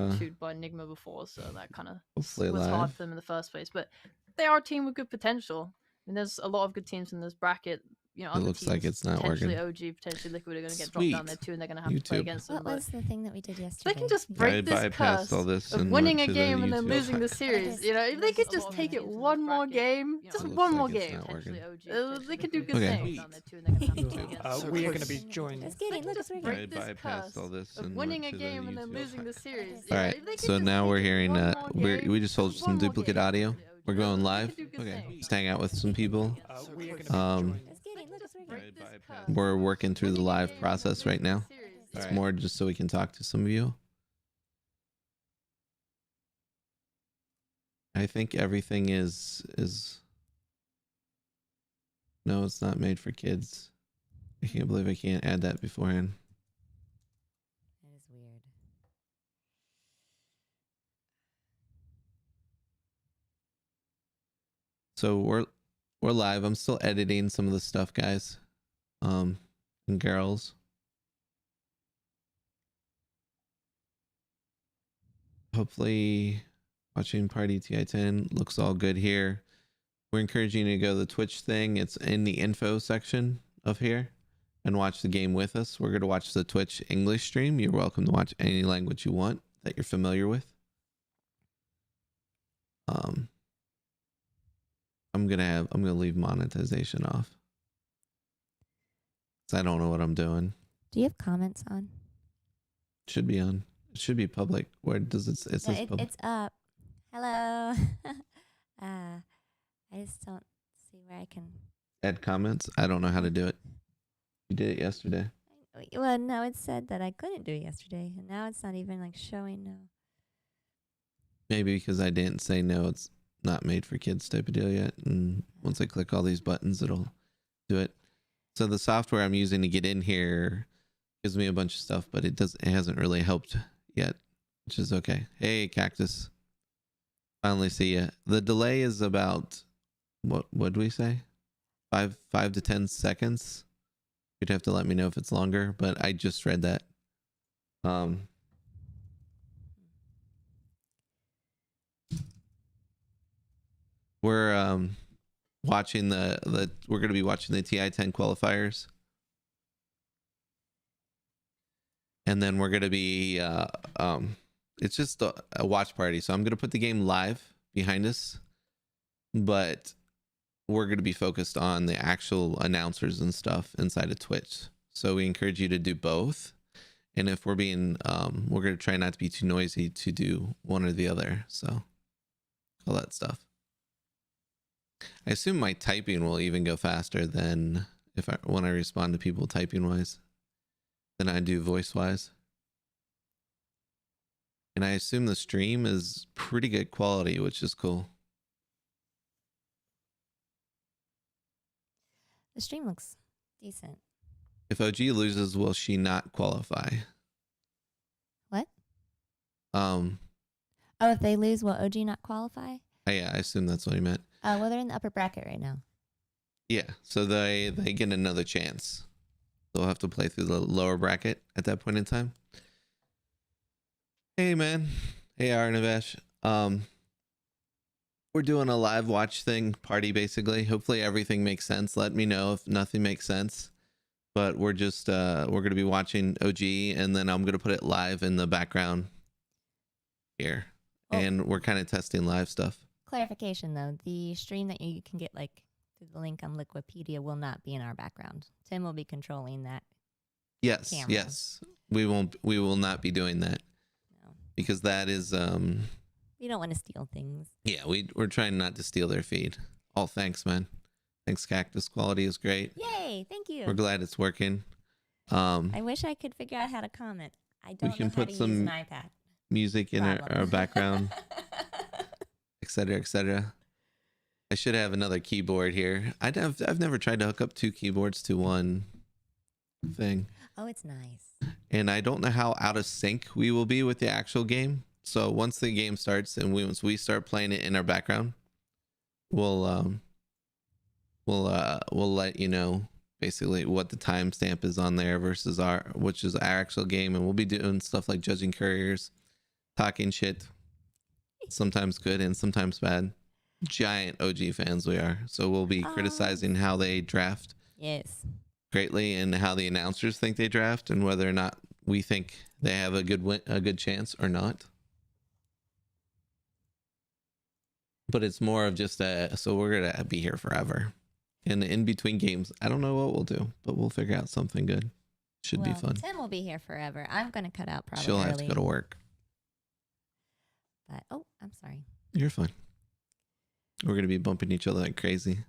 troubleshoot by Enigma before, so that kind of was Hopefully hard live. for them in the first place. But they are a team with good potential. I mean, there's a lot of good teams in this bracket. You know, It other looks teams, like it's not potentially working. OG, potentially Liquid, are going to get dropped down there Sweet. too, and they're going to have to play YouTube. against them. What But was the thing that we did if yesterday? they can just I break this bypassed curse all this of and winning went a to the game and then YouTube. losing the series, you know, if they could just take it one more game, just It looks one like more it's game, not working. they could do good Okay. things. We are going to be joined. Just kidding. Look, it's I working. bypassed all this of and winning went a to the game and then YouTube. losing the series. All right, so now we're hearing we just told some duplicate audio. We're going live. Okay, just hang out with some people. We are going to be joined. Just kidding. Look, it's working. We're working through the live process right now. It's more just so we can talk to some of you. I think everything is no, it's not made for kids. I can't believe I can't add that beforehand. That is weird. So we're live. I'm still editing some of the stuff, guys. And girls. Hopefully watching Party TI10 looks all good here. We're encouraging you to go to the Twitch thing. It's in the info section of here and watch the game with us. We're going to watch the Twitch English stream. You're welcome to watch any language you want that you're familiar with. I'm gonna leave monetization off. 'Cause I don't know what I'm doing. Do you have comments on? Should be on. It should be public. Where does it says public? It's up. Hello. I just don't see where I can. Add comments? I don't know how to do it. You did it yesterday. Well, no, it said that I couldn't do it yesterday, and now it's not even like showing no. Maybe because I didn't say no, it's not made for kids type of deal yet. And once I click all these buttons, it'll do it. So the software I'm using to get in here gives me a bunch of stuff, but it hasn't really helped yet, which is okay. Hey, Cactus. Finally see ya. The delay is about, what do we say? 5 to 10 seconds. You'd have to let me know if it's longer, but I just read that. We're watching we're going to be watching the TI-10 qualifiers. And then we're going to be it's just a watch party. So I'm going to put the game live behind us, but we're going to be focused on the actual announcers and stuff inside of Twitch. So we encourage you to do both. And if we're being we're going to try not to be too noisy to do one or the other. So all that stuff. I assume my typing will even go faster than when I respond to people typing wise than I do voice wise. And I assume the stream is pretty good quality, which is cool. The stream looks decent. If OG loses, will she not qualify? What? Oh, if they lose, will OG not qualify? Yeah, I assume that's what he meant. Well, they're in the upper bracket right now. Yeah, so they get another chance. They'll have to play through the lower bracket at that point in time. Hey, man. Hey, Arnavesh. We're doing a live watch thing party, basically. Hopefully everything makes sense. Let me know if nothing makes sense. But we're just we're going to be watching OG, and then I'm going to put it live in the background here. Oh. And we're kind of testing live stuff. Clarification though, the stream that you can get like through the link on Liquipedia will not be in our background. Tim will be controlling that. Yes, camera. yes. We will not be doing that. No. Because that is we don't want to steal things. Yeah, we're trying not to steal their feed. All thanks, man. Thanks, Cactus. Quality is great. Yay, thank you. We're glad it's working. I wish I could figure out how to comment. I don't know how to use an iPad. Music in our background. Etc., etc. I should have another keyboard here. I've never tried to hook up two keyboards to one thing. Oh, it's nice. And I don't know how out of sync we will be with the actual game. So once the game starts and once we start playing it in our background, we'll let you know basically what the timestamp is on there versus which is our actual game, and we'll be doing stuff like judging couriers, talking shit. Sometimes good and sometimes bad. Giant OG fans we are, so we'll be criticizing how they draft Yes. greatly and how the announcers think they draft and whether or not we think they have a good chance or not. But it's more of just so we're gonna be here forever. And in between games, I don't know what we'll do, but we'll figure out something good. Should be fun. Tim will be here forever. I'm gonna cut out probably She'll early. have to go to work. But I'm sorry. You're fine. We're gonna be bumping each other like crazy.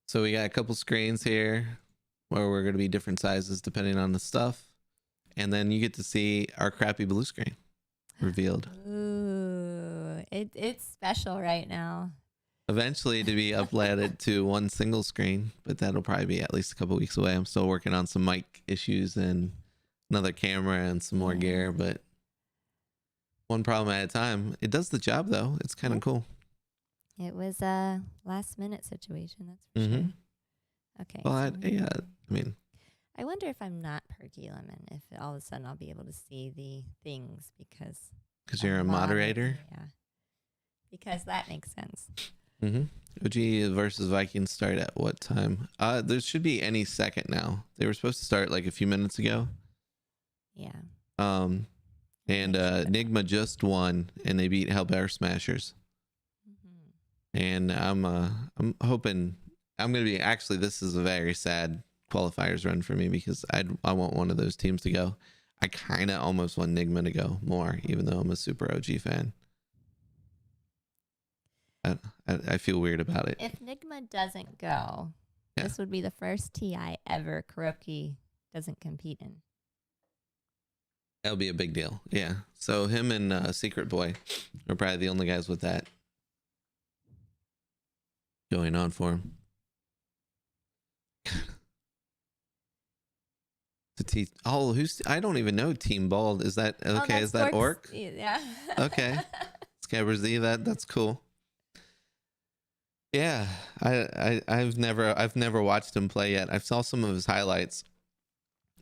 So we got a couple screens here where we're gonna be different sizes depending on the stuff, and then you get to see our crappy blue screen revealed. Ooh, it's special right now. Eventually to be uploaded to one single screen, but that'll probably be at least a couple weeks away. I'm still working on some mic issues and another camera and some more gear, but one problem at a time. It does the job though. It's kind of cool. It was a last minute situation, that's for sure. Okay. Well, so I mean, I wonder if I'm not Perky Lemon, if all of a sudden I'll be able to see the things because you're a moderator. Yeah. Because that makes sense. OG versus Vikings start at what time? There should be any second now. They were supposed to start like a few minutes ago. Yeah. And Nigma just won, and they beat Hellbear Smashers. And I'm hoping I'm gonna be. Actually, this is a very sad qualifiers run for me because I want one of those teams to go. I kind of almost want Nigma to go more, even though I'm a super OG fan. I feel weird about it. If Nigma doesn't go, this would be the first TI ever Kuroki doesn't compete in. That'll be a big deal. Yeah. So him and Secret Boy are probably the only guys with that going on for him. Who's? I don't even know Team Bald. Is that okay? Is that Orc? Yeah. Okay. Scabber Z. That's cool. Yeah, I've never watched him play yet. I saw some of his highlights,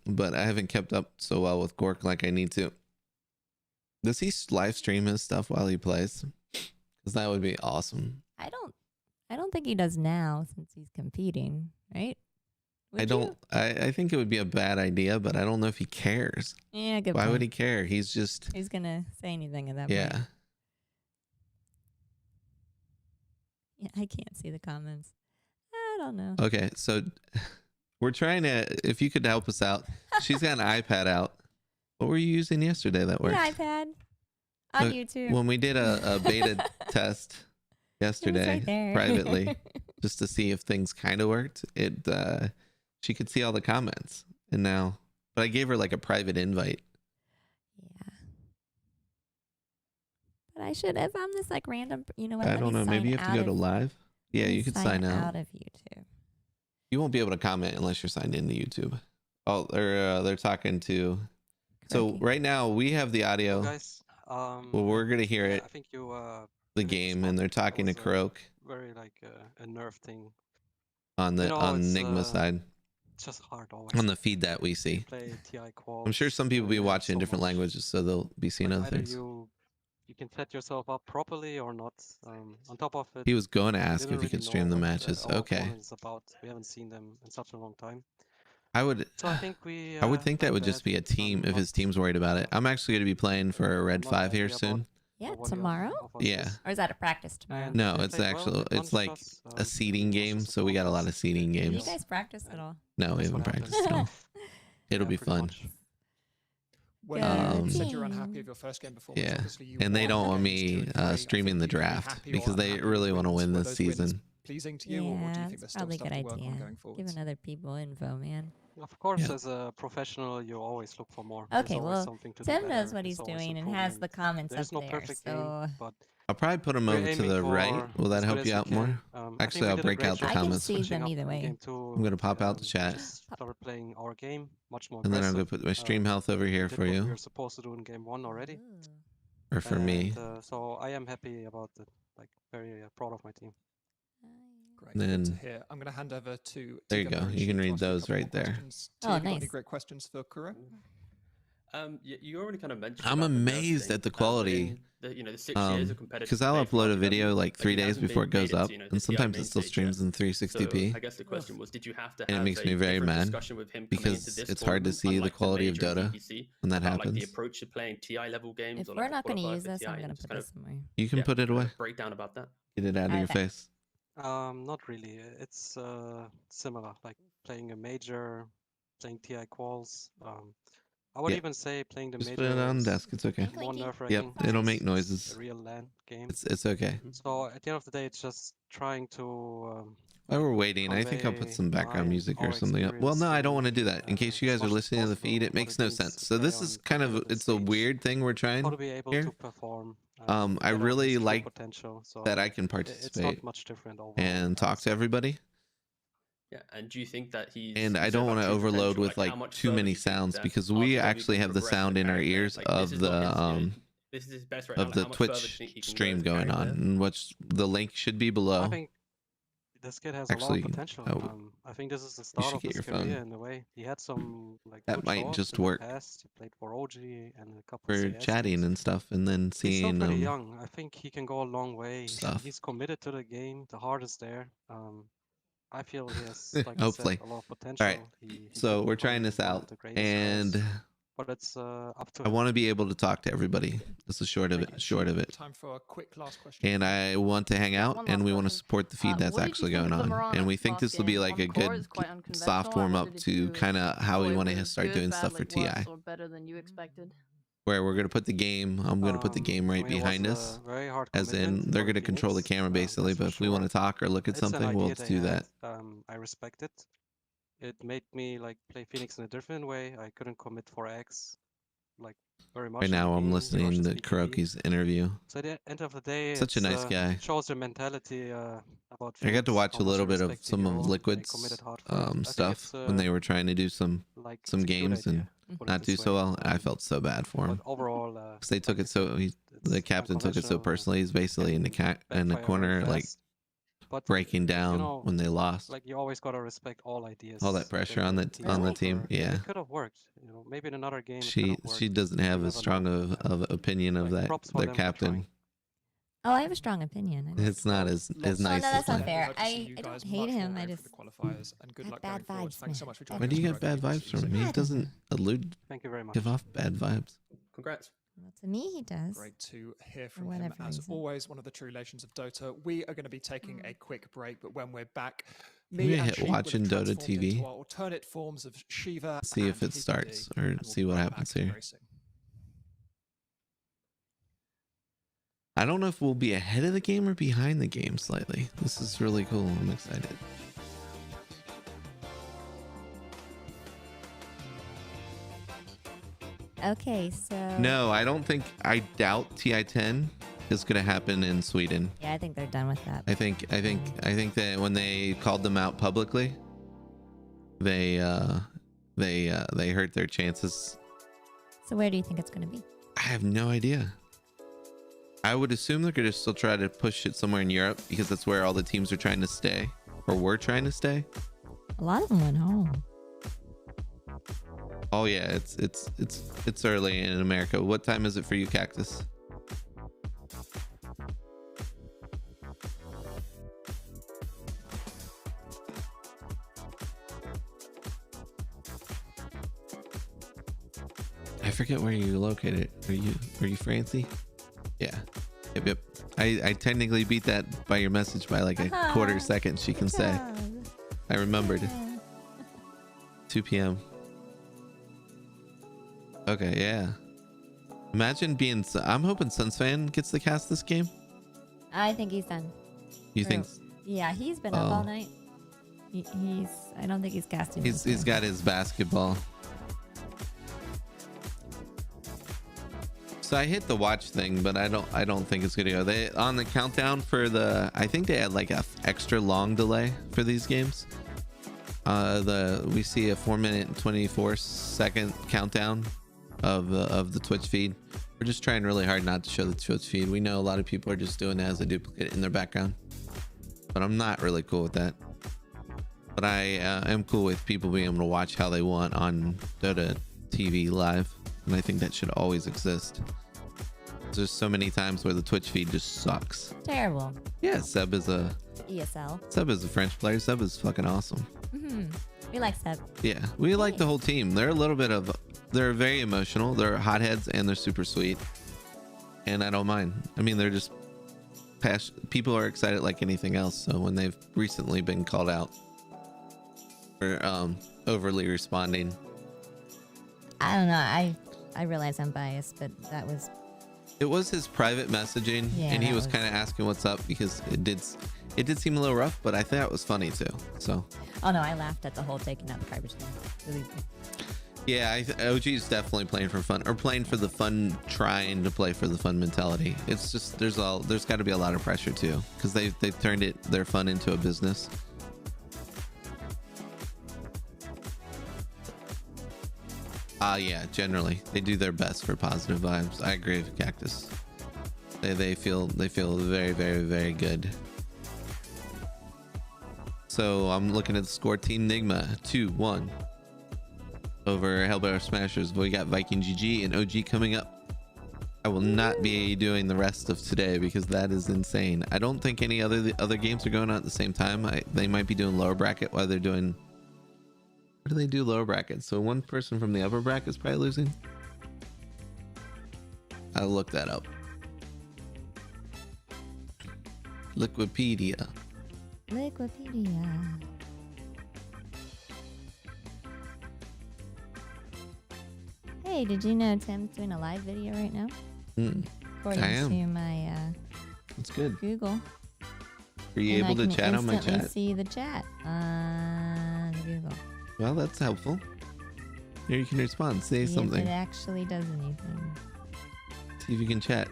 but I haven't kept up so well with Gork like I need to. Does he live stream his stuff while he plays? Because that would be awesome. I don't think he does now since he's competing, right? I think it would be a bad idea, but I don't know if he cares. Yeah, good. Why point. would he care? He's gonna say anything at that point. Yeah. Yeah, I can't see the comments. I don't know. Okay, so we're trying to. If you could help us out, she's got an iPad out. What were you using yesterday that worked? An iPad on YouTube. When we did a beta test yesterday privately, just to see if things kind of worked, she could see all the comments, and now, but I gave her like a private invite. Yeah. But I should, if I'm this like random, you know what? I don't know. Maybe you have to go to live. Yeah, you could sign out of YouTube. You won't be able to comment unless you're signed into YouTube. Oh, they're talking to. So right now we have the audio. Guys, well, we're gonna hear it. I think you the game, and they're talking to Croak. Very like a nerve thing. On the Enigma side. It's just hard always. On the feed that we see. Play TI Quals, I'm sure some people will be watching in different languages, so they'll be seeing other things. You can set yourself up properly or not. On top of it, he was going to ask if he could stream the matches. Okay. We haven't seen them in such a long time. I would. So I think we. I would think that would just be a team if his team's worried about it. I'm actually going to be playing for a Red 5 here soon. Yeah, tomorrow? Yeah. Or is that a practice tomorrow? No, it's actually it's like a seeding game, so we got a lot of seeding games. Do you guys practice at all? No, we haven't practiced at all. It'll be fun. When you said you're unhappy with your first game performance, yeah, and they don't want me streaming the draft because they really want to win this season. Pleasing to you, or do you think there's still probably stuff a good to work idea. on going forward? Giving other people info, man. Of course, as a professional, you always look for more. Okay, well, Tim knows what he's doing and has the comments up there, so... I'll probably put them over to the right. Will that help you out more? Actually, I'll break out the comments. I can see them either way. I'm going to pop out the chat. Start playing our game much more. And then I'm going to put my stream health over here for you. You're supposed to do in game 1 already. Or for me. So I am happy about it. Like very proud of my team. Great. Then, good to hear. I'm going to hand over to. There you go. You can read those right there. Oh, nice. Any great questions for Kuro? You already kind of mentioned. I'm about the nerf amazed thing, at the quality. within the 6 years of competitive Because I'll play for upload a RTW, video like 3 he days hasn't before it made goes to, up, the and TI sometimes main it still stage streams yet. in So 360p, I guess the question was, did you have to and it have makes a me very different mad discussion with him coming into because this it's hard to tournament, see the unlike quality of major and Dota GPC, when that about like the happens. approach to playing TI level games If or we're like not the going to qualifiers use for this, TI, I'm and going to just put kind this of somewhere. You can put it kind of away. a breakdown about that. Get it out of your Okay. face. Not really. It's similar, like playing a major, playing TI Quals. I would Yeah. even say playing the Just put major it on the is desk. It's okay. more Clinky. Yep, nerve-wracking it'll since make it's noises. a real LAN game. It's okay. So at the end of the day, it's just trying to While we're waiting, I think I'll put convey some background my music or our something up. Well, experience no, I don't in want to do that. In case you as guys are much as listening to the feed, possible it makes what no teams sense. So play this is on kind of, competitive it's a stage, weird thing we're trying how to be able here. to perform. I get out really his true like potential. So that I can it's participate not much different overall. and talk to everybody. Yeah, and do you think that And I don't want to overload with like too many sounds because we actually have the sound in our ears of the this is his best right now, of like, the how much further do you Twitch think he can go stream as a going carry on, player? and which the link should be I below. think this kid has a lot Actually, of potential. I think this is the you start should of get his your career phone. in a way. He had some like That good might shorts just in the work past. He played for OG and a couple for CS chatting teams. and stuff, and then He's still seeing pretty young. I think he can go a long way. stuff. He's committed to the game. The heart is there. I feel he has, like I said, Hopefully. a lot of All right. potential. He So could we're trying become this one of out, the greatest players, and but it's up to I him. want to be able to talk to everybody. That's the short of it. Short of it. Time for a quick last question. And I want to hang out, one and last we want to question. support the feed that's What did you actually think going of the on. Mirana And we think last this will be game? like On a core, good it's quite unconventional. soft warm What up did to you kind of how we thought it want to was start good, doing bad, stuff for like worse, TI. or better than you expected? Where we're gonna put the game, I'm gonna put the game I right mean, it was behind a us, very hard as in commitment they're for gonna control the Phoenix, camera basically. that's for But if we want sure. to talk or look at It's an something, we'll idea they do had. that. I respect it. It made me like play Phoenix in a different way. I couldn't commit for X like very much Right in the now, I'm game. He listening rushes to BKB. Kuroki's interview. So at the end of the day, Such a nice guy. it shows their mentality about I got to Phoenix, watch how a much little they bit of respect the some hero, of and they Liquid's committed hard for it. I think stuff it's when they were trying to do some like it's a good games and idea, put it not do this so way. well. I felt so bad for But him overall, because they took like I it so said, the it's captain took it so unconventional, personally. He's basically in the can in the backfire very corner, like fast. But breaking you down know, when they lost. like you always gotta respect all ideas All that pressure on the the team on the offer, team. and Yeah, it could have worked. You know, maybe in another game it could she have worked. doesn't You have a never strong know. of opinion of Like that props for their them for captain. trying. Oh, I have a strong opinion. I It's not as Lots of nice no, as that's mine. not fair. Hope to see I you don't guys hate much more him, I going just- through the qualifiers, and good have luck bad going forward. vibes, Thanks so man. much for Bad joining Why us. do you get Kuroki. bad Good to vibes see you from soon. me? He Bad. doesn't Thank you very much. give off bad vibes. Congrats. Well, to me, he does. Great to hear For from him. whatever As reason. always, one of the true legends of Dota. We are going to be taking a quick break, but when we're back, Maybe me and hit Sheep watching will have Dota transformed TV. into our alternate forms of Shiva See if and it starts PPD, or and we'll see be what right happens back here. very soon. I don't know if we'll be ahead of the game or behind the game slightly. This is really cool. I'm excited. Okay, so No, I don't think. I doubt TI-10 is going to happen in Sweden. yeah, I think they're done with that. I think that when they called them out publicly, they hurt their chances. So where do you think it's going to be? I have no idea. I would assume they're going to still try to push it somewhere in Europe because that's where all the teams are trying to stay, or were trying to stay. A lot of them went home. Oh yeah, it's early in America. What time is it for you, Cactus? I forget where you're located. Are you Francie? Yeah. Yep. I technically beat that by your message by like a quarter second, she can say. I remembered. 2 p.m. Okay, yeah. Imagine being... I'm hoping Sunsfan gets the cast this game. I think he's done. You think... Yeah, he's been up all night. He's. I don't think he's casting. He's got his basketball. So I hit the watch thing, but I don't think it's gonna go. They on the countdown for the... I think they had like a extra long delay for these games. We see a 4-minute and 24-second countdown of the Twitch feed. We're just trying really hard not to show the Twitch feed. We know a lot of people are just doing it as a duplicate in their background, but I'm not really cool with that. But I am cool with people being able to watch how they want on Dota TV live. and I think that should always exist. There's so many times where the Twitch feed just sucks. Terrible. Yeah, Seb is a ESL. French player. Seb is fucking awesome. We like Seb. Yeah, we like the whole team. They're a little bit of, they're very emotional. They're hotheads and they're super sweet, and I don't mind. I mean, they're just people are excited like anything else. So when they've recently been called out for overly responding, I don't know. I realize I'm biased, but it was his private messaging, Yeah, and he that was was- kind of asking what's up because it did seem a little rough, but I thought it was funny too. So oh no, I laughed at the whole taking out the garbage can. Believe me. yeah, OG is definitely playing for fun, or playing for the fun, trying to play for the fun mentality. It's just there's got to be a lot of pressure too, because they've turned their fun into a business. Yeah, generally they do their best for positive vibes. I agree with Cactus. They feel very, very, very good. So I'm looking at the score. Team Nigma 2-1 over Hellbear Smashers. We got Viking GG and OG coming up. I will not be doing the rest of today because that is insane. I don't think any other games are going on at the same time. They might be doing lower bracket while they're doing. What do they do lower bracket? So one person from the upper bracket is probably losing. I'll look that up. Liquipedia. Hey, did you know Tim's doing a live video right now? According I am. to my That's good. Google. Are you And I able to can chat on my instantly chat? see the chat on Google. Well, that's helpful. Here you can respond. Say See something. if it actually does anything. See if you can chat.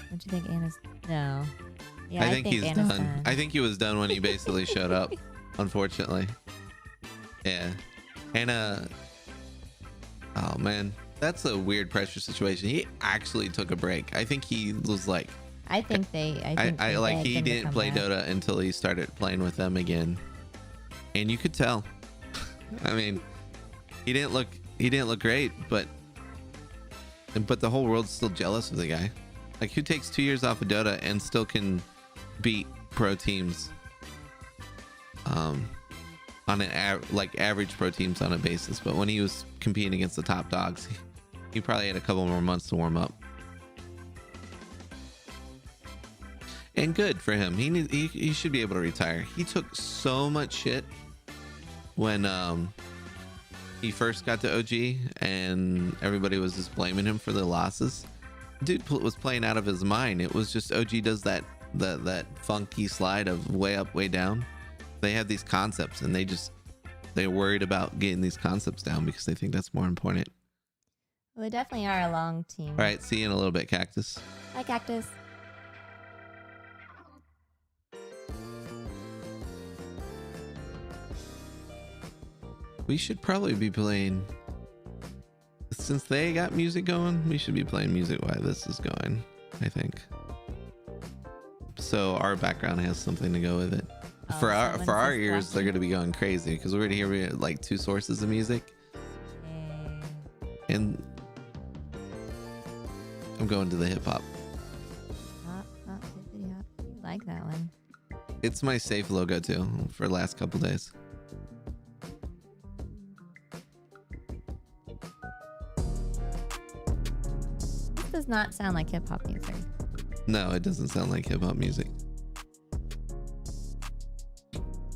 What do you think Anna's? No. Yeah, I think he's Anna's done. I think he was done when he basically showed up. Unfortunately. Yeah. Anna. Oh man, that's a weird pressure situation. He actually took a break. I think he was like. I think they. I like begged he him to didn't come play back. Dota until he started playing with them again, and you could tell. I mean, he didn't look great, but the whole world's still jealous of the guy. Like, who takes 2 years off of Dota and still can beat pro teams on an average pro teams on a basis? But when he was competing against the top dogs, he probably had a couple more months to warm up. And good for him. He should be able to retire. He took so much shit when he first got to OG, and everybody was just blaming him for the losses. Dude was playing out of his mind. It was just OG does that funky slide of way up, way down. They have these concepts, and they're worried about getting these concepts down because they think that's more important. Well, they definitely are a long team. All right, see you in a little bit, Cactus. Hi, Cactus. We should probably be playing. Since they got music going, we should be playing music while this is going, I think. So our background has something to go with it. Oh, For someone's our just ears, they're watching. going to be going crazy because we're going to hear like two sources of music. And I'm going to the hip hop. Hot, hippity hot. You like that one? It's my safe logo too for the last couple days. This does not sound like hip hop music. No, it doesn't sound like hip hop music.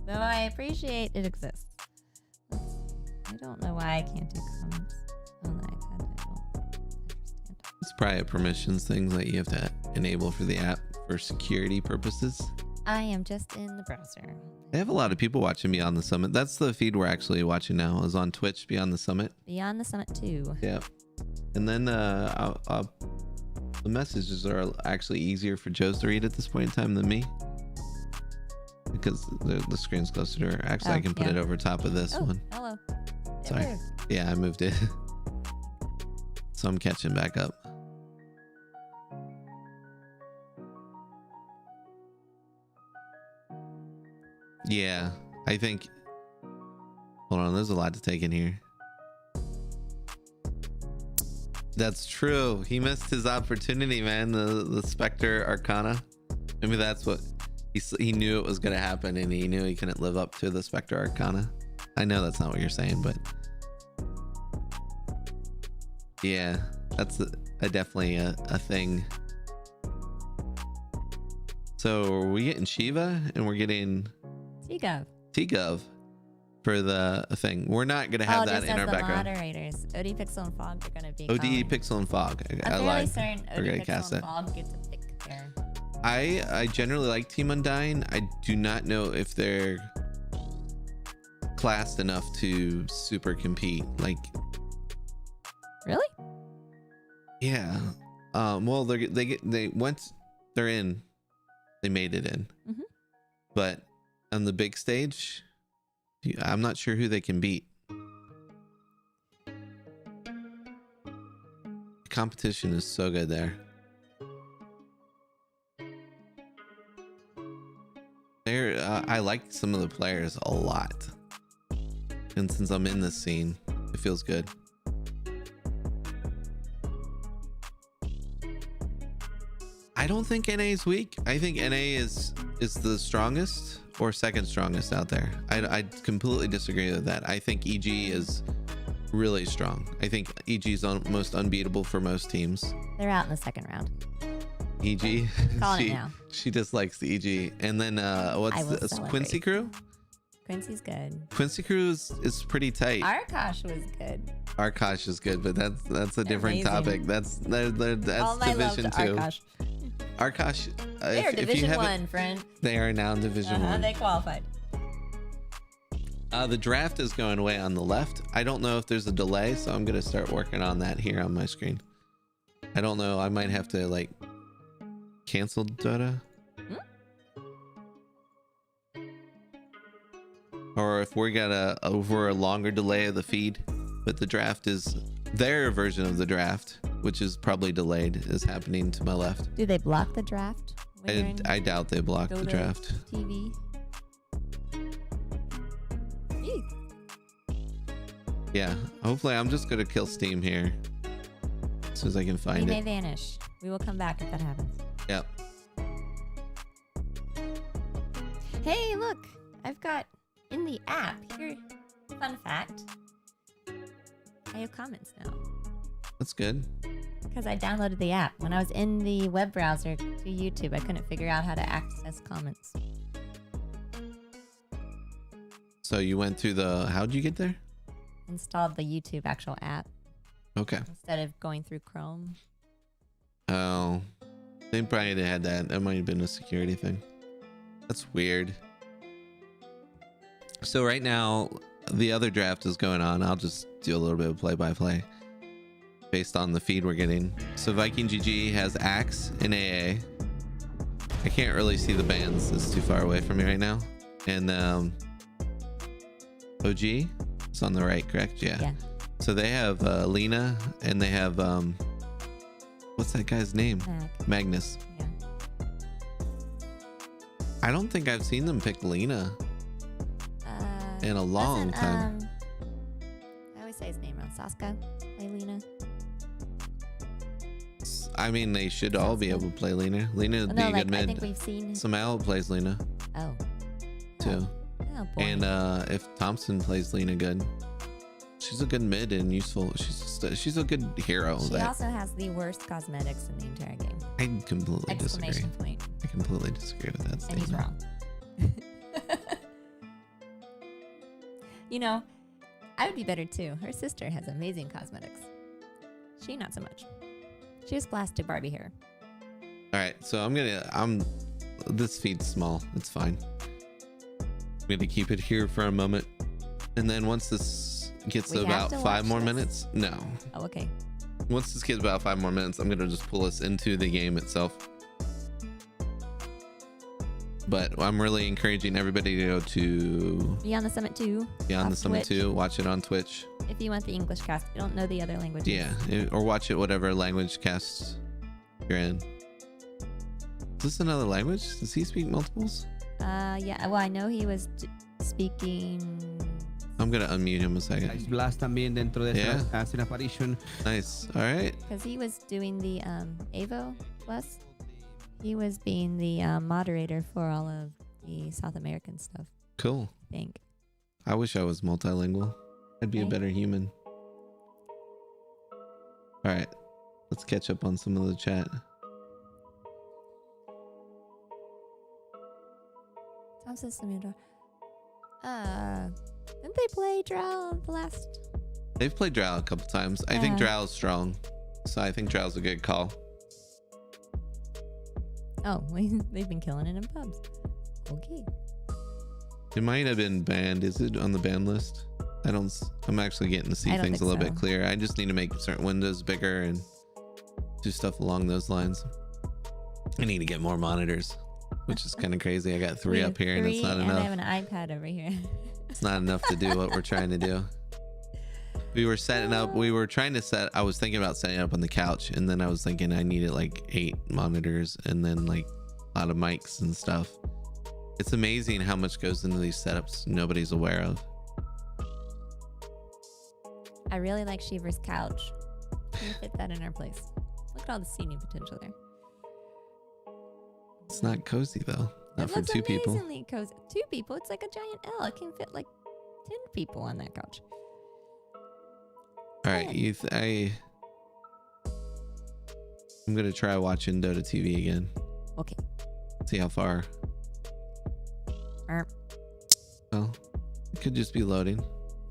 Though I appreciate it exists. I don't know why I can't do comments on the iPad. I don't understand. It's probably a permissions thing that you have to enable for the app for security purposes. I am just in the browser. They have a lot of people watching Beyond the Summit. That's the feed we're actually watching now, is on Twitch, Beyond the Summit. Beyond the Summit 2. Yeah. And then the messages are actually easier for Joe's to read at this point in time than me, because the screen's closer to her. Actually, Oh, I can put yeah. it over top of this one. Hello. It Sorry. moved. Yeah, I moved it. So I'm catching back up. Yeah, I think Hold on, there's a lot to take in here. That's true. He missed his opportunity, man. The Spectre Arcana. Maybe that's what he knew it was gonna happen, and he knew he couldn't live up to the Spectre Arcana. I know that's not what you're saying, but yeah, that's definitely a thing. So are we getting Shiva and we're getting T-Gov for the thing. We're not gonna have that in our background. Moderators, OD Pixel and Fog are gonna be. OD calling. Pixel and Fog. I'm I fairly lied. certain We're OD gonna Pixel cast and it. Fog get to pick their. I generally like Team Undyne. I do not know if they're classed enough to super compete. Like, Really? yeah. Well, they once they're in, they made it in. Mhm. But on the big stage, I'm not sure who they can beat. The competition is so good there. I like some of the players a lot, and since I'm in this scene, it feels good. I don't think NA is weak. I think NA is the strongest or second strongest out there. I completely disagree with that. I think EG is really strong. I think EG is most unbeatable for most teams. They're out in the second round. EG. Calling it now. She dislikes the EG. And then what's will this? Quincy celebrate. Crew? Quincy's good. Quincy Crew is pretty tight. Arkosh was good. Arkosh is good, but that's a different amazing. topic. That's All my love to Division 2. Arkosh. Arkosh, They are if you Division haven't, 1, friend. they are now in Division 1. They qualified. The draft is going away on the left. I don't know if there's a delay, so I'm gonna start working on that here on my screen. I don't know. I might have to like cancel Dota. Or if we got over a longer delay of the feed, but the draft is their version of the draft, which is probably delayed, is happening to my left. Do they block the draft? when you're in I doubt they blocked the Dota draft. TV. Eek. Yeah, hopefully I'm just gonna kill Steam here as soon as I can We find may it. vanish. We will come back if that happens. Yep. Hey, look! I've got in the app here. Fun fact. I have comments now That's good. because I downloaded the app. When I was in the web browser to YouTube, I couldn't figure out how to access comments. So you went through the, how'd you get there? Installed the YouTube actual app Okay. instead of going through Chrome. Oh, they probably had that. That might have been a security thing. That's weird. So right now, the other draft is going on. I'll just do a little bit of play-by-play based on the feed we're getting. So Viking GG has Axe in AA. I can't really see the bands. It's too far away from me right now. And OG is on the right, correct? Yeah. So they have Lena, and they have what's that guy's name? Magnus. Yeah. I don't think I've seen them pick Lena in a long time. I always say his name wrong. Saska? Play Lena? I mean, they should all be able to play Lena. Lena would be a good I think mid. we've seen. Samal plays Lena Oh. too. Oh, boy. And if Thompson plays Lena good, she's a good mid and useful. She's a good hero. She also has the worst cosmetics in the entire game. I completely disagree. Exclamation point. I completely disagree with that And statement. he's wrong. You know, I would be better too. Her sister has amazing cosmetics. She not so much. She has plastic Barbie hair. All right, so this feed's small. It's fine. I'm gonna keep it here for a moment, and then once this gets We to have about to 5 watch more this? minutes, no. Oh, okay. Once this gets about 5 more minutes, I'm gonna just pull us into the game itself. But I'm really encouraging everybody to go to Beyond the Summit 2. Beyond the off Summit Twitch. 2. Watch it on Twitch. If you want the English cast, you don't know the other languages. Yeah, or watch it whatever language cast you're in. Is this another language? Does he speak multiples? Yeah. Well, I know he was speaking I'm gonna unmute him a second. Ice Blast también dentro de Yeah. esa as an apparition. Nice. All right. Because he was doing the Evo Plus. He was being the moderator for all of the South American stuff, Cool. I think. I wish I was multilingual. I'd be a Okay. better human. All right. Let's catch up on some of the chat. Tom says Samudra. Didn't they play Drow the last? They've played Drow a couple times. I think Yeah. Drow's strong. So I think Drow's a good call. Oh, they've been killing it in pubs. Okay. It might have been banned. Is it on the ban list? I'm actually getting to see I don't things a think little bit so. clearer. I just need to make certain windows bigger and do stuff along those lines. I need to get more monitors, which is kind of crazy. I got 3 We up have here and it's 3, not and I enough. have an iPad over here. It's not enough to do what we're trying to do. We were setting up, I was thinking about setting up on the couch, and then I was thinking I needed like 8 monitors and then like a lot of mics and stuff. It's amazing how much goes into these setups nobody's aware of. I really like Shiver's couch. Can you fit that in our place? Look at all the seating potential there. It's not cozy though. Not It for looks 2 people. amazingly cozy. 2 people? It's like a giant L. It can fit like 10 people on that couch. All right, I'm gonna try watching Dota TV again. Okay. See how far. Erp. Well, it could just be loading.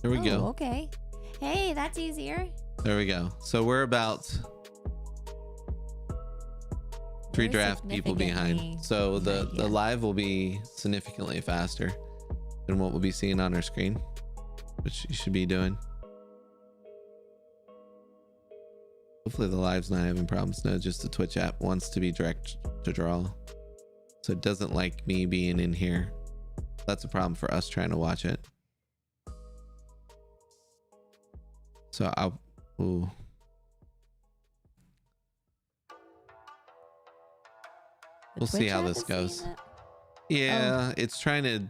There we Oh, go. okay. Hey, that's easier. There we go. So we're about 3 We're draft people significantly behind. So the behind, yeah. live will be significantly faster than what we'll be seeing on our screen, which you should be doing. Hopefully the live's not having problems. No, just the Twitch app wants to be direct to draw. So it doesn't like me being in here. That's a problem for us trying to watch it. So ooh. The We'll see Twitch how app this is seeing goes. that? Yeah, it's trying to,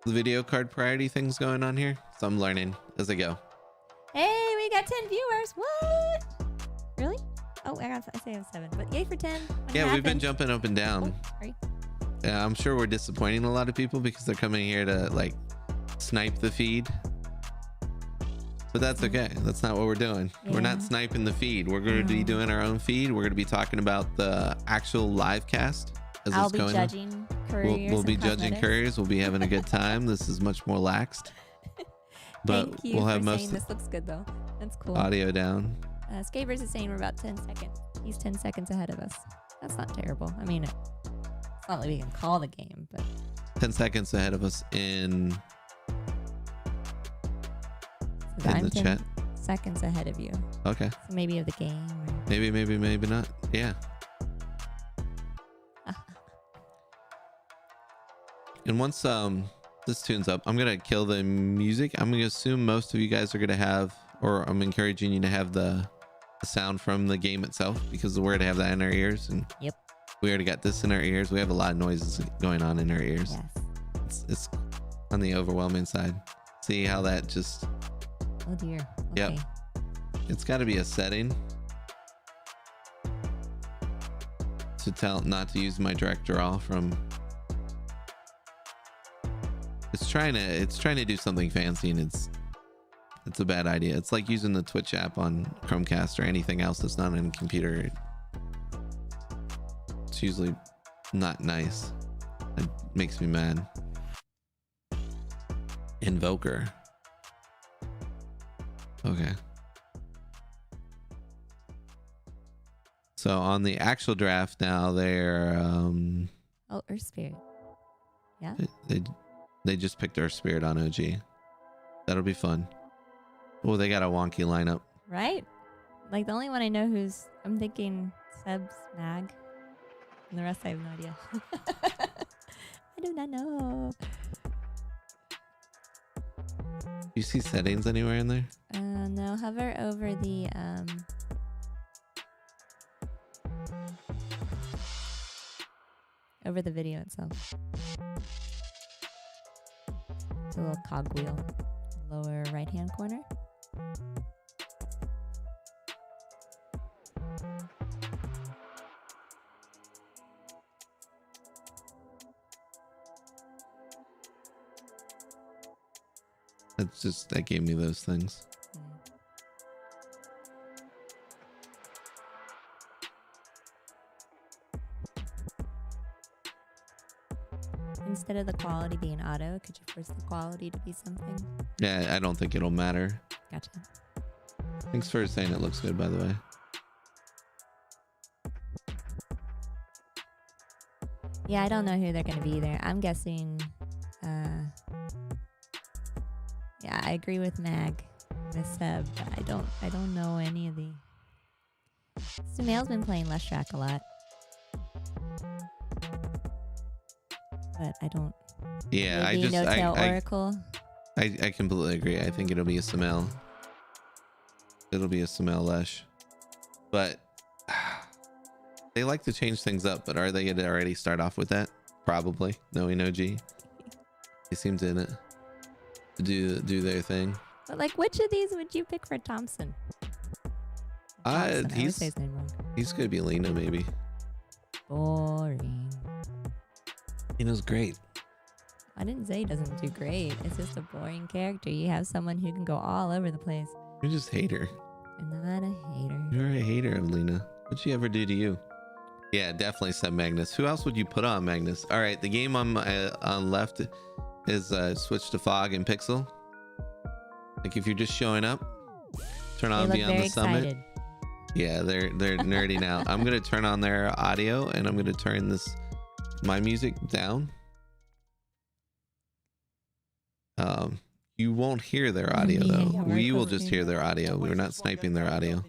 the video card priority thing's going on here. So I'm learning as I go. Hey, we got 10 viewers. What? Really? Oh, I say I have 7. But yay for 10. When it Yeah, we've been happens. jumping up and down. Oh, sorry. Yeah, I'm sure we're disappointing a lot of people because they're coming here to like snipe the feed. But that's okay. That's not what we're doing. We're not Yeah. sniping the feed. We're going to be No. doing our own feed. We're going to be talking about the actual live cast as I'll it's be going on. judging couriers. We'll be and judging cosmetics. couriers. We'll be having a good time. This is much more laxed. But Thank you we'll have for most saying this looks good though. That's cool. audio down. Scavers is saying we're about 10 seconds. He's 10 seconds ahead of us. That's not terrible. I mean, it's not like we can call the game, but 10 seconds ahead of us in I'm the 10 chat. seconds ahead of you. Okay. So maybe of the game. Or... Maybe not. Yeah. And once this tunes up, I'm gonna kill the music. I'm gonna assume most of you guys are gonna have, or I'm encouraging you to have the sound from the game itself, because we're gonna have that in our ears, and Yep. we already got this in our ears. We have a lot of noises going on in our ears. Yes. It's on the overwhelming side. See how that just, Oh dear. Yep. Okay. it's got to be a setting to tell not to use my direct draw from. It's trying to do something fancy, and it's a bad idea. It's like using the Twitch app on Chromecast or anything else that's not on a computer. It's usually not nice. It makes me mad. Invoker. Okay. So on the draft now, they're Oh, Earth Spirit. Yeah. they just picked Earth Spirit on OG. That'll be fun. Oh, they got a wonky lineup. Right? Like the only one I know I'm thinking Seb's Mag. And the rest I have no idea. I do not know. You see settings anywhere in there? No, hover over the video itself. It's a little cogwheel. lower right-hand corner. That gave me those things. Instead of the quality being auto, could you force the quality to be something? Yeah, I don't think it'll matter. Gotcha. Thanks for saying it looks good, by the way. Yeah, I don't know who they're going to be there. I'm guessing. Yeah, I agree with Mag, with Seb. But I don't know any of the. Sumail's been playing Leshrac a lot, but I don't. Yeah, maybe No-Tail Oracle. I completely agree. I think it'll be a Sumail. It'll be a Sumail Lesh, but they like to change things up. But are they going to already start off with that? Probably. Knowing OG, they seem to do their thing. But like, which of these would you pick for Thompson? I would say his name wrong. He's gonna be Lena, maybe. Boring. Lena's great. I didn't say he doesn't do great. It's just a boring character. You have someone who can go all over the place. You just hate her. I'm not a hater. You're a hater of Lena. What'd she ever do to you? Yeah, definitely said Magnus. Who else would you put on Magnus? All right, the game on left is switch to Fog and Pixel. Like if you're just showing up, turn on Beyond the Summit. Excited. Yeah, they're nerding out. I'm gonna turn on their audio and I'm gonna turn my music down. You won't hear their audio though. We will just hear their audio. We're not sniping their audio.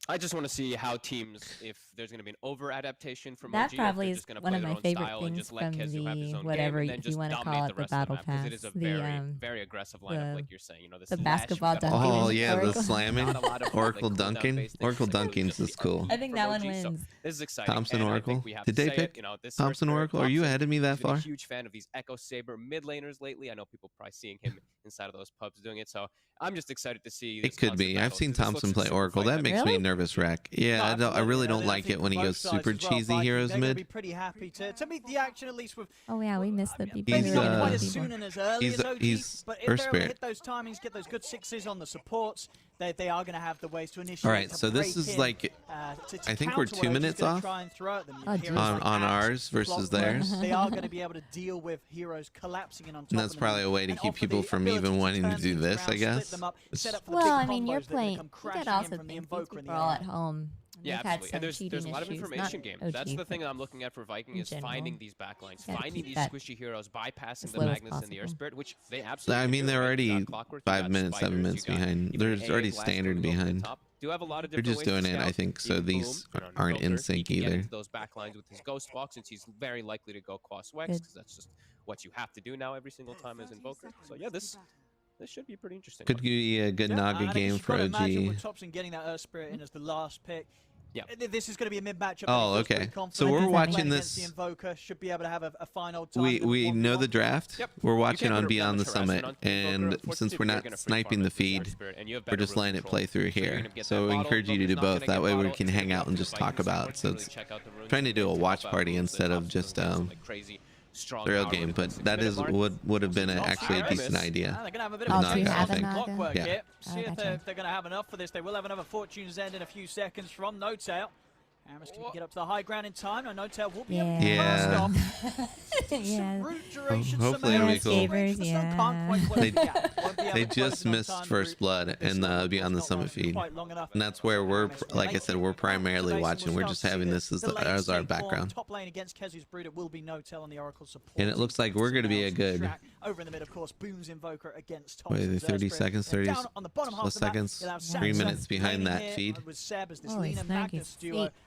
I just want to see how teams, if there's going to be an over adaptation from That OG, probably if is they're just one of gonna my play their favorite own style and things just let from Kezu have his the own whatever game, and then you just want to call dominate it, the the rest of battle map, 'cause it is pass, a very, very aggressive lineup, like you're saying. You know, the basketball Lash, dunking. Oh yeah, the Oracle. slamming. Not a lot of, Oracle like, dunking. cooldown-based things, Oracle like, really dunking's just is cool. I think that from one OG, so wins. this is exciting. Thompson and I Oracle. think we have Did to they say pick it, you know, this Thompson Spirit Oracle? Are you Thompson ahead of me that has been a far? huge fan of these Echo Saber mid laners lately. I know people probably seeing him inside of those pubs doing it. So I'm just excited to see. It could be. I've seen Thompson play Oracle. That makes me nervous, Rack. Yeah, I really don't like it when he goes super cheesy heroes mid. Be pretty happy to meet the action at least with. Oh yeah, we missed the people. He's, Maybe not quite as soon and as early as OG, he's but if Earth they're able to Spirit. hit those timings, get those good sixes on the supports, they are going to have the ways to initiate. All right, so this is like, I think we're 2 minutes off on ours versus theirs. They are going to be able to deal with heroes collapsing in on top. And that's probably a way to keep people from even wanting to do this, I guess. Well, I mean, you're playing. You could also think these people are all at home. Yeah, They've had absolutely. some And there's a lot of cheating information issues, game. not That's OG, the thing but I'm looking at for Viking in is general. finding these backlines, Gotta finding keep these that squishy heroes, bypassing as the low as Magnus and the Air possible. Spirit, which they absolutely I mean, do. they're You already got Clockwork, you 5 got minutes, 7 Spiders, minutes you got behind. even There's AA already Blast standard going over the behind. top. Do have a lot of They're different just ways to doing it, I scout. think, so Even these Boom, aren't Joker, in he sync can get either. into those backlines with his Ghost Box, since he's very likely to go Quas Wex, because that's just what you have to do now every single time as Invoker. So yeah, this should be pretty interesting. Could be a good Naga game for OG. Thompson getting that Earth Spirit in as the last pick. Yeah. This is going to be a mid matchup. Oh, okay. So we're watching this. The Invoker should be able to have a final. We know the draft. Yep. We're You watching can't on put a Beyond the damage harassment Summit, onto the Invoker. and Unfortunately, since we're you're not gonna free sniping farm the with this Air feed, Spirit, and you have we're better just room letting it control. play through So you're here. gonna get So that we bottle. encourage you to Joker's do not both. gonna That get way we bottle. can It's hang gonna out and go just to talk Vikings. about it. So Unfortunately, it's check out the runes. trying to do a Take watch off party runes, instead they of pop just runes, like crazy strong the real power game. with But this that is minute mark. would have been actually a Not decent miss. idea. They're going to have a bit With of Oh, do you Naga, I have a think. Naga? clockwork Yeah. here. Oh, See if gotcha. they're going to have enough for this. They will have another Fortune's End in a few seconds from No-Tail. Amos can get up to the high ground in time. No, No-Tail will be able to Yeah. burst off. Yeah. Root duration, Hopefully some it'll be areas, cool. Escapers, the stone can't quite close They- the gap. Won't be able They to close just it on missed time. First Blood This and one Beyond the was not Summit running feed. quite long enough. And that's where we're, Amos like I makes said, it. we're primarily Mason watching. will We're start just to see having the- this as the lane our snake form. background. Top lane against Kezu's Brood, it will be No-Tail on the Oracle support. And it looks like we're going to be a good Over in the mid, of course, Boom's Invoker against Wait, Thompson's 30 Earth Spirit. seconds, They're 30 down on the bottom half plus of the map. seconds, You'll have 3 Samson minutes behind laning that here feed. With Seb as this Holy Lena snuggies. Magnus duo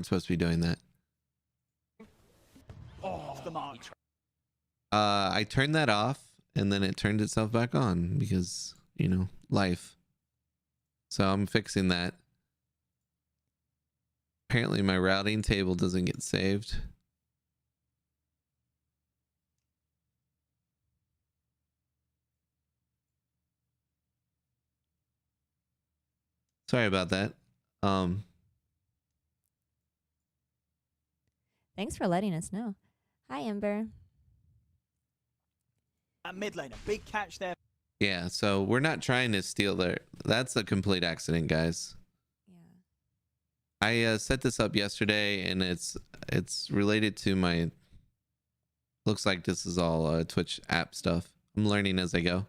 weren't supposed to be doing that. Off the mark. I turned that off and then it turned itself back on because, you know, life. So I'm fixing that. Apparently my routing table doesn't get saved. Sorry about that. Thanks for letting us know. Hi, Ember. Mid lane, a big catch there. Yeah, so we're not trying to steal their. That's a complete accident, guys. Yeah. I set this up yesterday, and it's related to my. Looks like this is all Twitch app stuff. I'm learning as I go.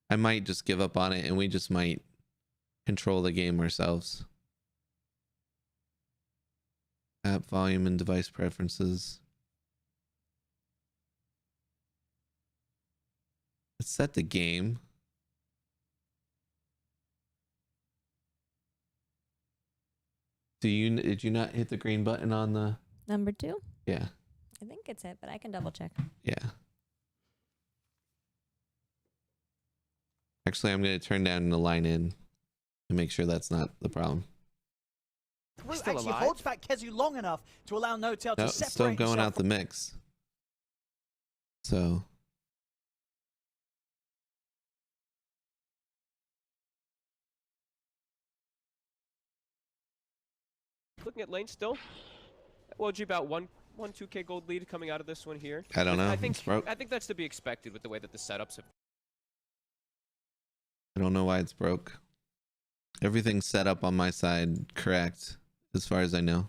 I might just give up on it, and we just might control the game ourselves. App volume and device preferences. Let's set the game. Did you not hit the green button on the Number 2? Yeah. I think it's it, but I can double check. Yeah. Actually, I'm going to turn down the line in to make sure that's not the problem. Actually holds back Kezu long enough to allow No-Tail to No, separate still going himself out the mix. So Looking at lane still. Woji about 2K gold lead coming out of this one here. I don't know. I think It's broke. I think that's to be expected with the way that the setups have. I don't know why it's broke. Everything's set up on my side correct, as far as I know.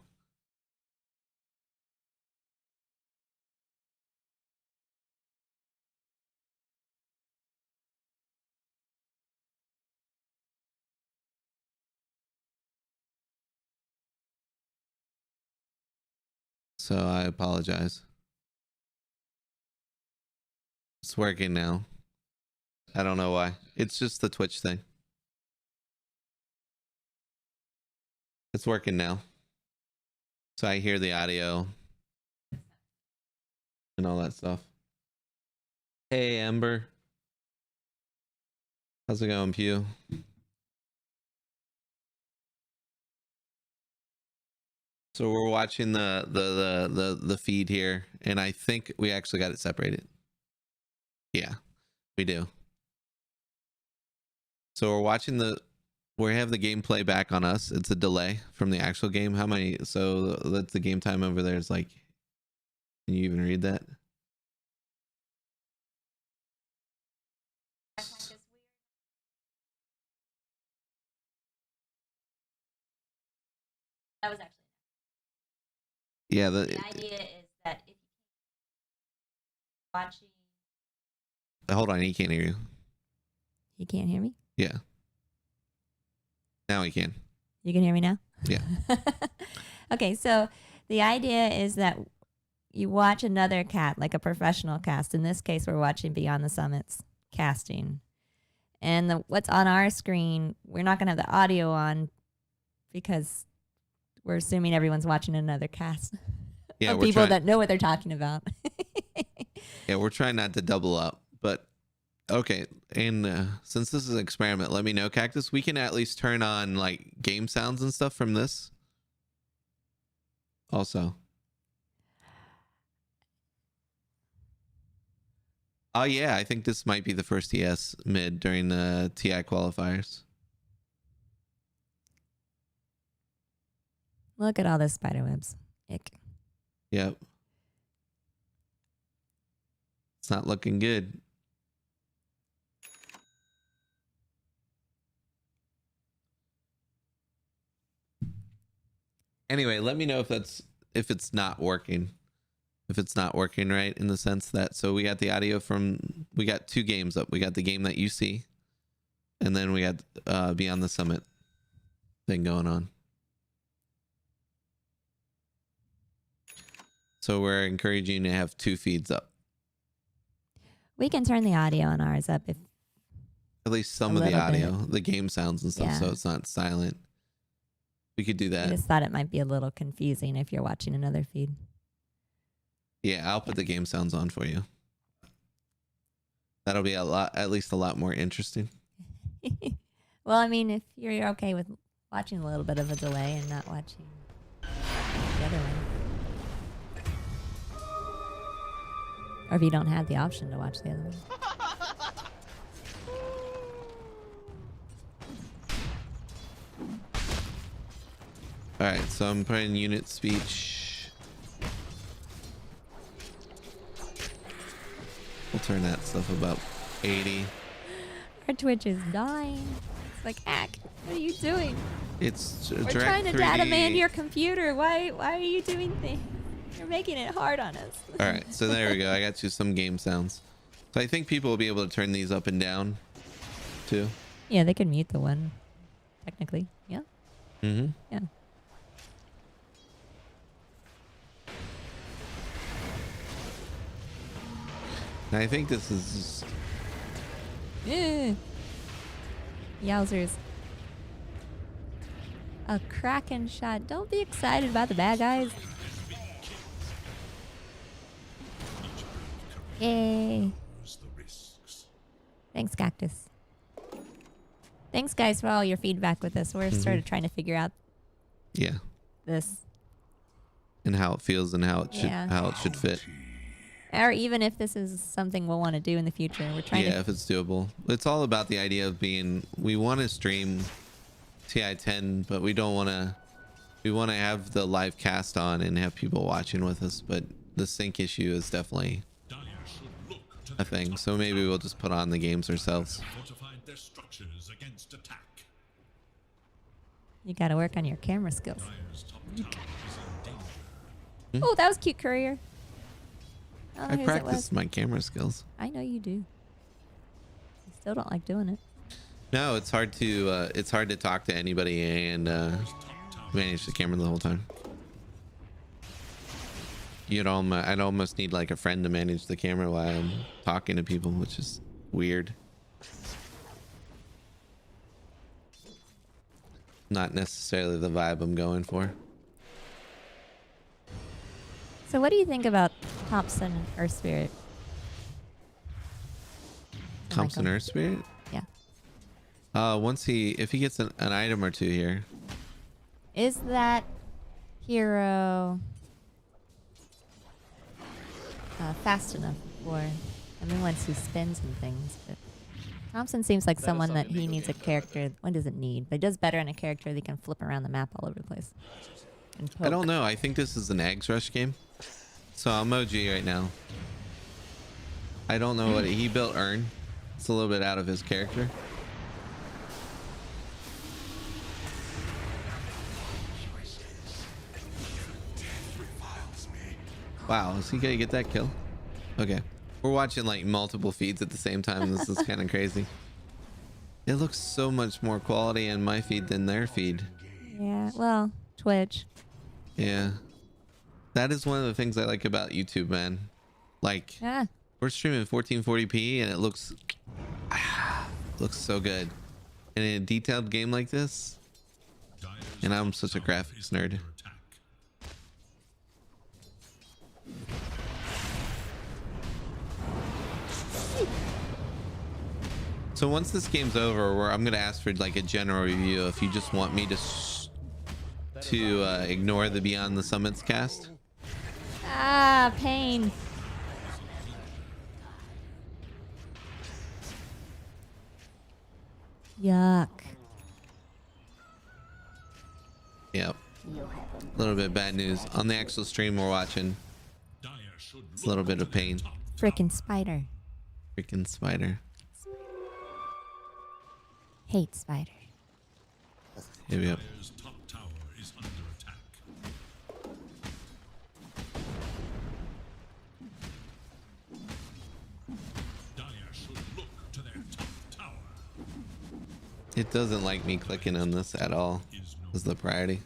So I apologize. It's working now. I don't know why. It's just the Twitch thing. It's working now. So I hear the audio and all that stuff. Hey, Ember. How's it going, Pew? So we're watching the feed here, and I think we actually got it separated. Yeah, we do. So we're watching we have the gameplay back on us. It's a delay from the actual game. How many? So that's the game time over there is like. Can you even read that? That was actually. Yeah. The idea is that if you watching. Hold on, he can't hear you. You can't hear me? Yeah. Now he can. You can hear me now? Yeah. Okay, so the idea is that you watch another cat, like a professional cast. In this case, we're watching Beyond the Summits casting. And what's on our screen, we're not going to have the audio on because we're assuming everyone's watching another cast. Yeah, of people that know what they're talking about. Yeah, we're trying not to double up, but okay. And since this is an experiment, let me know, Cactus. We can at least turn on like game sounds and stuff from this. Also. Oh yeah, I think this might be the first TS mid during the TI qualifiers. Look at all those spider webs. Ick. Yep. It's not looking good. Anyway, let me know if it's not working. If it's not working right in the sense that, so we got the audio we got 2 games up. We got the game that you see, and then we got Beyond the Summit thing going on. So we're encouraging you to have 2 feeds up. We can turn the audio on ours up if At least some of the audio, the game sounds and stuff, so it's not silent. We could do that. I just thought it might be a little confusing if you're watching another feed. Yeah, I'll put the game sounds on for you. That'll be at least a lot more interesting. Well, I mean, if you're okay with watching a little bit of a delay and not watching the other one. Or if you don't have the option to watch the other one. All right, so I'm putting unit speech. We'll turn that stuff about 80. Our Twitch is dying. It's like, Hack, what are you doing? It's We're direct trying to 3D. data man your computer. Why are you doing things? You're making it hard on us. All right, so there we go. I got you some game sounds. So I think people will be able to turn these up and down too. Yeah, they can mute the one, technically. Yeah. Mm-hmm. Yeah. I think this is Yowzers. A Kraken shot. Don't be excited about the bad guys. Yay. Thanks, Cactus. Thanks, guys, for all your feedback with this. We're sort of trying to figure out this. And how it feels and how it should fit. Or even if this is something we'll want to do in the future. We're trying to... if it's doable. It's all about the idea of we want to stream TI 10, but we want to have the live cast on and have people watching with us, but the sync issue is definitely a thing. So maybe we'll just put on the games ourselves. You got to work on your camera skills. Oh, that was cute, Courier. Oh, I practiced my camera skills. I know you do. You still don't like doing it. No, it's hard to talk to anybody and manage the camera the whole time. I'd almost need like a friend to manage the camera while I'm talking to people, which is weird. Not necessarily the vibe I'm going for. So what do you think about Thompson Earth Spirit? Thompson Earth Spirit? Yeah. If he gets an item or two here. Is that hero fast enough for? I mean, once he spins and things, but Thompson seems like someone that he needs a character. What does it need? But he does better in a character that can flip around the map all over the place. And I don't know. I think this is an Eggs Rush game. So I'm OG right now. I don't know what he built Earn. It's a little bit out of his character. Wow, is he gonna get that kill? Okay. We're watching like multiple feeds at the same time. This is kind of crazy. It looks so much more quality in my feed than their feed. Yeah, well, Twitch. Yeah. That is one of the things I like about YouTube, man. Like, we're streaming 1440p and it looks so good. And in a detailed game like this, and I'm such a graphics nerd. So once this game's over, I'm gonna ask for like a general review. If you just want me to ignore the Beyond the Summits cast. Ah, pain. Yuck. Yep. A little bit bad news. On the actual stream we're watching, it's a little bit of pain. Frickin' spider. Freaking spider. Hate spider. Yep. It doesn't like me clicking on this at all. Is the priority.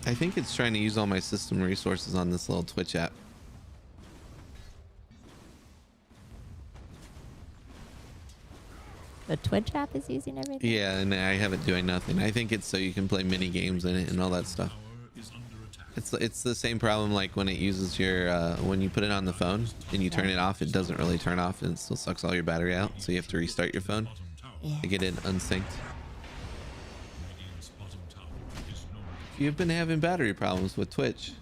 I think it's trying to use all my system resources on this little Twitch app. The Twitch app is using everything? Yeah, and I have it doing nothing. I think it's so you can play mini games in it and all that stuff. It's the same problem like when it uses your when you put it on the phone and you turn it off, it doesn't really turn off and it still sucks all your battery out, so you have to restart your phone to get it unsynced. You've been having battery problems with Twitch.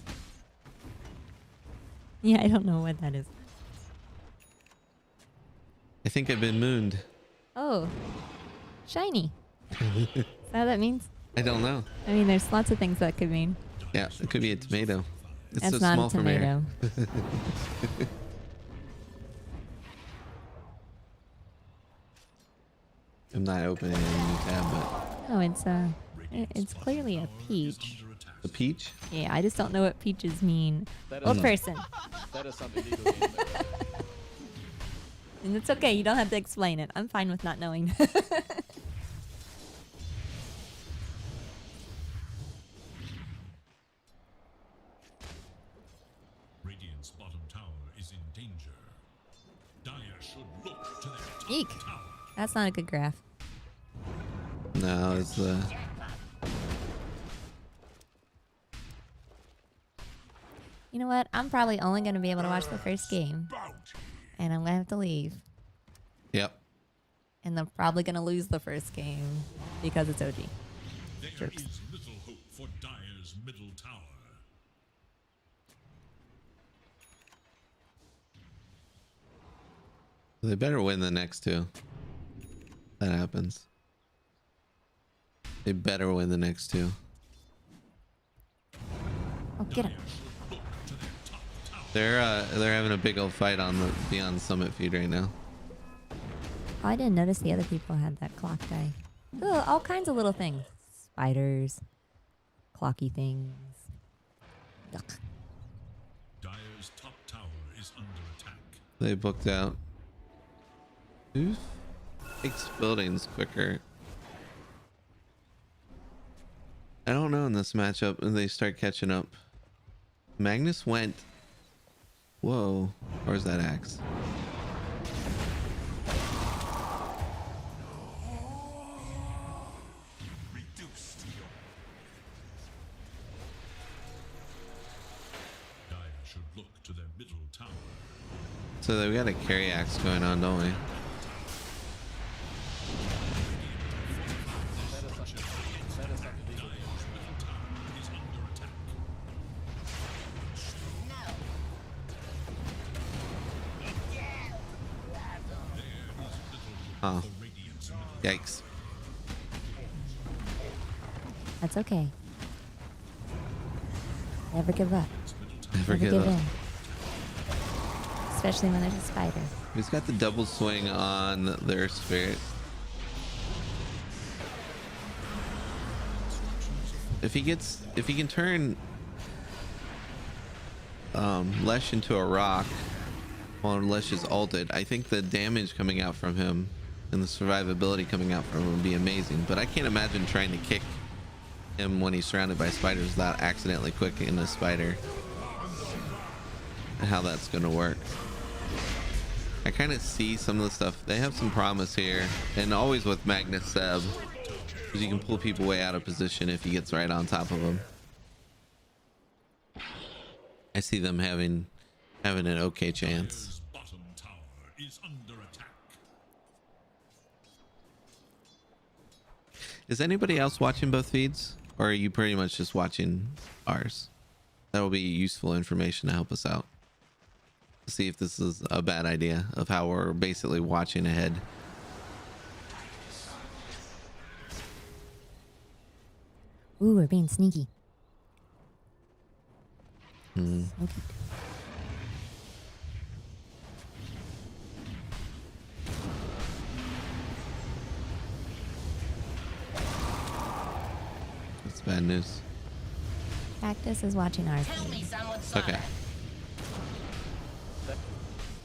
Yeah, I don't know what that is. I think I've been mooned. Oh, shiny. Is that what that means? I don't know. I mean, there's lots of things that could mean. Yeah, it could be a tomato. It's That's so not small a from here. tomato. I'm not opening any new tab, but No, it's clearly a peach. the peach. Yeah, I just don't know what peaches mean. That Old is, person. that is something legally in there. And it's okay. You don't have to explain it. I'm fine with not knowing. Radiant's bottom tower is in danger. Dire should look to their top Eek. tower. That's not a good graph. No, it's the. You know what? I'm probably only going to be able to watch the first game. And I'm going to have to leave. Yep. And I'm probably going to lose the first game because it's OG. There Jerks. is little hope for Dire's middle tower. They better win the next two. That happens. They better win the next two. Oh, get him. They're having a big old fight on the Beyond Summit feed right now. Oh, I didn't notice the other people had that clock guy. Ooh, all kinds of little things. Spiders. Clocky things. Yuck. Dire's top tower is under attack. They booked out. Who takes buildings quicker? I don't know in this matchup, and they start catching up. Magnus went. Whoa, where's that axe? Reduced. Dire should look to their middle tower. So we got a carry axe going on, don't we? Oh. Yikes. That's okay. Never give up. Never Never give give up. in. Especially when there's a spider. He's got the double swing on their spirit. If he can turn Lesh into a rock while Lesh is ulted, I think the damage coming out from him and the survivability coming out from him would be amazing. But I can't imagine trying to kick him when he's surrounded by spiders without accidentally clicking a spider. And how that's gonna work. I kind of see some of the stuff. They have some promise here, and always with Magnus Seb, because you can pull people way out of position if he gets right on top of them. I see them having an okay chance. Dire's bottom tower is under attack. Is anybody else watching both feeds, or are you pretty much just watching ours? That will be useful information to help us out. See if this is a bad idea of how we're basically watching ahead. Ooh, we're being sneaky. Hmm. Sneaky. That's bad news. Cactus is watching ours. Okay.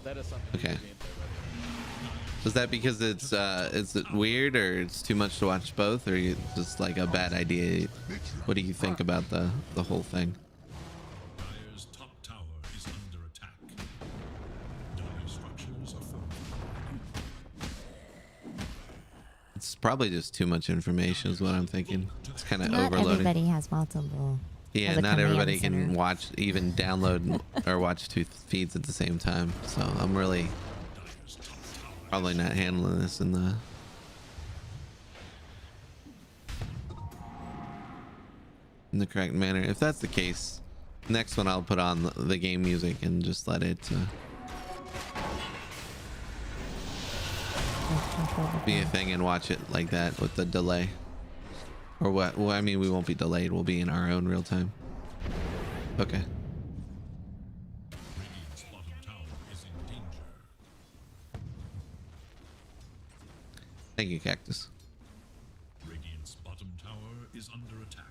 That is something Okay. legally in there, right? Is that because it's is it weird, or it's too much to watch both, or just like a bad idea? What do you think about the whole thing? Dire's top tower is under attack. Dire structures are fortified. It's probably just too much information is what I'm thinking. It's kind of Not overloading. everybody has multiple. Yeah, has a not command everybody can center. watch, even download or watch two feeds at the same time. So I'm really probably not handling this in the correct manner. If that's the case, next one I'll put on the game music and just let it be a thing and watch it like that with the delay. Or what? Well, I mean, we won't be delayed. We'll be in our own real time. Okay. Radiant's bottom tower is in danger. Thank you, Cactus. Radiant's bottom tower is under attack.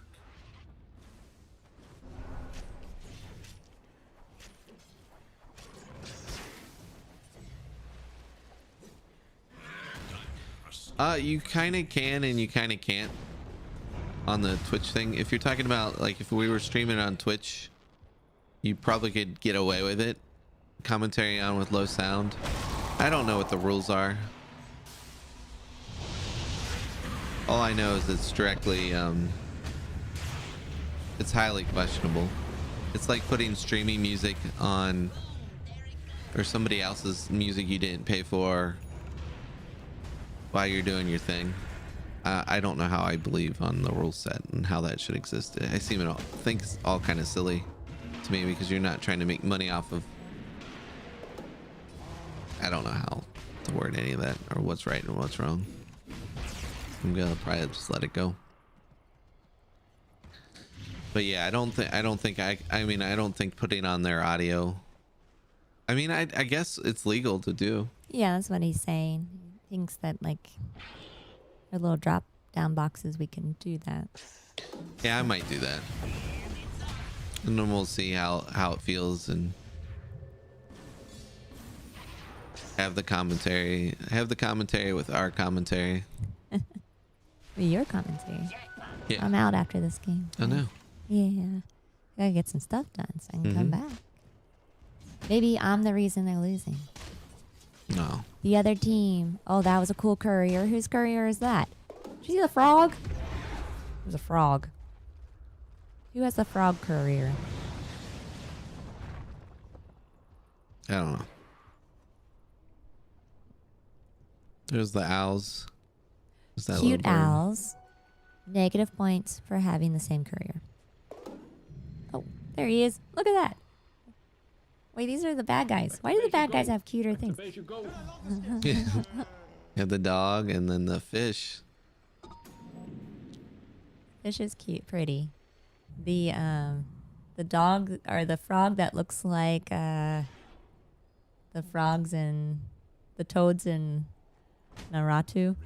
You kind of can and you kind of can't on the Twitch thing. If you're talking about like if we were streaming on Twitch, you probably could get away with it. Commentary on with low sound. I don't know what the rules are. All I know is it's directly it's highly questionable. It's like putting streaming music on or somebody else's music you didn't pay for while you're doing your thing. I don't know how I believe on the rule set and how that should exist. I think it's all kind of silly to me because you're not trying to make money off of. I don't know how to word any of that or what's right and what's wrong. I'm gonna probably just let it go. But yeah, I don't think putting on their audio. I mean, I guess it's legal to do. Yeah, that's what he's saying. He thinks that like our little drop down boxes, we can do that. Yeah, I might do that. And then we'll see how it feels and have the commentary with our commentary. Your commentary. Yeah. I'm out after this game. I know. Yeah. Gotta get some stuff done so I can come back. Maybe I'm the reason they're losing. No. The other team. Oh, that was a cool courier. Whose courier is that? Did you see the frog? It was a frog. Who has the frog courier? I don't know. There's the owls. Is that Cute little bird? owls. Negative points for having the same courier. Oh, there he is. Look at that. Wait, these are the bad guys. Why do the bad guys have cuter things? You have the dog and then the fish. Fish is cute, pretty. The dog or the frog that looks like the frogs and the toads in Naruto.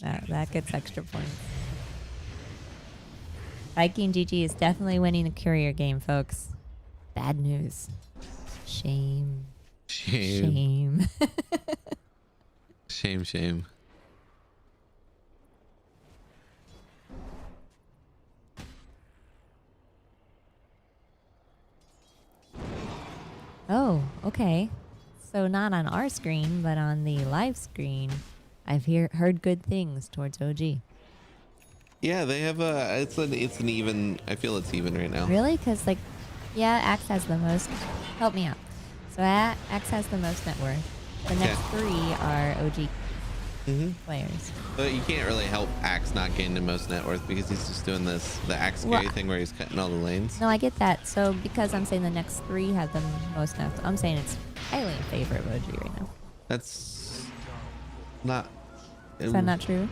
That gets extra points. Viking GG is definitely winning the courier game, folks. Bad news. Shame. Shame. Shame. Oh, okay. So not on our screen, but on the live screen, I've heard good things towards OG. Yeah, they have it's an even. I feel it's even right now. Really? Because like, yeah, Axe has the most. Help me out. So Axe has the most net worth. The next three are OG players. But you can't really help Axe not getting the most net worth because he's just doing the Axe carry thing where he's cutting all the lanes. No, I get that. So because I'm saying the next three have the most net, I'm saying it's highly in favor of OG right now. That's not. Is that not true?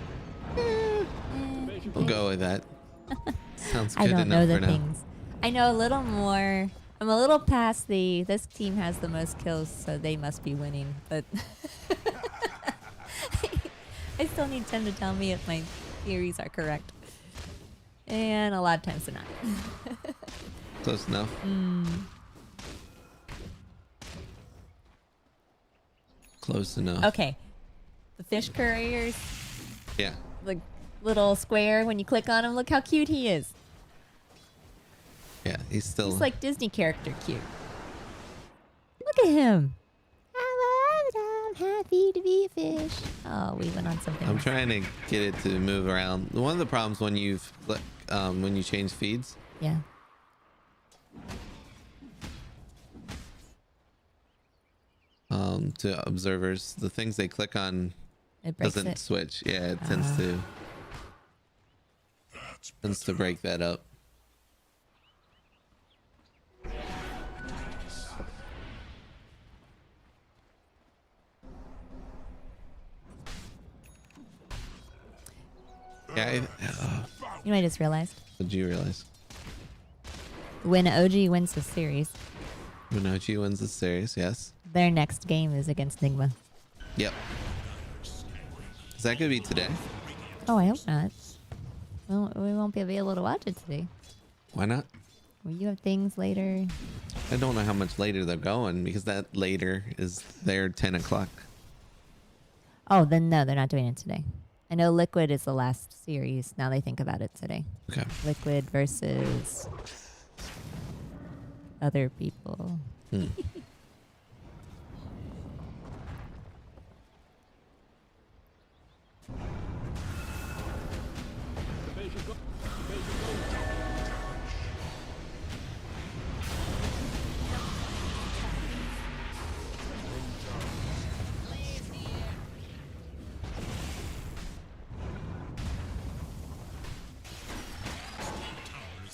We'll go with that. Sounds good I don't know enough the for things. I know a little more. I'm a little past this team has the most kills, so they must be winning. But I still need Tim to tell me if my theories are correct. And a lot of times they're not. Close enough. Close enough. Okay. The fish couriers. Yeah. The little square, when you click on him, look how cute he is. Yeah, he's still. He's like Disney character cute. Look at him. I'm happy to be a fish. Oh, we went on something. I'm trying to get it to move around. One of the problems when you change feeds. Yeah. To observers, the things they click on doesn't switch. Yeah, it tends to break that up. Yeah. You know, I just realized What did you realize? when OG wins the series, Minochi wins the series. Yes. their next game is against Nigma. Yep. Is that gonna be today? Oh, I hope not. Well, we won't be able to watch it today. Why not? Well, you have things later. I don't know how much later they're going because that later is their 10 o'clock. Oh, then no, they're not doing it today. I know Liquid is the last series. Now they think about it today. Okay. Liquid versus other people.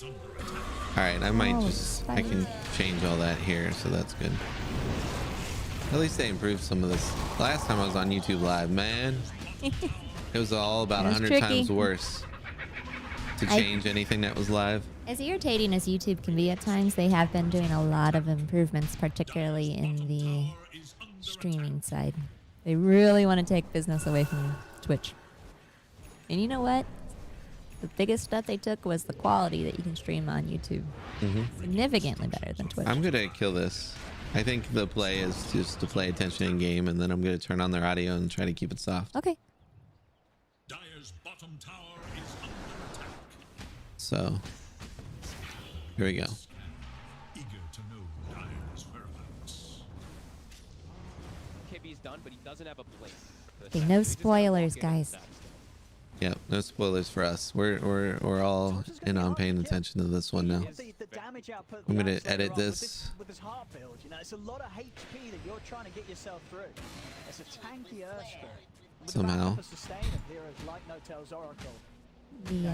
All right, I might Oh, just, I can change all that here, so that's good. At least they improved some of this. Last time I was on YouTube Live, man, it was all about It was 100 tricky. times worse to change anything that was live. As irritating as YouTube can be at times, they have been doing a lot of improvements, particularly in the streaming side. They really want to take business away from Twitch. And you know what? The biggest step they took was the quality that you can stream on YouTube. Significantly better than Twitch. I'm gonna kill this. I think the play is just to play attention in game, and then I'm gonna turn on their audio and try to keep it soft. Okay. Dire's bottom tower is under attack. So here we go. Eager to know Dire's whereabouts. Kibby's done, but he doesn't have a place. Okay, no spoilers, guys. Yeah, no spoilers for us. We're all in on paying attention to this one now. I'm gonna edit this. With his heart build, you know, it's a lot of HP that you're trying to get yourself through. It's a tanky Earth Spirit. With the Somehow. backup of sustain of heroes like Notel's Oracle. The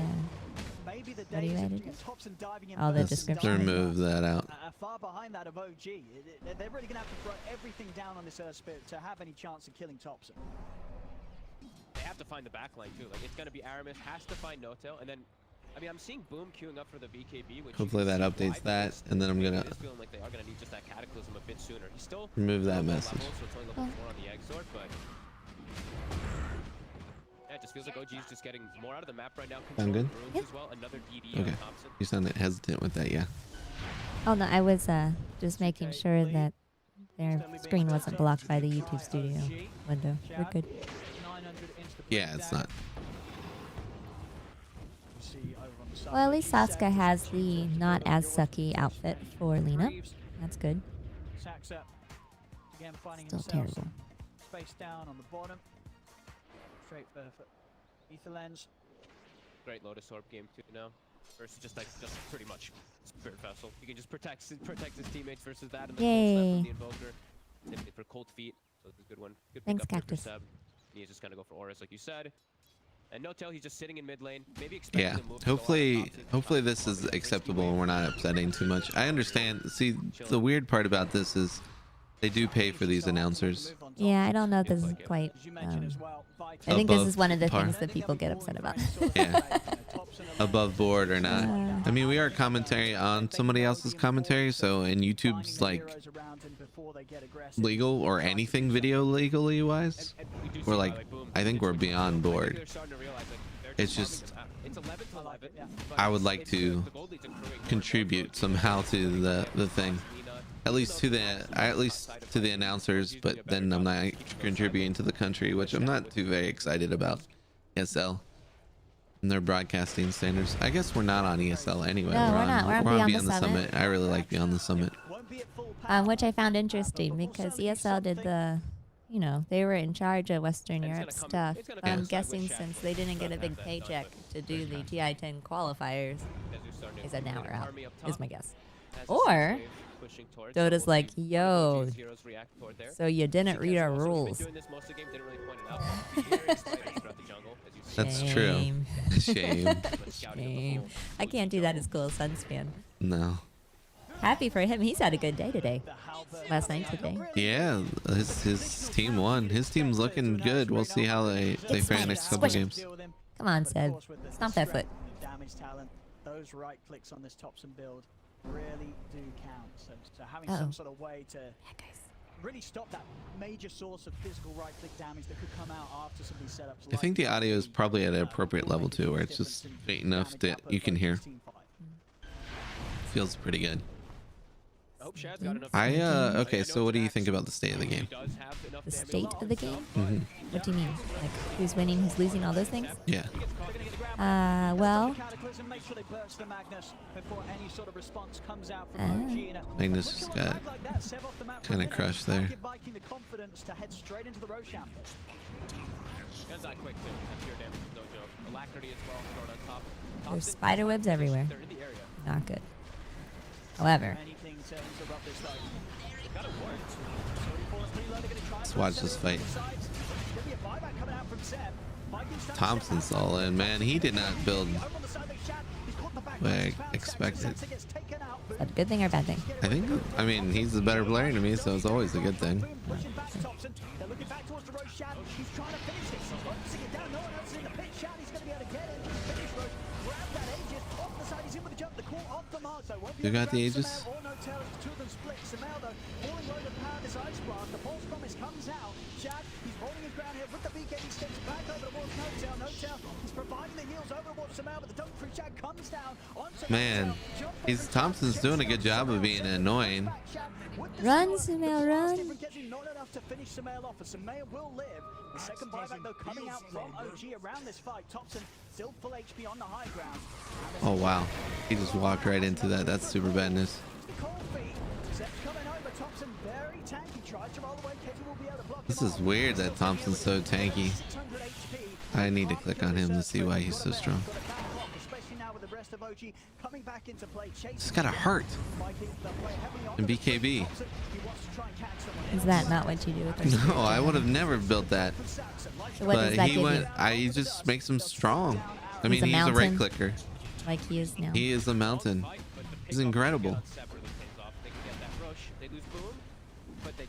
Maybe the What do you days of edit? Thompson diving in All the versus description. diving Remove that out. far behind that of OG. They're really going to have to throw everything down on this Earth Spirit to have any chance of killing Thompson. They have to find the backline too. Like it's gonna be Aramis has to find Notel, and then I mean I'm seeing Boom queuing up for the BKB. Which Hopefully that updates that, and then I'm gonna just feeling like they are gonna need just that Cataclysm a bit sooner. He's still remove that low message. level, so it's only level 4 on the Exort, but yeah, it just feels like OG's just getting more out of the map right now. Sound good? Controlling runes as well. Another DD Okay. on Thompson. You sounded hesitant with that, yeah. Oh no, I was just making sure that their screen wasn't blocked by the YouTube Studio window. We're good. Yeah, it's not. Well, at least Sasuke has the not as sucky outfit for Lena. That's good. Still terrible. Space down on the bottom. Straight for Ether Lens. Great Lotus Orb game too now. Versus just pretty much Spirit Vessel. He can just protect his teammates versus that and the cold step Yay. from the Invoker. Same for Cold Feet. So this is a good one. Good Thanks, pick up here Cactus. for Seb. And he's just gonna go for Auras like you said. And Notel, he's just sitting in mid lane. Maybe expecting Yeah. the move to go on top. Hopefully this is acceptable and we're not upsetting too much. I understand. See, the weird part about this is they do pay for these announcers. Yeah, I don't know if this is quite. I think this Above is one of the par. things that people get upset about. Yeah. Above board or not. I mean, we are commentary on somebody else's commentary, so in YouTube's like legal or anything video legally wise, we're like, I think we're beyond board. It's just I would like to contribute somehow to the thing. At least to the announcers, but then I'm not contributing to the country, which I'm not too very excited about. ESL and their broadcasting standards. I guess we're not on ESL anyway. No, we're not. We're on Beyond the Summit. I really like Beyond the Summit. Which I found interesting because ESL did the, you know, they were in charge of Western Europe stuff. I'm guessing since they didn't get a big paycheck to do the TI-10 qualifiers, they said now we're out, is my guess. Or Dota's like, yo, so you didn't read our rules. That's true. Shame. Shame. I can't do that as cool as Sunspan. No. Happy for him. He's had a good day today. Last night today. Yeah, his team won. His team's looking good. We'll see how they fare next couple games. Come Come on, But of Seb. course, with the Stomp that foot. strength and the damage talent, those right clicks on this Thompson build really do count. So having some sort of way to really stop that major source of physical right click damage that could come out after some of these setups. I think the audio is probably at an appropriate level too, where it's just faint enough that you can hear. Feels pretty good. Oh, Shad's got enough. Okay, so what do you think about the state of the game? The state of the game? Mm-hmm. What do you mean? Like who's winning, who's losing, all those things? Yeah. Well, Magnus just got kind of crushed there. That's not quick too. That's pure damage, no joke. Alacrity as well, thrown on top. there's spider webs everywhere. They're in the area. Not good. However, Let's watch this fight. Thompson's all in, man. He did not build what I expected. is that a good thing or a bad thing? I mean, he's the better player to me, so it's always a good thing. You got the Aegis? Man, Thompson's doing a good job of being annoying. Run, Sumail, run! Not enough to finish Sumail off, as Sumail will live. The second buyback though coming out from OG around this fight. Thompson still full HP on the high ground. Oh wow, he just walked right into that. That's super bad news. This is weird that Thompson's so tanky. I need to click on him to see why he's so strong. He's got a heart in BKB. Is that not what you do with those? No, I would have never built that. So what does that give you? He just makes him strong. I mean, He's a he's a right mountain? clicker. Like he is now. He is a mountain. He's incredible.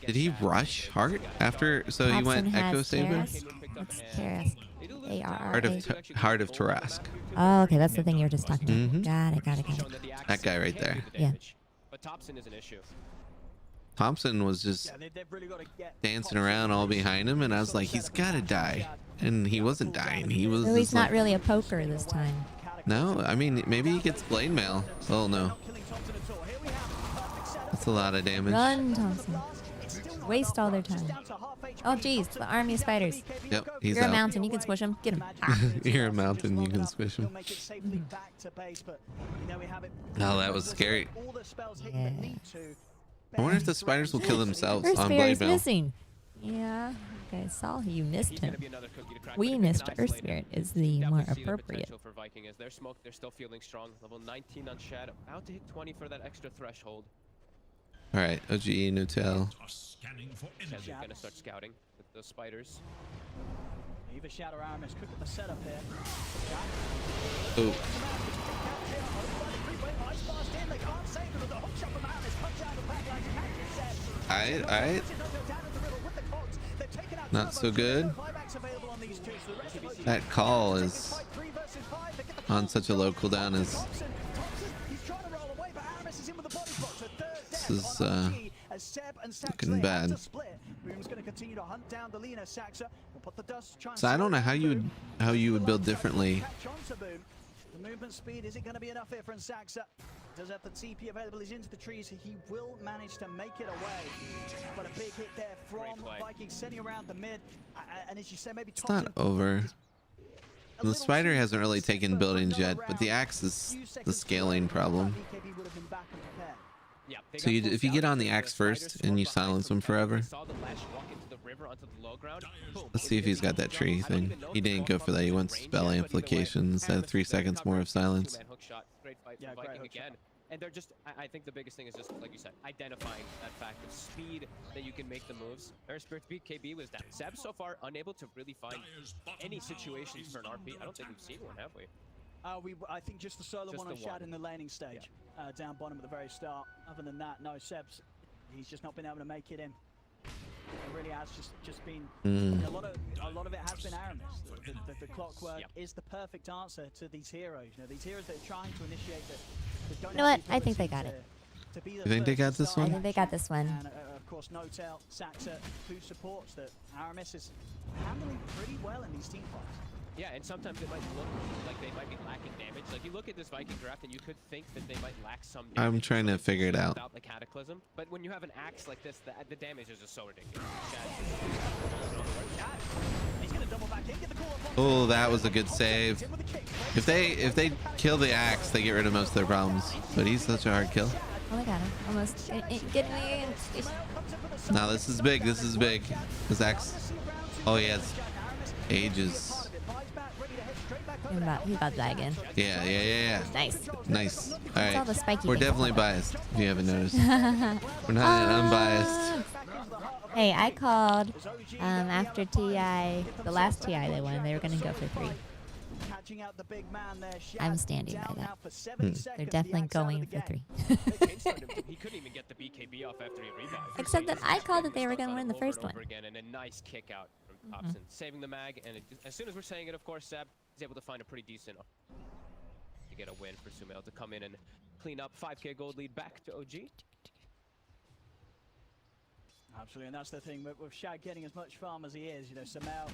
Did he rush Heart after? So he went Thompson Echo has Saber? Tarrasque? What's Tarrasque? Heart of Tarrasque. Oh, okay, that's the thing you were just talking about. Mhm. Got it. That guy right there. Yeah. But Thompson is an issue. Thompson was just dancing around all behind him, and I was like, he's gotta die. And he wasn't dying. He was. So he's just not like, really a poker this time. No, I mean, maybe he gets blade mail. Oh no. That's a lot of damage. Run, Thompson. Waste all their time. Oh, geez, the army of spiders. Yep, he's You're out. a mountain, you can squish him. Get him. You're a mountain, you can squish him. Oh, that was scary. Yeah. I wonder if the spiders will kill themselves Earth on Spirit blade is mail. missing. Yeah, okay, saw you missed him. We missed Earth Spirit is the more appropriate. For Viking as they're smoked, they're still feeling strong. Level 19 on Shad, about to hit 20 for that extra threshold. All right, OGE, Nutel. Scanning for Shad's enemy. gonna start scouting with those spiders. Either Shadow Aramis could get the setup here. Oh, alright. Not so good. That call is on such a low cooldown as this is looking bad. So I don't know how you would build differently. The movement speed, is it going to be enough here for Saxa? Does have the TP available, he's into the trees, he will manage to make it away. But a big hit there from Vikings sending around the mid. And as you say, maybe It's not over. The spider hasn't really taken buildings yet, but the axe is the scaling problem. Yeah, So if you get on the axe first and you silence him forever, let's see if he's got that tree thing. He didn't go for that. He went spell amplification instead of 3 seconds more of silence. Great fight from Viking again. And they're just, I think the biggest thing is just, like you said, identifying that fact of speed that you can make the moves. Earth Spirit's BKB was down. Seb so far unable to really find any situations for an RP. I don't think we've seen one, have we? I think just the solo one on Shad in the laning stage, down bottom at the very start. Other than that, no, Seb's, he's just not been able to make it in. It really has just been Mm. a lot of it has been Aramis. The clockwork is the perfect answer to these heroes. You know, these heroes that are trying to initiate that don't You know have what? the I think they ability got it. to be the You think they first got to this start I think they got this one. And of course, Notel, Saxa, who supports that Aramis is handling pretty well in these team fights. Yeah, and sometimes it might look like they might be lacking damage. Like, you look at this Viking draft and you could think that they might lack some damage. I'm trying to figure it out. Without the Cataclysm. But when you have an axe like this, the damage is just so ridiculous. Oh, that was a good save. If they kill the axe, they get rid of most of their problems. But he's such a hard kill. Oh, I got him. Almost. Get me. Now this is big. This is big. His axe. Oh, he has ages. He's about to die again. Yeah. Nice. Nice. All That's all right. the spiky We're things. definitely biased, if you haven't noticed. We're not unbiased. Hey, I called after TI, the last TI they won, they were going to go for 3. I'm standing by that. They're definitely going for 3. He couldn't even get the BKB off after he revived. Except that I called that they were going to win the first one. Again, and a nice kick out from Thompson, saving the mag. And as soon as we're saying it, of course, Seb is able to find a pretty decent to get a win for Sumail to come in and clean up 5K gold lead back to OG. Absolutely, and that's the thing with Shad getting as much farm as he is. You know, Sumail.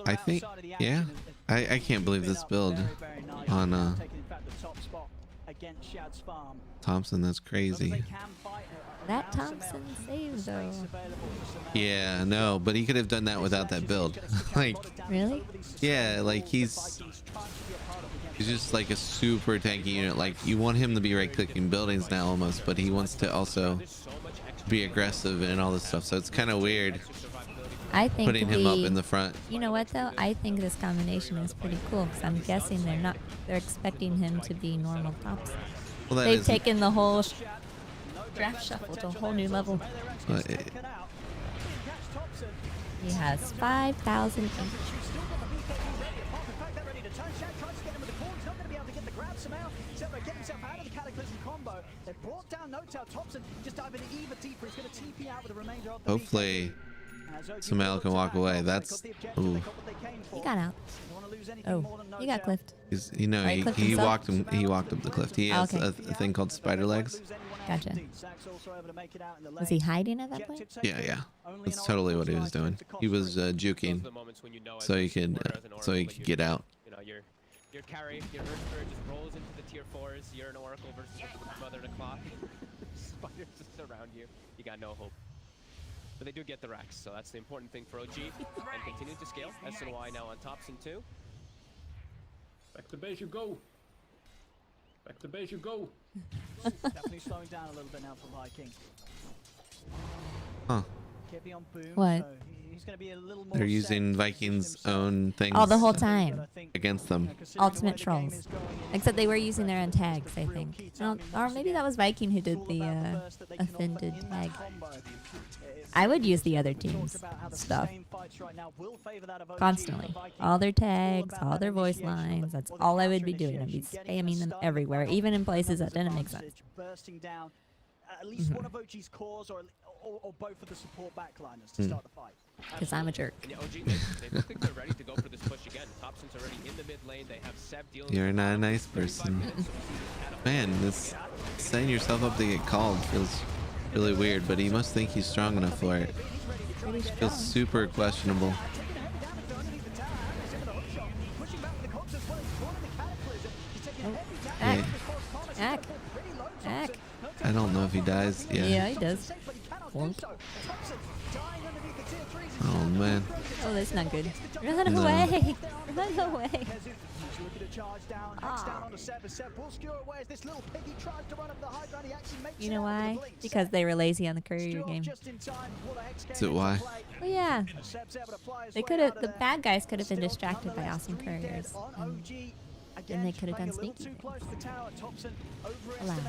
I think, yeah. I can't believe this build on Thompson. That's crazy. That Thompson save though. Yeah, no, but he could have done that without that build. Like, Really? yeah, like he's just like a super tanky unit. Like, you want him to be right clicking buildings now almost, but he wants to also be aggressive and all this stuff. So it's kind of weird I think putting him up in the front. You know what though? I think this combination is pretty cool because I'm guessing they're expecting him to be normal Thompson. Well, They've taken the whole draft shuffle to a whole new level. He has 5,000 each. Hopefully Sumail can walk away. That's ooh. He got out. Oh, he got cliffed. He's, you know, Right, clipped he himself? walked him. He walked up the cliff. He has okay. a thing called spider legs. Gotcha. Was he hiding at that point? Yeah. That's totally what he was doing. He was juking, so he could get out. You know, your carry, your Earth Spirit just rolls into the tier 4s. You're an Oracle versus a Mother and a Clock. Spiders just surround you. You got no hope. But they do get the racks, so that's the important thing for OG. And continue to scale. SNY now on Thompson too. Back to base you go. Back to base you go. Definitely slowing down a little bit now for Viking. Huh. Kevy on boom, What? so he's gonna be a little more They're using Vikings' own things Oh, the whole time. against them. Ultimate trolls. Except they were using their own tags, I think. No, or maybe that was Viking who did the offended tag. I would use the other team's stuff constantly. All their tags, all their voice lines. That's all I would be doing. I'd be spamming them everywhere, even in places that didn't make sense. Bursting down at least one of OG's cores or both of the support backliners to start the fight. Because I'm a jerk. And OG, they look like they're ready to go for this push again. Thompson's already in the mid lane. They have Seb dealing. You're not a nice person. Man, this setting yourself up to get called feels really weird, but he must think he's strong enough for it. Feels super questionable. Ack. Ack. Ack. I don't know if he dies. Yeah, he does. Won't. Oh man. Oh, that's not good. Run No. away! Run away! You know why? Because they were lazy on the courier game. Is it why? Well, yeah. They could have. The bad guys could have been distracted by awesome couriers, and they could have done sneaky things. Alas.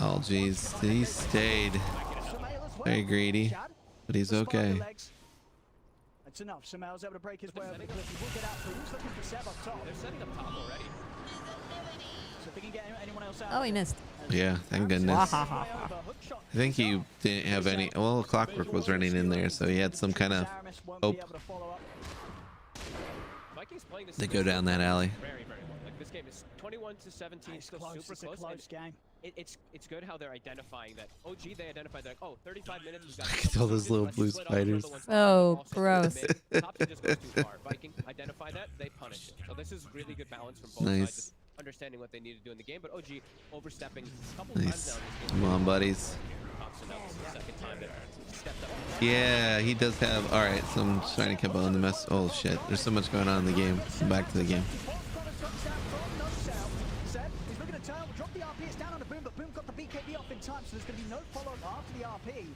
Oh jeez, he stayed. Very greedy, but he's okay. It's enough. Sumail's able to break his way over the cliff. He will get out through. He's looking for Seb up top. They're setting up top already. So If they can get anyone else out Oh, he missed. Yeah, thank goodness. I think he didn't have any. Well, Clockwork was running in there, so he had some kind of hope to go down that alley. Very, very low. Like this game is 21-17, still super close. Game. It's good how they're identifying that. OG, they identified that. Oh, 35 minutes. We've got Look at all those little blue spiders. Oh, gross. Thompson just goes too far. Viking identify that, they punish it. So this is really good balance from both sides, just understanding what they need to do in the game. But OG overstepping a couple times Nice. now in this game. Come on, buddies. Thompson, that was the second time that stepped up. Yeah, he does have. All right, some shiny Kempo in the mess. Oh shit, there's so much going on in the game. Back to the game. He's looking at turn, will drop the RP, it's down on the Boom, but Boom got the BKB off in time, so there's going to be no follow-up after the RP.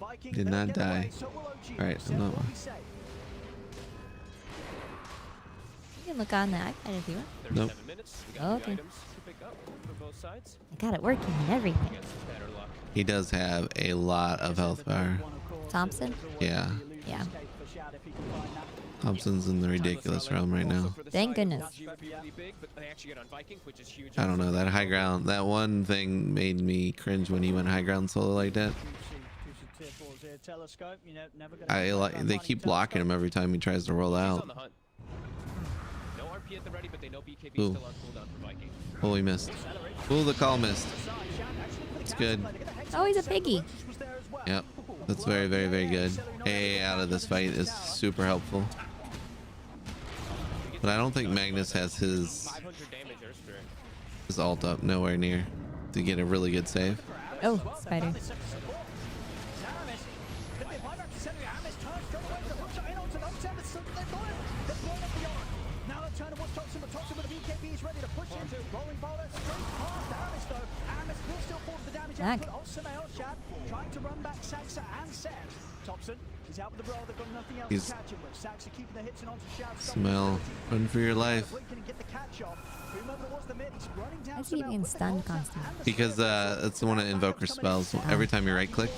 Viking Did not die. All right, I'm not. You can look on the iPad if you want. 37 minutes. We got Oh, the okay. items to pick up for both sides. I got it working and everything. Against better luck. He does have a lot of health power. Thompson? Yeah, Yeah. Thompson's in the ridiculous realm right now. Thank goodness. I don't know, that high ground, that one thing made me cringe when he went high ground solo like that. I like, they keep blocking him every time he tries to roll out. Ooh. Oh, he missed. Ooh, the call missed. It's good. Oh, he's a piggy. Yep, that's very, very, very good. A out of this fight is super helpful. But I don't think Magnus has his ult up nowhere near to get a really good save. Oh, spider. Lag. Trying to run back Saxa and Seth. Thompson is out with the brawl. They've got nothing else to catch him with. Saxa keeping the hits and onto Shad. Smell, run for your life. I see being stunned constantly. Because that's one of Invoker spells. Every time you right click.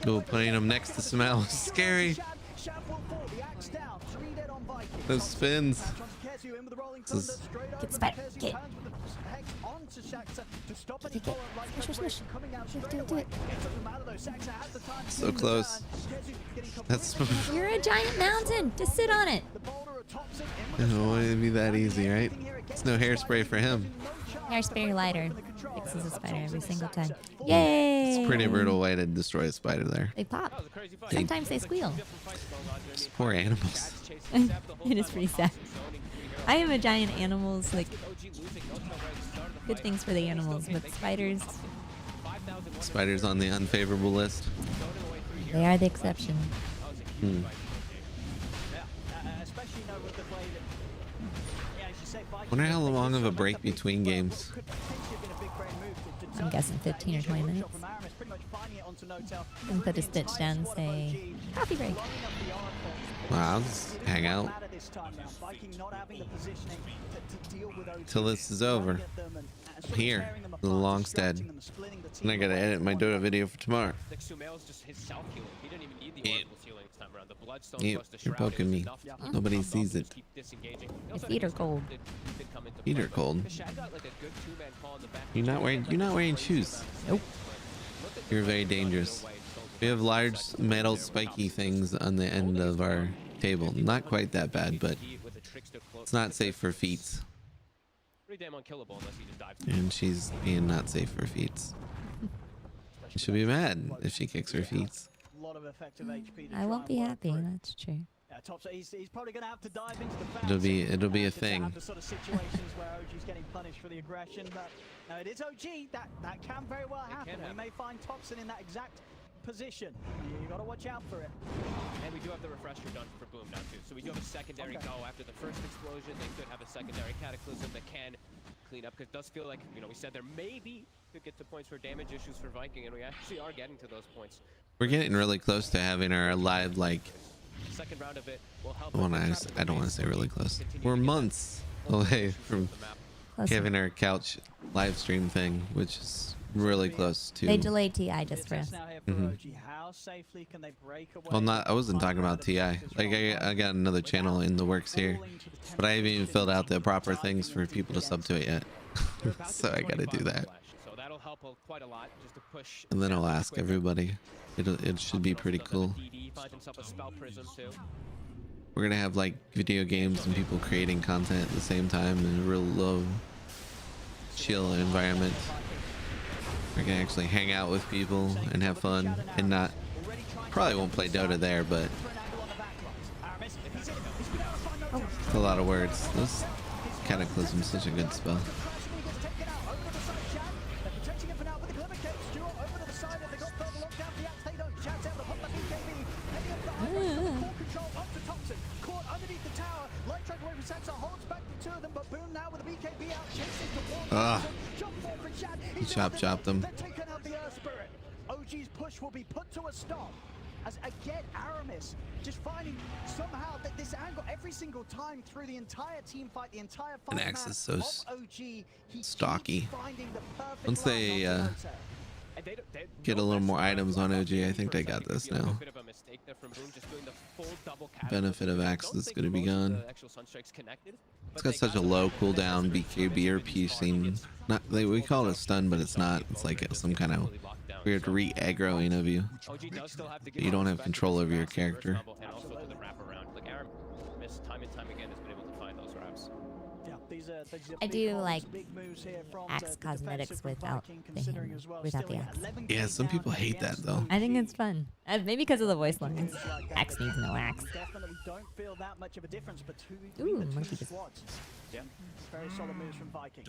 Oh, putting him next to Smell is scary. Those spins. Get spider. Get. Do it. So close. That's You're a giant mountain. Just sit on it. it wouldn't be that easy, right? It's no hairspray for him. Hairspray lighter fixes a spider every single time. Yay! It's a pretty brutal way to destroy a spider there. They pop. Sometimes they squeal. Just poor animals. It is pretty sad. I am a giant animals, like, good things for the animals, but spiders, Spiders on the unfavorable list. they are the exception. Wonder how long of a break between games. I'm guessing 15 or 20 minutes. And put a stitch down and say, coffee break. Wow, I'll just hang out till this is over. Here, the Longstead. And I gotta edit my Dota video for tomorrow. You're poking me. Nobody sees it. My feet are cold. Feet are cold. You're not wearing shoes. Nope. You're very dangerous. We have large metal spiky things on the end of our table. Not quite that bad, but it's not safe for feet. And she's being not safe for feet. She'll be mad if she kicks her feet. I won't be happy, that's true. He's probably going to have to dive into the It'll be a thing. The sort of situations where OG's getting punished for the aggression, but no, it is OG. That can very well happen. We may find Thompson in that exact position. You got to watch out for it. And we do have the refresher done for Boom now too. So we do have a secondary go after the first explosion. They could have a secondary cataclysm that can clean up, because it does feel like, you know, we said there maybe could get to points for damage issues for Viking, and we actually are getting to those points. We're getting really close to having our live, like, Second round of it will help. I don't want to say really close. We're months away from having our couch live stream thing, which is really close to. They delayed TI just for us. Well, not. I wasn't talking about TI. Like I got another channel in the works here, but I haven't even filled out the proper things for people to sub to it yet. So I got to do that. So that'll help quite a lot just to push. And then I'll ask everybody. It should be pretty cool. We're gonna have like video games and people creating content at the same time in a real low, chill environment. We're gonna actually hang out with people and have fun and not. Probably won't play Dota there, but it's a lot of words. This Cataclysm is such a good spell. Chop them. OG's push will be put to a stop. As again, Aramis just finding somehow that this angle every single time through the entire team fight, the entire fight. And Axe is so OG, stocky. Once they get a little more items on OG, I think they got this now. Benefit of Axe is going to be gone. It's got such a low cooldown BKB or piecing. Not we call it a stun, but it's not. It's like some kind of weird re-aggroing of you. You don't have control over your character. I do like Axe cosmetics without the hammer, without the axe. Yeah, some people hate that though. I think it's fun. Maybe because of the voice lines. Axe needs no axe. Ooh, monkey just. Yeah. Very solid moves from Viking.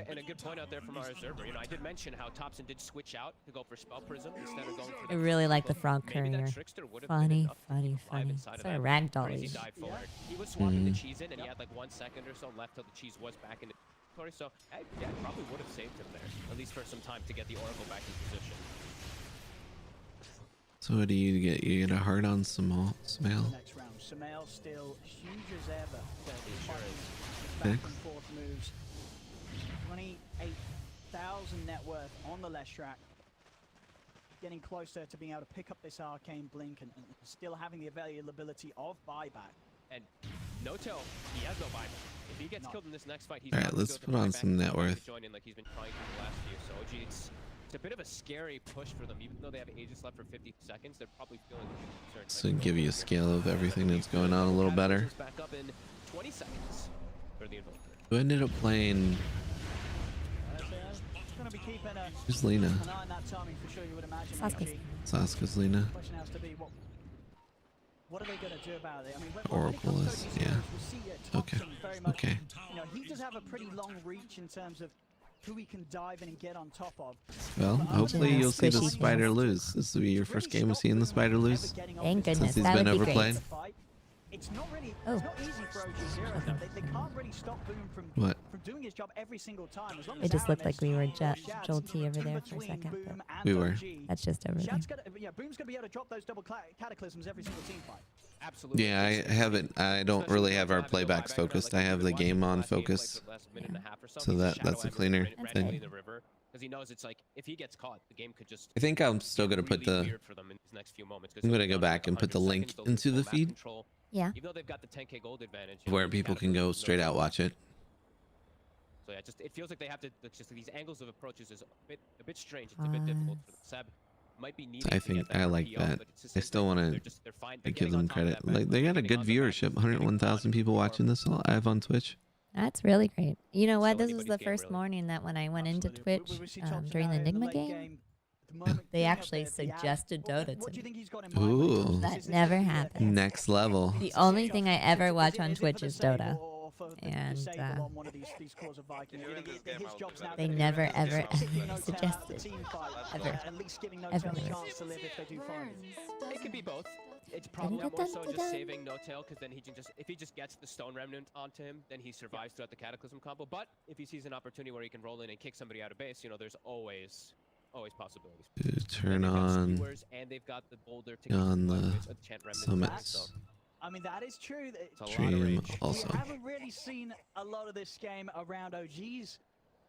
And a good point out there from our observer. You know, I did mention how Thompson did switch out to go for Spell Prism instead of going for I really like the frog courier. Funny. Sort of ragdoll. He was swapping the cheese in, and he had like 1 second or so left till the cheese was back in the inventory. So, yeah, probably would have saved him there, at least for some time to get the Oracle back in position. So what do you get? You get a heart on Smale. Next round, Smale still huge as ever. Back and forth moves. 28,000 net worth on the Leshrac. Getting closer to being able to pick up this arcane blink and still having the availability of buyback. And no-tail, he has no buyback. If he gets killed in this next fight, he's all right, let's put on some net worth. Join in like he's been trying to the last few. So OG, it's a bit of a scary push for them. Even though they have Aegis left for 50 seconds, they're probably feeling concerned. So give you a scale of everything that's going on a little better. Back up in 20 seconds for the invoker. Who ended up playing? Who's Lena? Saska's Lena. What are they going to do about it? I mean, Oracle is, yeah. Okay. Okay. You know, he does have a pretty long reach in terms of who he can dive in and get on top of. Well, hopefully you'll see the spider lose. This will be your first game of seeing the spider lose. Thank goodness. Since he's that been would be overplayed. great. It's not really it's not easy for OG0. They can't really stop Boom from doing his job every single time. As long as It just looked like we were Joel T over there for a second. We were. That's just over there. Boom's going to be able to drop those double cataclysms every single team fight. Absolutely. Yeah, I haven't. I don't really have our playbacks focused. I have the game on focus. So that's a cleaner thing. Because he knows it's like if he gets caught, the game could just. I think I'm still gonna put the. I'm gonna go back and put the link into the feed. Yeah. Even though they've got the 10k gold advantage. Where people can go straight out watch it. So yeah, just it feels like they have to just these angles of approaches is a bit strange. It's a bit difficult for them. Seb might be needing. I think I like that. I still want to give them credit. Like they got a good viewership. 101,000 people watching this live on Twitch. That's really great. You know what? This was the first morning that when I went into Twitch during the Enigma game, they actually suggested Dota to me. Ooh. That never happened. Next level. The only thing I ever watch on Twitch is Dota. And they never ever suggested. Ever. It could be both. It's probably more so just saving No-Tail, because then he can just, if he just gets the Stone Remnant onto him, then he survives throughout the Cataclysm combo. But if he sees an opportunity where he can roll in and kick somebody out of base, you know, there's always possibilities. Turn on the summits. I mean, that is true. Stream also. We haven't really seen a lot of this game around OG's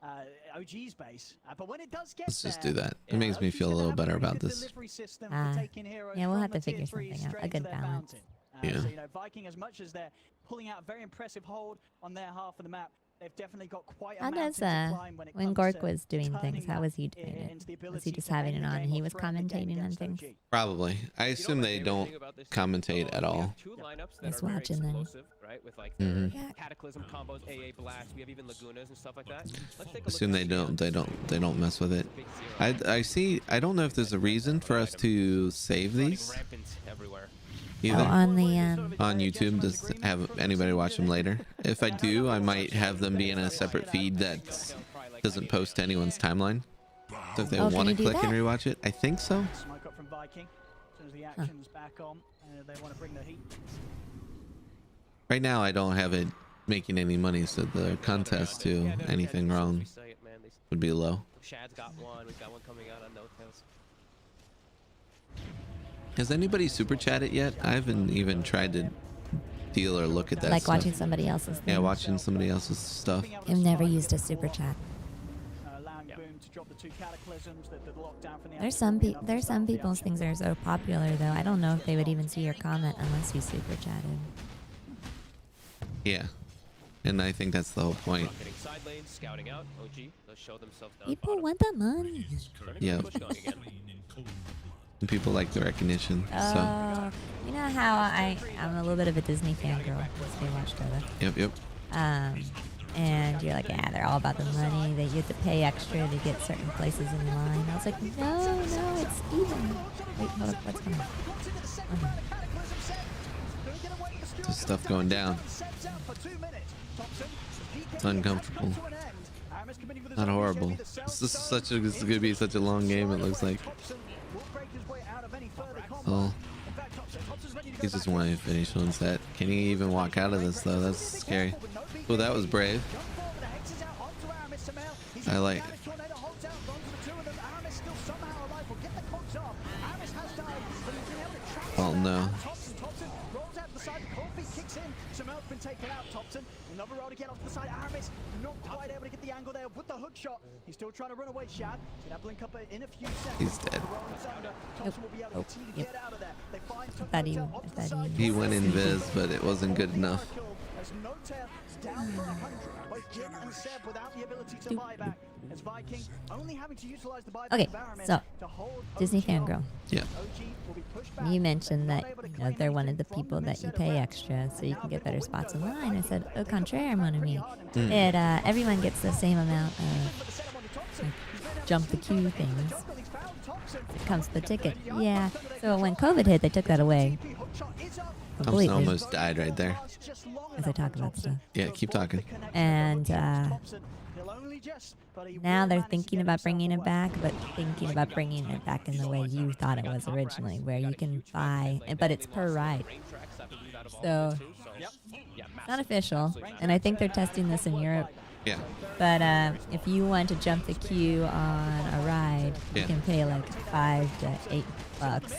OG's base. But when it does get Let's just there, do that. It makes me OG's feel a gonna little have better pretty about good this. delivery system for taking heroes Yeah, we'll from have the to figure tier 3 something out. A straight good to their balance. mountain. Yeah. So, you know, Viking, as much as they're pulling out a very impressive hold on their half of the map, they've definitely got quite a How mountain does to climb when it when comes Gork to was doing turning things? How that was he doing it? into the Was he ability just to having end it the on and game he or was threaten the game commentating on against things? OG? Probably. I assume they don't commentate at all. Just watching then. Right? With like Mhm. their Cataclysm combos, AA Blast, we have even Lagunas and stuff like that. Let's take a Assume look they don't mess with it. I see. I don't know if there's a reason for us to save these either on the on YouTube. Does have anybody watch them later? If I do, I might have them be in a separate feed that doesn't post to anyone's timeline. So if they Oh, can want to you do click and that? rewatch it, I think so. Smoke up from Viking. As soon as the action's back on, they want to bring the heat. Right now, I don't have it making any money, so the contest to anything wrong would be low. Shad's got one. We've got one coming out on No Tails. Has anybody super chatted yet? I haven't even tried to deal or look at that like stuff. watching somebody else's thing. Yeah, watching somebody else's stuff. I've never used a super chat. There's some people's things are so popular though. I don't know if they would even see your comment unless you super chatted. Yeah, and I think that's the whole point. Getting side lanes, scouting out. OG, they'll show themselves down People want the money. Yeah. And people like the recognition. So. You know how I'm a little bit of a Disney fangirl. They watch Dota. Yep. And you're like, yeah, they're all about the money. That you have to pay extra to get certain places in line. I was like, no, it's even. Wait, hold up, what's coming? Okay. There's stuff going down. It's uncomfortable. Not horrible. It's gonna be such a long game. It looks like. Oh, he just wanted to finish one set. Can he even walk out of this though? That's scary. Oh, that was brave. I like it. Oh no. Another roll to get off to the side. Aramis not quite able to get the angle there with the hook shot. He's still trying to run away. Shad gonna blink up in a few seconds. He's dead. Thompson will be able to continue to get out of there. They find He went in Viz, but it wasn't good enough. as Notail down for 100. Both Jin and Seb without the ability to buy back. As Viking only having to utilize the buyback Okay, of Aramis so to hold Disney OG fangirl. off. Yeah. OG will be pushed back. You mentioned that they're one of the people that you pay extra so you can get better spots in line. I said, au contraire, mon ami. It everyone gets the same amount of like, jump the queue things. It comes with the ticket. Yeah. So when COVID hit, they took that away. Thompson Completely. almost died right there. As I talk about stuff. Yeah, keep talking. And now they're thinking about bringing it back, but thinking about bringing it back in the way you thought it was originally, where you can buy, but it's per ride. So it's not official, and I think they're testing this in Europe. Yeah. But if you want to jump the queue on a ride, you can pay like $5 to $8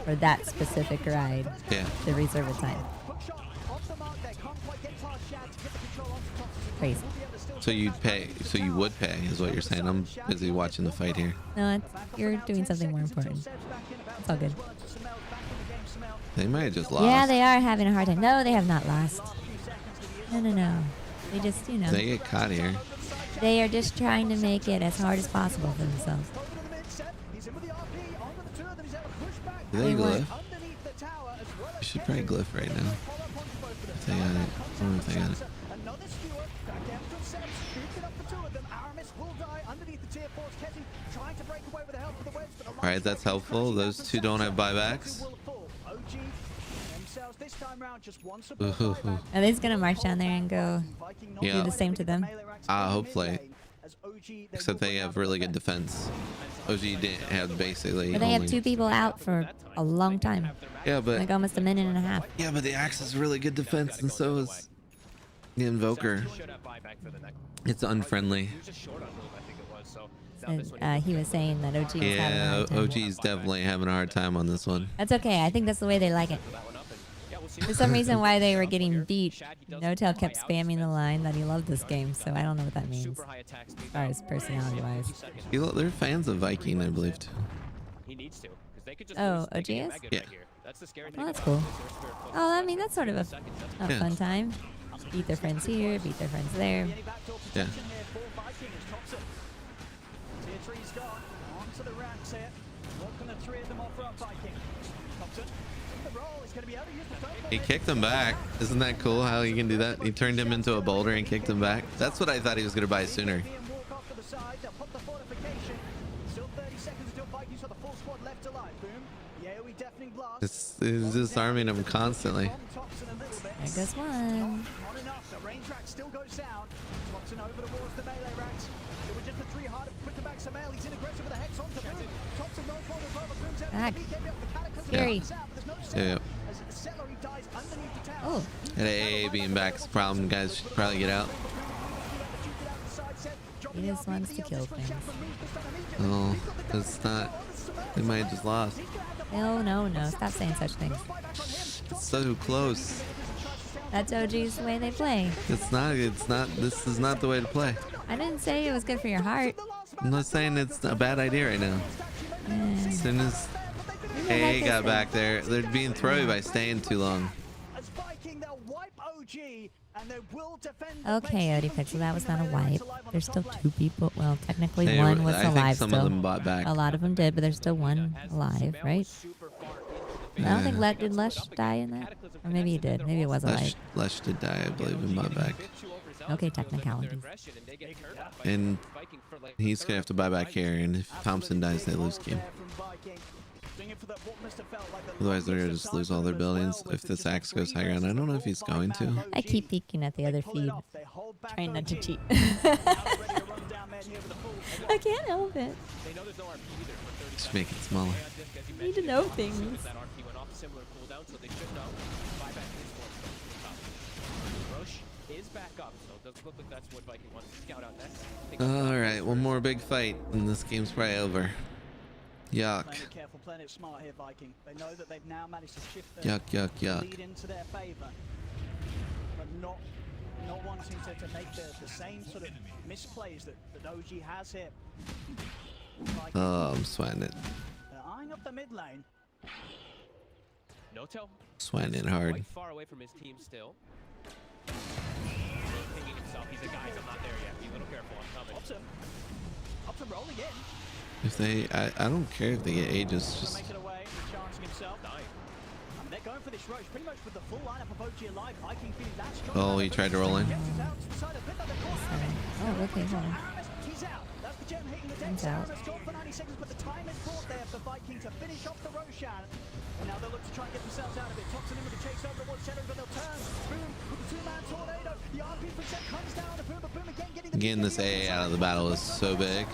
for that specific ride. Yeah. To reserve a time. Crazy. So you'd pay. So you would pay, is what you're saying. I'm busy watching the fight here. No, you're doing something more important. It's all good. They might have just lost. Yeah, they are having a hard time. No, they have not lost. No. They just, They get caught here. They are just trying to make it as hard as possible for themselves. Do they glyph? You should probably glyph right now. If they got it. I don't know if they got it. Alright, that's helpful. Those two don't have buybacks. Ooh. Are they just gonna march down there and go Yeah. do the same to them? Hopefully. Except they have really good defense. OG didn't have basically. But they have only- 2 people out for a long time. Yeah, but Like almost a minute and a half. yeah, but the Axe is really good defense, and so is the Invoker. It's unfriendly. And he was saying that OG was having a Yeah, hard time. OG's definitely having a hard time on this one. That's okay. I think that's the way they like it. For some reason, why they were getting beat, No-Tail kept spamming the line that he loved this game, so I don't know what that means as far as personality-wise. They're fans of Viking, I believe, too. He needs to, because they could just Oh, OG is? Yeah. That's the scary thing. Oh, that's cool. Oh, I mean, that's sort of a Yeah. fun time. Beat their friends here, beat their friends there. Yeah. Tier 3's gone. Onto the ranks here. What can the three of them offer up, Viking? Thompson. The roll is going to be able to use the third He kicked him back. Isn't that cool how he can do that? He turned him into a boulder and kicked him back. That's what I thought he was going to buy sooner. walk off to the side. They'll put the fortification. Still 30 seconds until Vikings got the full squad left alive. Boom. The AoE deafening blast. It's disarming him constantly. There goes one. Not enough. The range rack still goes down. Thompson over towards the melee racks. It was just the three hard to put the back Samael. He's in aggressive with the hex onto Boom. Thompson knows one as well. The Boom's out. Back. The cataclysm Scary. comes out, but there's no Yeah. as Celery dies underneath the tower. Oh, At AA being back's the problem. Guys should probably get out. he just wants to kill things. Oh, it's not. They might have just lost. No, no, no. Stop saying such things. It's so close. That's OG's the way they play. It's not. This is not the way to play. I didn't say it was good for your heart. I'm not saying it's a bad idea right now. As soon as AA got back there, they're being thrown by staying too long. As Viking, they'll wipe OG and they will defend. Okay, Odipixel, that was not a wipe. There's still two people. Well, technically They one were- was I think alive some still. of them bought back. A lot of them did, but there's still one alive, right? I don't think did Lush die in that? Or maybe he did. Maybe it was alive. Lesh did die, I believe, and bought back. Okay, technicalities. And he's gonna have to buy back here, and if Thompson dies, they lose game. Otherwise, they're gonna just lose all their buildings. If this axe goes high ground, I don't know if he's going to. I keep peeking at the other feed, trying not to cheat. I can't help it. Just make it smaller. I need to know things. Is back up, so it doesn't look like that's what Viking wants to scout out next. All right, one more big fight, and this game's probably over. Yuck. Playing it careful, playing it smart here, Viking. They know that they've now managed to shift the Yuck. lead into their favor, but not wanting to make the same sort of misplays that OG has here. Oh, I'm sweating it. They're eyeing up the mid lane. No-Tail. Sweating it hard. Quite far away from his team still. Thinking himself, he's a guy, I'm not there yet. Be a little careful, I'm coming. Upton rolling in. If they, I don't care if they get Aegis. Just Make it away, chancing himself. I mean, they're going for this Roche pretty much with the full lineup of OG alive. Viking feeling that strong. oh, he tried to roll in. Oh, okay, hold on. He's out. That's the gem hitting the deck. He's out. Aramis gone for 90 seconds, but the time is brought there for Viking to finish off the Roshan. And now they'll look to try and get themselves out of it. Thompson in with the chase over towards Celery, but they'll turn. Boom with the two-man tornado. The RP from Seth comes down. The boom, again getting the Getting this AA out of the battle is so big.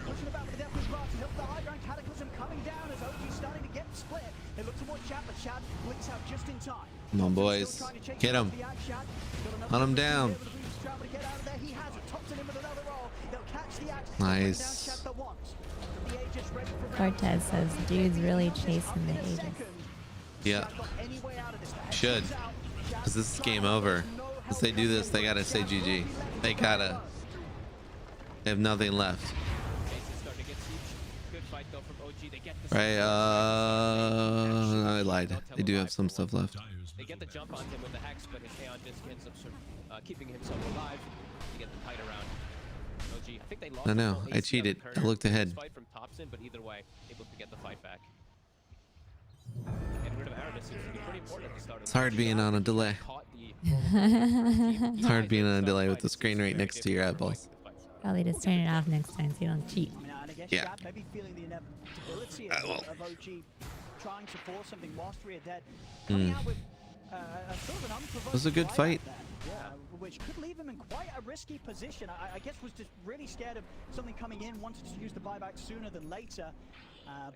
Pushing about with the Deathwish Blast to help the high ground cataclysm coming down as OG starting to get split. They look towards Chad, but Chad blinks out just in time. Come on, boys. Get him. Hunt him down. Nice. Cortez says, dude's really chasing the Aegis. Yeah. Should. Because this is game over. If they do this, they gotta say GG. They gotta. They have nothing left. Right, I lied. They do have some stuff left. They get the jump on him with the hex, but his Aeon disc ends up sort of keeping himself alive to get the tight around. OG, I think they lost. I know. I cheated. I looked ahead. Fight from Thompson, but either way, able to get the fight back. Getting rid of Aramis seems to be pretty important at the start of It's hard being on a delay. It's hard being on a delay with the screen right next to your eyeballs. Probably just turn it off next time so you don't cheat. Yeah. Maybe feeling the inevitability of OG trying to force something whilst we're dead. Coming out with a sort of an unprovoked It was a good fight. which could leave him in quite a risky position. I guess was just really scared of something coming in, wanted to use the buyback sooner than later.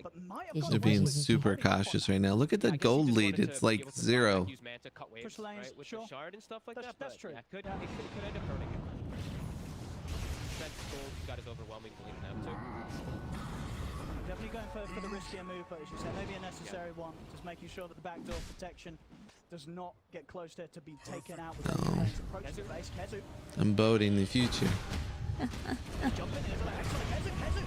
But might have got They're away being with it. super cautious right now. Look at the gold lead. It's like 0. Push lanes, With sure. the shard and stuff like That's- that. that's but true. yeah, it could end up hurting him. Spent gold, got his overwhelming bleeding out too. Definitely going for the riskier move, but as you said, maybe a necessary one. Just making sure that the backdoor protection does not get close to be taken out with approach the base. Kezu. I'm boating the future. Jump in here, excellent. Kezu.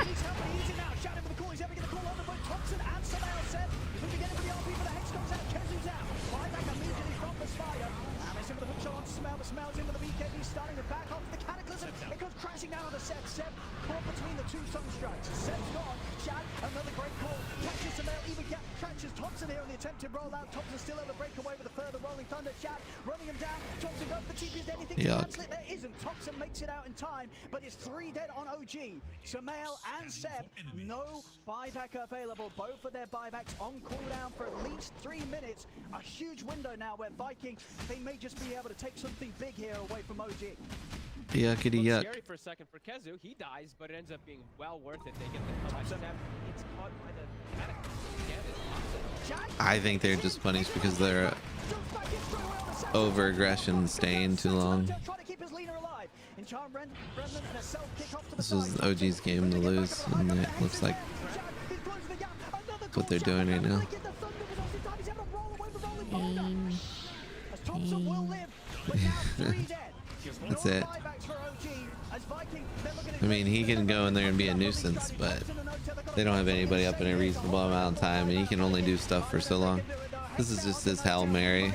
He's helping easy now. Shouting for the call. He's ever going to call over both Thompson and Samael said. He's going to be getting for the RP, but the Hex comes out. Kezu's out. Buyback immediately from the Spider. And it's in with the hook shot on Smell, but Smell's in with the BKB starting to back off the Cataclysm. It goes crashing down on the Seb. Seb caught between the two sun strikes. Seb's gone. Shad, another great call. Catches Samael, even catches Thompson here on the attempted rollout. Thompson still able to break away with a further rolling thunder. Shad running him down. Thompson goes for the TP. Is there anything to cancel it? There isn't. Thompson makes it out in time, but it's 3 dead on OG. Samael and Seb, no buyback available. Both of their buybacks on cooldown for at least 3 minutes. A huge window now where Viking, they may just be able to take something big here away from OG. Yuckity yuck. Scary for a second for Kezu. He dies, but it ends up being well worth it. They get the kill. It's caught by the Cataclysm. I think they're just punished because they're over aggression staying too long. This was OG's game to lose, and it looks like that's what they're doing right now. That's it. I mean, he can go in there and be a nuisance, but they don't have anybody up in a reasonable amount of time, and he can only do stuff for so long. This is just his Hail Mary.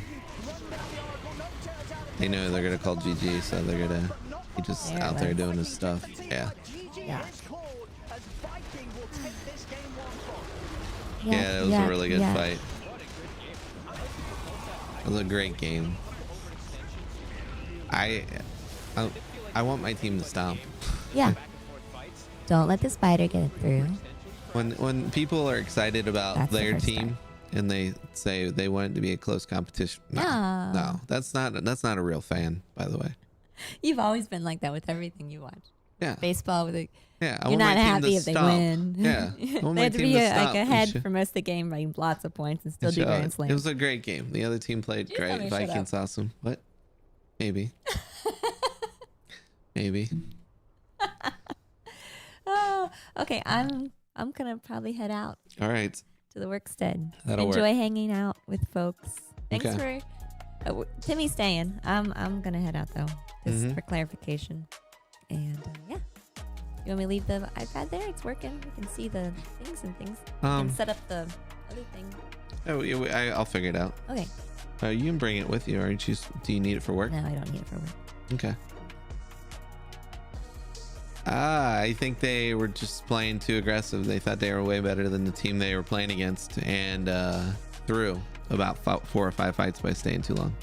They know they're gonna call GG, so they're gonna he just out there doing his stuff. Yeah. Yeah, it was a really good fight. It was a great game. I want my team to stop. Yeah. Don't let the Spider get it through. When people are excited about their team and they say they want it to be a close competition, no, that's not a real fan, by the way. You've always been like that with everything you watch. Yeah. Baseball with a. Yeah, I you're want my not team happy to if they stop. win. Yeah, they have to be like ahead for most of the game by lots of points and still do Grand Slam. It was a great game. The other team played great. Vikings awesome. What? Maybe. Maybe. Oh, okay. I'm gonna probably head out. All right. To the workstead. That'll Enjoy work. hanging out with folks. Thanks for Timmy's staying. I'm gonna head out though, just for clarification. And yeah, you want me to leave the iPad there? It's working. We can see the things and things. And set up the other thing. Oh, yeah, I'll figure it out. Okay. You can bring it with you, aren't you? Do you need it for work? No, I don't need it for work. Okay. I think they were just playing too aggressive. They thought they were way better than the team they were playing against, and threw about 4 or 5 fights by staying too long.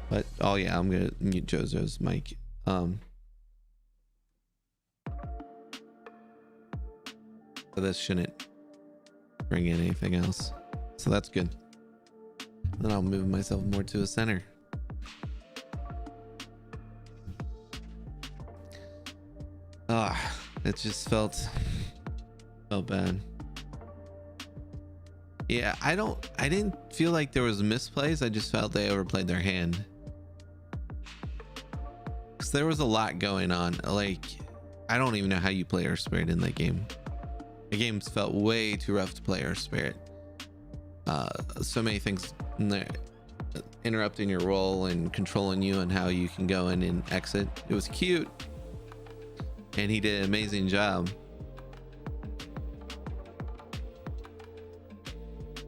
But oh yeah, I'm gonna mute Jojo's mic. So this shouldn't bring in anything else, so that's good. Then I'll move myself more to a center. It just felt bad. Yeah, I didn't feel like there was misplays. I just felt they overplayed their hand. Because there was a lot going on. Like, I don't even know how you play Earth Spirit in that game. The games felt way too rough to play Earth Spirit. So many things in there interrupting your role and controlling you and how you can go in and exit. It was cute. And he did an amazing job.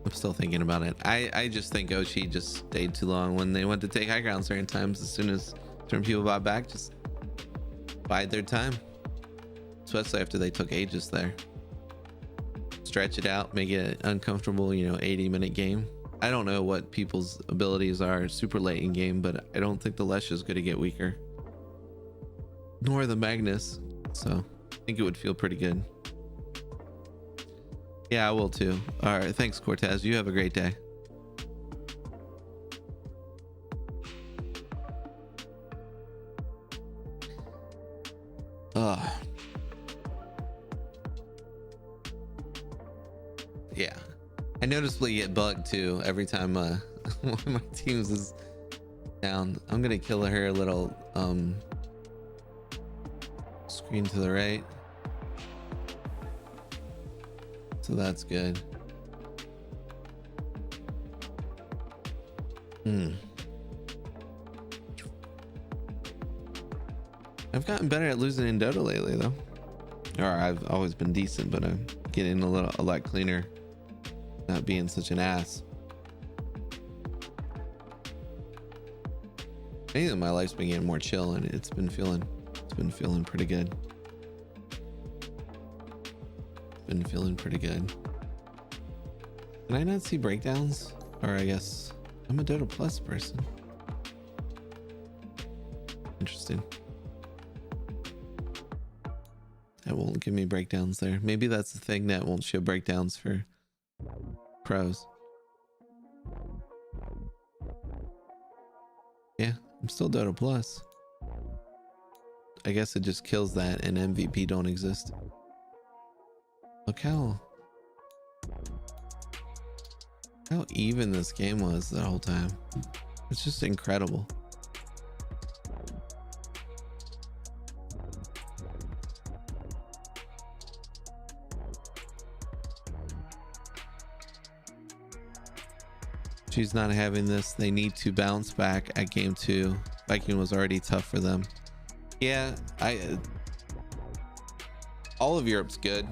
I'm still thinking about it. I just think Ochi just stayed too long when they went to take high ground certain times. As soon as certain people bought back, just bide their time. Especially after they took ages there. Stretch it out, make it an uncomfortable, 80-minute game. I don't know what people's abilities are super late in game, but I don't think the Lesh is going to get weaker. Nor the Magnus. So I think it would feel pretty good. Yeah, I will too. All right. Thanks, Cortez. You have a great day. Yeah. I noticeably get bugged too every time one of my teams is down. I'm going to kill her a little screen to the right. So that's good. I've gotten better at losing in Dota lately, though. Or I've always been decent, but I'm getting a lot cleaner. Not being such an ass. I think that my life's been getting more chill, and it's been feeling pretty good. Been feeling pretty good. Can I not see breakdowns? Or I guess I'm a Dota Plus person. Interesting. That won't give me breakdowns there. Maybe that's the thing, that won't show breakdowns for pros. Yeah, I'm still Dota Plus. I guess it just kills that and MVP don't exist. Look how even this game was the whole time. It's just incredible. She's not having this. They need to bounce back at game 2. Viking was already tough for them. Yeah, all of Europe's good.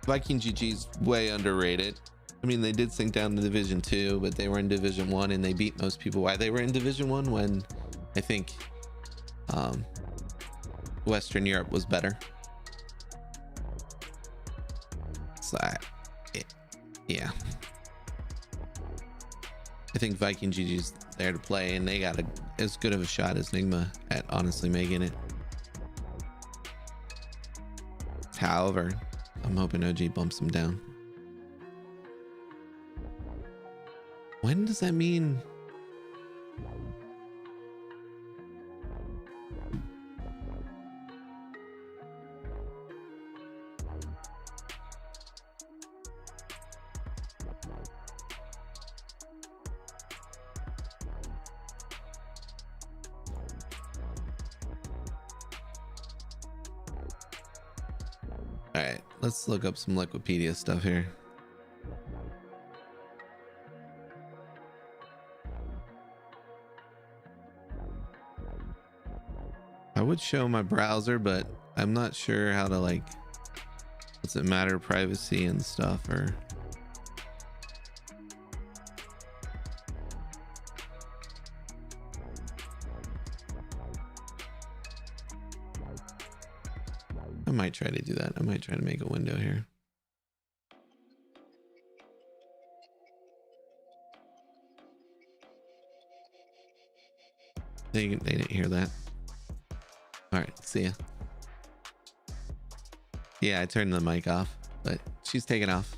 Viking GG's way underrated. I mean, they did sink down to Division 2, but they were in Division 1 and they beat most people. Why they were in Division 1 when I think Western Europe was better. So yeah. I think Viking GG's there to play, and they got as good of a shot as Nigma at honestly making it. However, I'm hoping OG bumps them down. When does that mean? All right, let's look up some Liquipedia stuff here. I would show my browser, but I'm not sure how to, like, does it matter, privacy and stuff, or I might try to do that. I might try to make a window here. They didn't hear that. All right, see ya. Yeah, I turned the mic off, but she's taking off.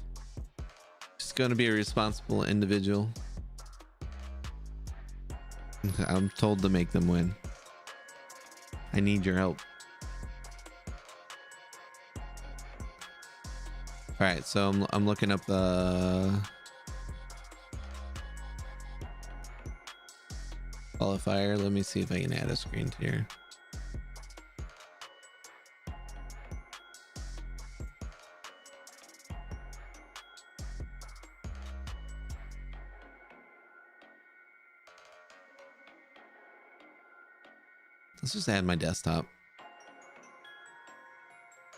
She's going to be a responsible individual. I'm told to make them win. I need your help. All right, so I'm looking up the qualifier. Let me see if I can add a screen to here. Let's just add my desktop.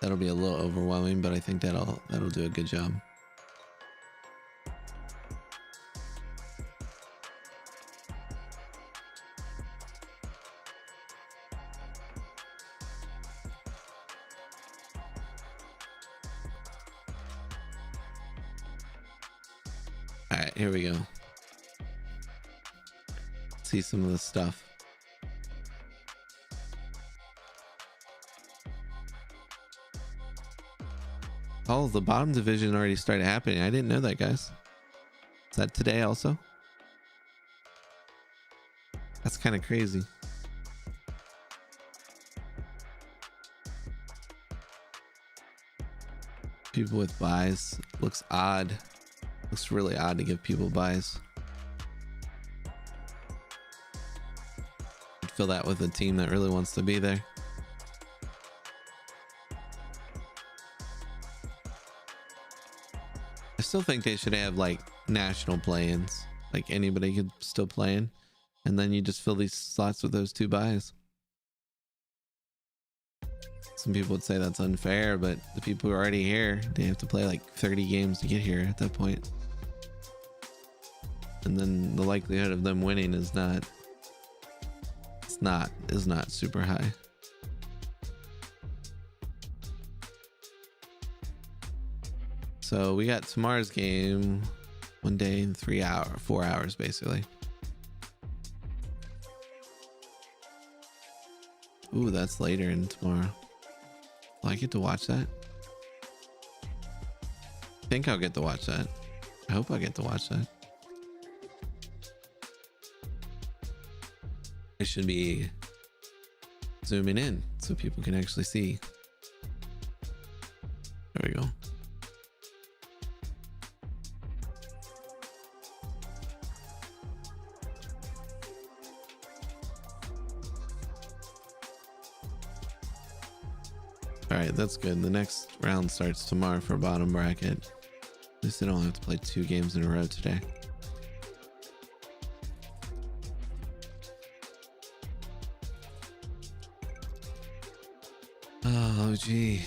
That'll be a little overwhelming, but I think that'll do a good job. All right, here we go. See some of the stuff. Oh, the bottom division already started happening. I didn't know that, guys. Is that today also? That's kind of crazy. People with buys. Looks odd. Looks really odd to give people buys. I'd feel that with a team that really wants to be there. still think they should have like national play-ins, like anybody could still play in, and then you just fill these slots with those 2 buys. Some people would say that's unfair, but the people who are already here, they have to play like 30 games to get here at that point. And then the likelihood of them winning is not super high. So we got tomorrow's game 1 day in 4 hours basically. Ooh, that's later in tomorrow. Will I get to watch that? I think I'll get to watch that. I hope I get to watch that. I should be zooming in so people can actually see. There we go. All right, that's good. The next round starts tomorrow for bottom bracket. At least I don't have to play 2 games in a row today. Oh, gee.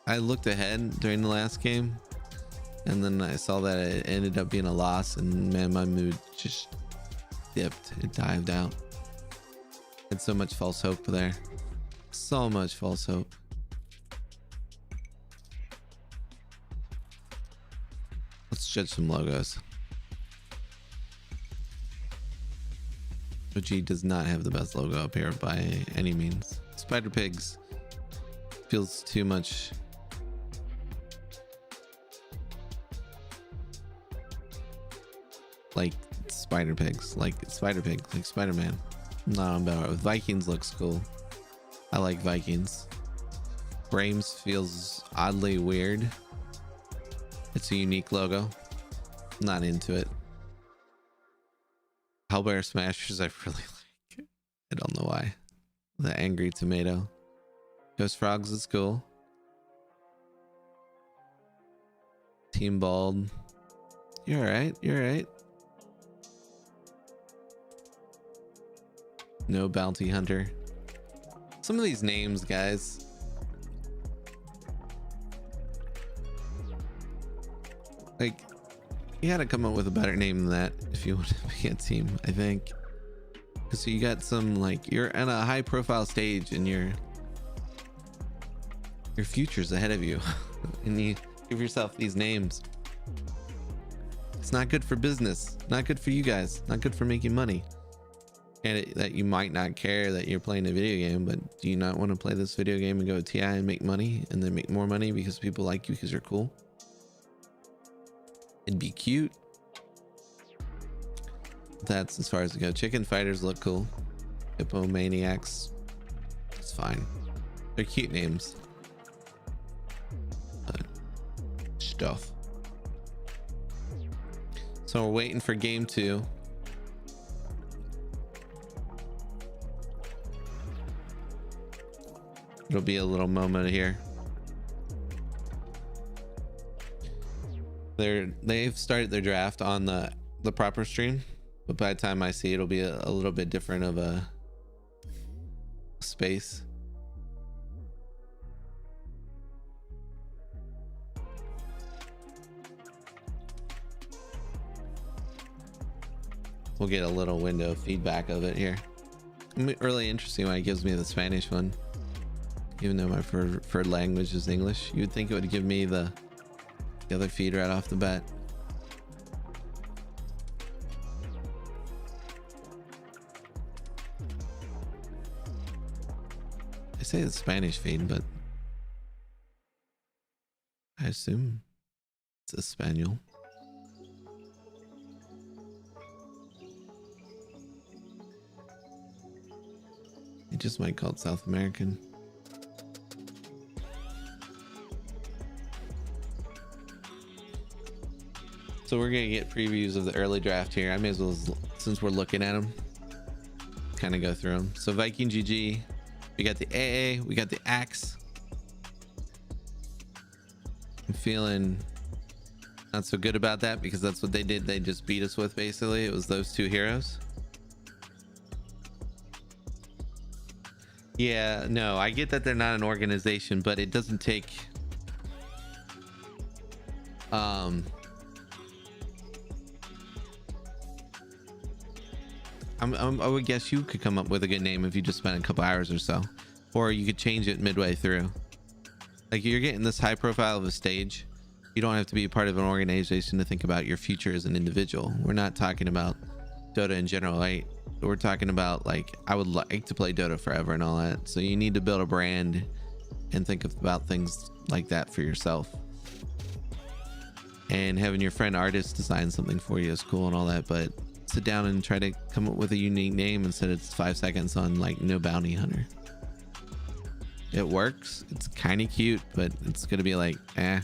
I looked ahead during the last game, and then I saw that it ended up being a loss, and man, my mood just dipped. It dived out. Had so much false hope there. So much false hope. Let's judge some logos. OG does not have the best logo up here by any means. Spider Pigs feels too much. Like Spider Pigs, like Spider Pig, like Spider-Man. I'm not on board with Vikings. Looks cool. I like Vikings. Brames feels oddly weird. It's a unique logo. Not into it. Hellbear Smashers I really like. I don't know why. The Angry Tomato. Ghost Frogs is cool. Team Bald. You're alright. You're alright. No Bounty Hunter. Some of these names, guys. Like, you gotta come up with a better name than that if you want to be a team, I think. Because you got some, like, you're on a high profile stage and your future's ahead of you. And you give yourself these names. It's not good for business. Not good for you guys. Not good for making money. And that you might not care that you're playing a video game, but do you not want to play this video game and go to TI and make money and then make more money because people like you because you're cool? It'd be cute. That's as far as it goes. Chicken Fighters look cool. Hippo Maniacs. It's fine. They're cute names. Stuff. So we're waiting for game 2. It'll be a little moment here. They've started their draft on the proper stream, but by the time I see it, it'll be a little bit different of a space. We'll get a little window of feedback of it here. Really interesting when it gives me the Spanish one. Even though my preferred language is English, you would think it would give me the other feed right off the bat. I say the Spanish feed, but I assume it's Espanol. It just might call it South American. So we're gonna get previews of the early draft here. I may as well, since we're looking at them, kind of go through them. So Viking GG, we got the AA, we got the Axe. I'm feeling Not so good about that because that's what they did. They just beat us with, basically. It was those two heroes. Yeah, no, I get that they're not an organization, but it doesn't take I would guess you could come up with a good name if you just spent a couple hours or so, or you could change it midway through. Like, you're getting this high profile of a stage. You don't have to be a part of an organization to think about your future as an individual. We're not talking about Dota in general, right? We're talking about, like, I would like to play Dota forever and all that. So you need to build a brand and think about things like that for yourself. And having your friend artist design something for you is cool and all that, but sit down and try to come up with a unique name instead of 5 seconds on, like, no bounty hunter. It works. It's kind of cute, but it's gonna be like, eh.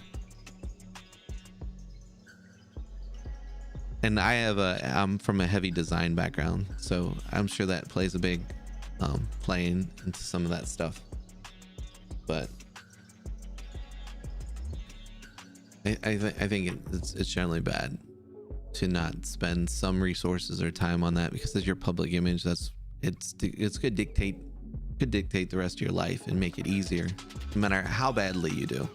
And I'm from a heavy design background, so I'm sure that plays a big playing into some of that stuff. But I think it's generally bad to not spend some resources or time on that, because as your public image, it's could dictate the rest of your life and make it easier, no matter how badly you do.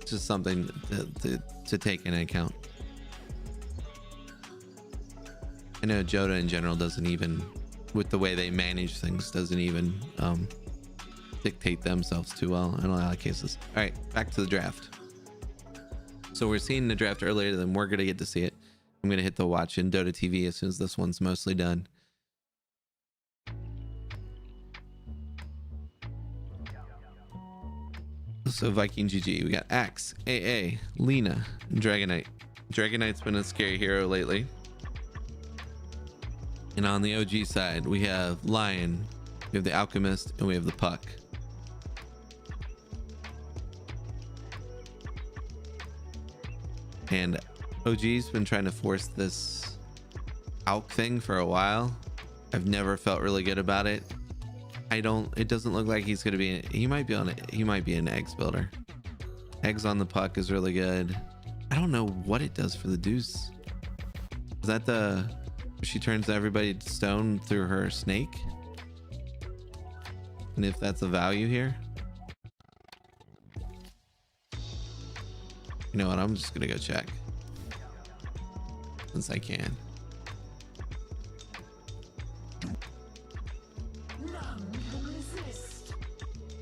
It's just something to take into account. I know Jojo in general doesn't even, with the way they manage things, doesn't even dictate themselves too well in a lot of cases. All right, back to the draft. So we're seeing the draft earlier than we're gonna get to see it. I'm gonna hit the watch in Dota TV as soon as this one's mostly done. So Viking GG, we got Axe, AA, Lena, and Dragonite. Dragonite's been a scary hero lately. And on the OG side, we have Lion, we have the Alchemist, and we have the Puck. And OG's been trying to force this Alch thing for a while. I've never felt really good about it. It doesn't look like he's gonna be, he might be an eggs builder. Eggs on the Puck is really good. I don't know what it does for the Deuce. Is that she turns everybody to stone through her snake? And if that's a value here? You know what, I'm just gonna go check. Since I can.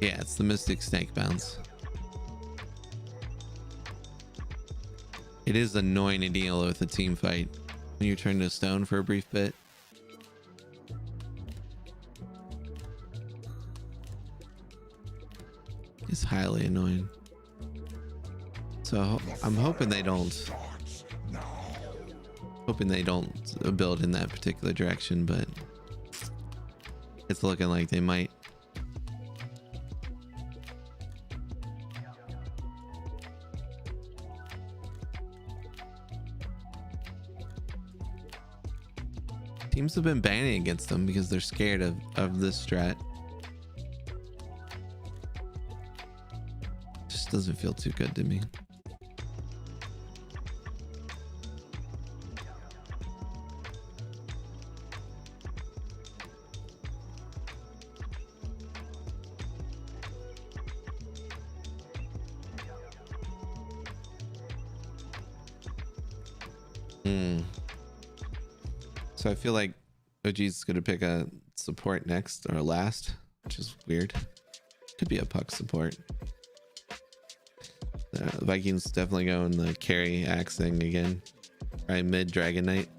Yeah, it's the Mystic Snake Bounce. It is annoying to deal with a team fight when you turn to stone for a brief bit. It's highly annoying. So I'm hoping they don't build in that particular direction, but it's looking like they might. Teams have been banning against them because they're scared of this strat. Just doesn't feel too good to me. So I feel like OG's gonna pick a support next or last, which is weird. Could be a Puck support. The Vikings definitely going the carry axe thing again. Right, mid Dragon Knight.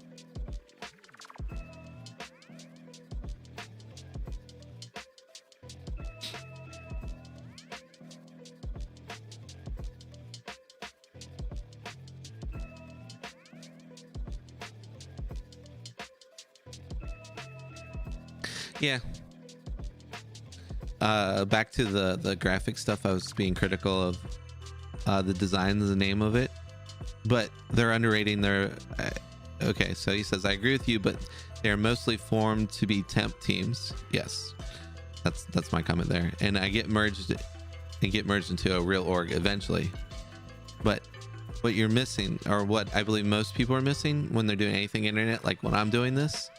Yeah. Back to the graphic stuff. I was being critical of the design of the name of it, but they're underrating their okay, so he says, I agree with you, but they're mostly formed to be temp teams. Yes, that's my comment there. And I get merged into a real org eventually. But what you're missing, or what I believe most people are missing when they're doing anything internet, like when I'm doing this,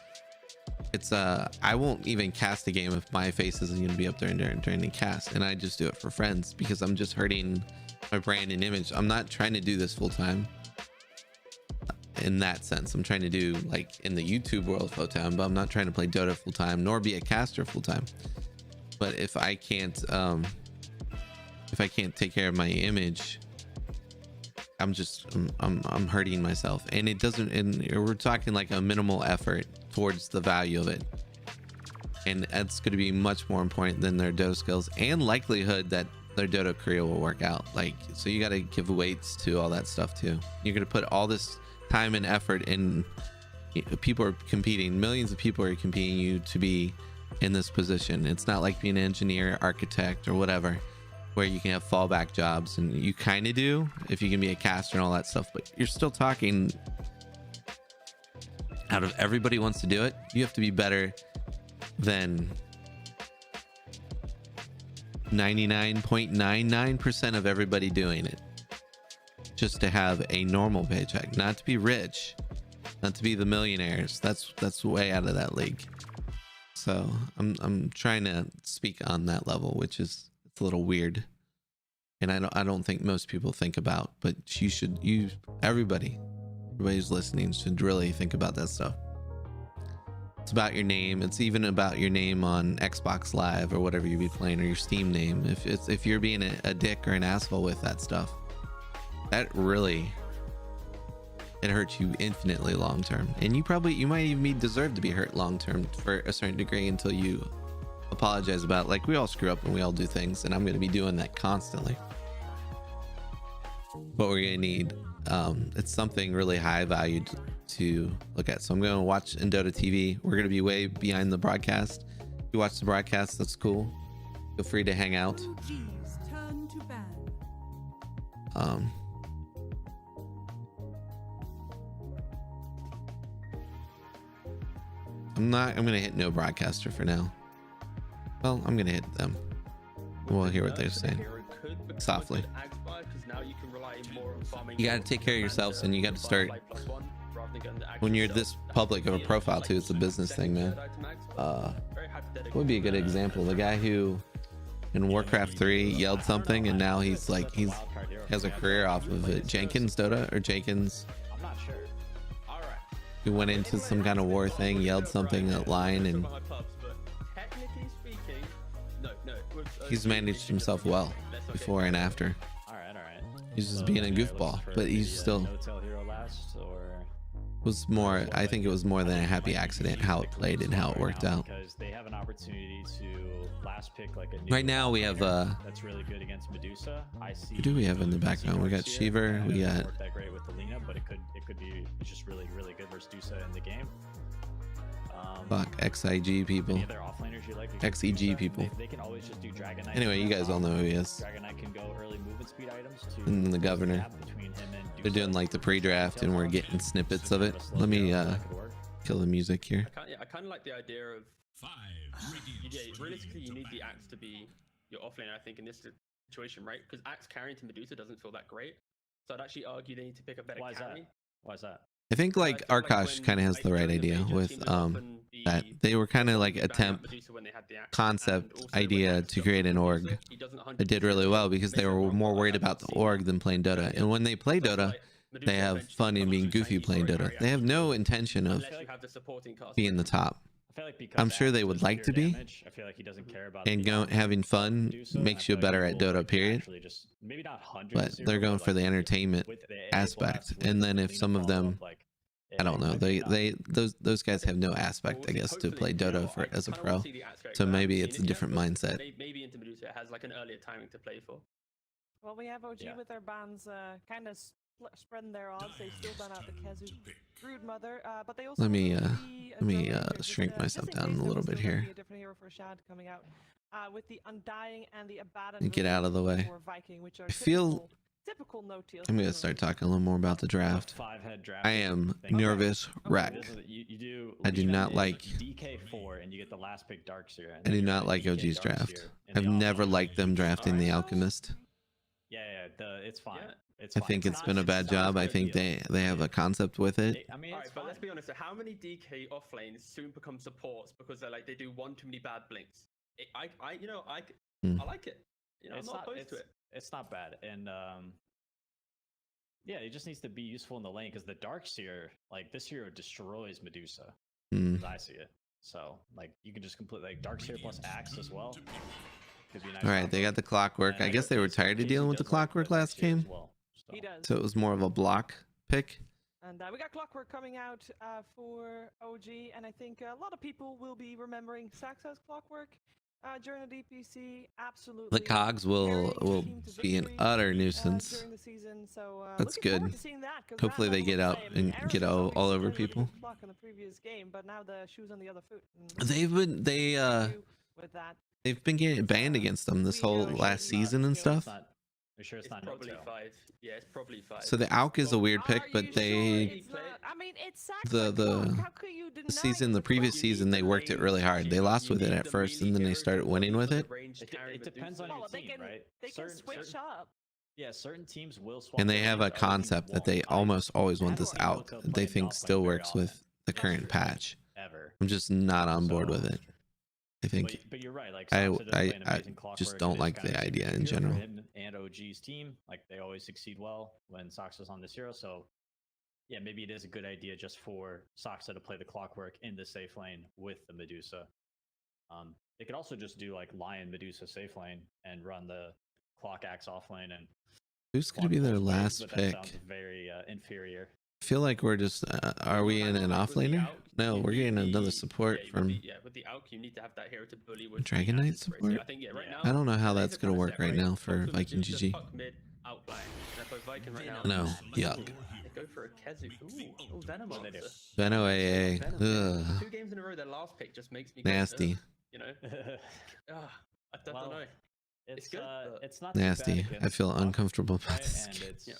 it's I won't even cast a game if my face isn't going to be up there during the cast, and I just do it for friends because I'm just hurting my brand and image. I'm not trying to do this full time in that sense. I'm trying to do like in the YouTube world full time, but I'm not trying to play Dota full time nor be a caster full time. But if I can't take care of my image, I'm hurting myself. And it doesn't, and we're talking like a minimal effort towards the value of it, and that's going to be much more important than their Dota skills and likelihood that their Dota career will work out. Like, so you got to give weights to all that stuff too. You're going to put all this time and effort in. People are competing, millions of people are competing you to be in this position. It's not like being an engineer, architect, or whatever, where you can have fallback jobs, and you kind of do if you can be a caster and all that stuff, but you're still talking out of everybody wants to do it. You have to be better than 99.99% of everybody doing it just to have a normal paycheck, not to be rich, not to be the millionaires. That's way out of that league. So I'm trying to speak on that level, which is, it's a little weird, and I don't think most people think about, but everybody who's listening should really think about that stuff. It's about your name. It's even about your name on Xbox Live or whatever you be playing, or your Steam name. If you're being a dick or an asshole with that stuff, that really, it hurts you infinitely long term, and you might even deserve to be hurt long term for a certain degree until you apologize about it. Like, we all screw up and we all do things, and I'm going to be doing that constantly. But we're going to need it's something really high valued to look at. So I'm going to watch in Dota TV. We're going to be way behind the broadcast. If you watch the broadcast, that's cool. Feel free to hang out. I'm going to hit no broadcaster for now. Well, I'm going to hit them. We'll hear what they're saying softly. You got to take care of yourselves, and you got to start, when you're this public of a profile too, it's a business thing, man. What would be a good example? The guy who in Warcraft 3 yelled something, and now he has a career off of it. Jenkins Dota, or Jenkins? I'm not sure. All right. He went into some kind of war thing, yelled something at line, and he's managed himself well before and after. All right. He's just being a goofball, but he's still was more. I think it was more than a happy accident how it played and how it worked out. Because they have an opportunity to last pick like a new right now we have that's really good against Medusa. I see. Who do we have in the background? We got Shiver. We got. Work that great with the Lina, but it could be just really good versus Medusa in the game. Fuck XIG people. Any other offlaners you like? XEG people. They can always just do Dragon Knight. Anyway, you guys all know who he is. Dragon Knight can go early movement speed items to. And then the governor. They're doing like the pre-draft, and we're getting snippets of it. Let me kill the music here. I kind of like the idea of realistically, you need the Axe to be your offlaner. I think in this situation, right? Because Axe carrying to Medusa doesn't feel that great. So I'd actually argue they need to pick a better carry. Why is that? I think like Arkosh kind of has the right idea with that they were kind of like concept idea to create an org. It did really well because they were more worried about the org than playing Dota. And when they play Dota, they have fun in being goofy playing Dota. They have no intention of being the top. I'm sure they would like to be, and having fun makes you better at Dota, period. But they're going for the entertainment aspect, and then if some of them, I don't know, those guys have no aspect, I guess, to play Dota as a pro. So maybe it's a different mindset. Maybe into Medusa has like an earlier timing to play for. Well, we have OG with their bans kind of spreading their odds. They still ban out the Kezu Broodmother, but they also let me shrink myself down a little bit here. A different hero for Shad coming out with the Undying and the Abaddon. And get out of the way. I feel I'm gonna start talking a little more about the draft. I am nervous wreck. I do not like DK4 and you get the last pick Darkseer. I do not like OG's draft. I've never liked them drafting the Alchemist. Yeah, it's fine. It's I fine. think it's not- been a bad not job. a I big think deal. they have a concept with it. I mean, All it's right, but let's fine. be honest. How many DK offlanes soon become supports because they do one too many bad blinks? I like it. You know, I'm It's not opposed it's, to it. It's not bad, and yeah, it just needs to be useful in the lane because the Darkseer, like this hero destroys Medusa, as I see it. So like you can just completely like Darkseer plus Axe as well. Could be a nice All right, they combo. got the clockwork. And I guess they were tired of dealing with the clockwork last game, He does. so it was more of a block pick. And we got Clockwork coming out for OG, and I think a lot of people will be remembering Saxa's Clockwork during the DPC. Absolutely. The cogs will be an utter nuisance. During the season, so That's looking forward good. to seeing that, 'cause Hopefully they get out and get all over people. Block in the previous game, but now the shoes on the other foot. They've been getting banned against them this whole last season and stuff. Are you sure it's not Probably no-tail? 5. Yeah, it's probably 5. So the AUK is a weird pick, but they I mean, it's the previous season they worked it really hard. They lost with it at first, and then they started winning with it. It depends on your team, right? They can switch up. Yeah, certain teams will swap. And they have a other teams concept that they almost always want this out that they think still works with the current patch. Ever. I'm just not on board with it. I think But you're right. Like I Saksa does play an amazing just Clockwork, don't and like it's kind the of idea in secure for general. him and OG's team, like they always succeed well when Saksa's on this hero. So yeah, maybe it is a good idea just for Saksa to play the Clockwork in the safe lane with the Medusa. They could also just do like Lion Medusa safe lane and run the Clock Axe off lane and. Who's going to be their last But pick? that sounds very inferior. I feel like we're just are we in an offlaner? No, we're getting another support from with the AUK, you need to have that hero to bully with Dragon Knight support. I think right now. I don't know how that's going to work right now for Top Viking is just GG. puck mid, outline. And if Viking right now. No, yuck. They go for a Kezu. Ooh, Venom What they do? Veno AA. Venom. Ugh. 2 games in a row, their last pick just makes me Nasty. Go, you know. I don't know. It's good. It's not too Nasty. bad I feel against uncomfortable about right? this. And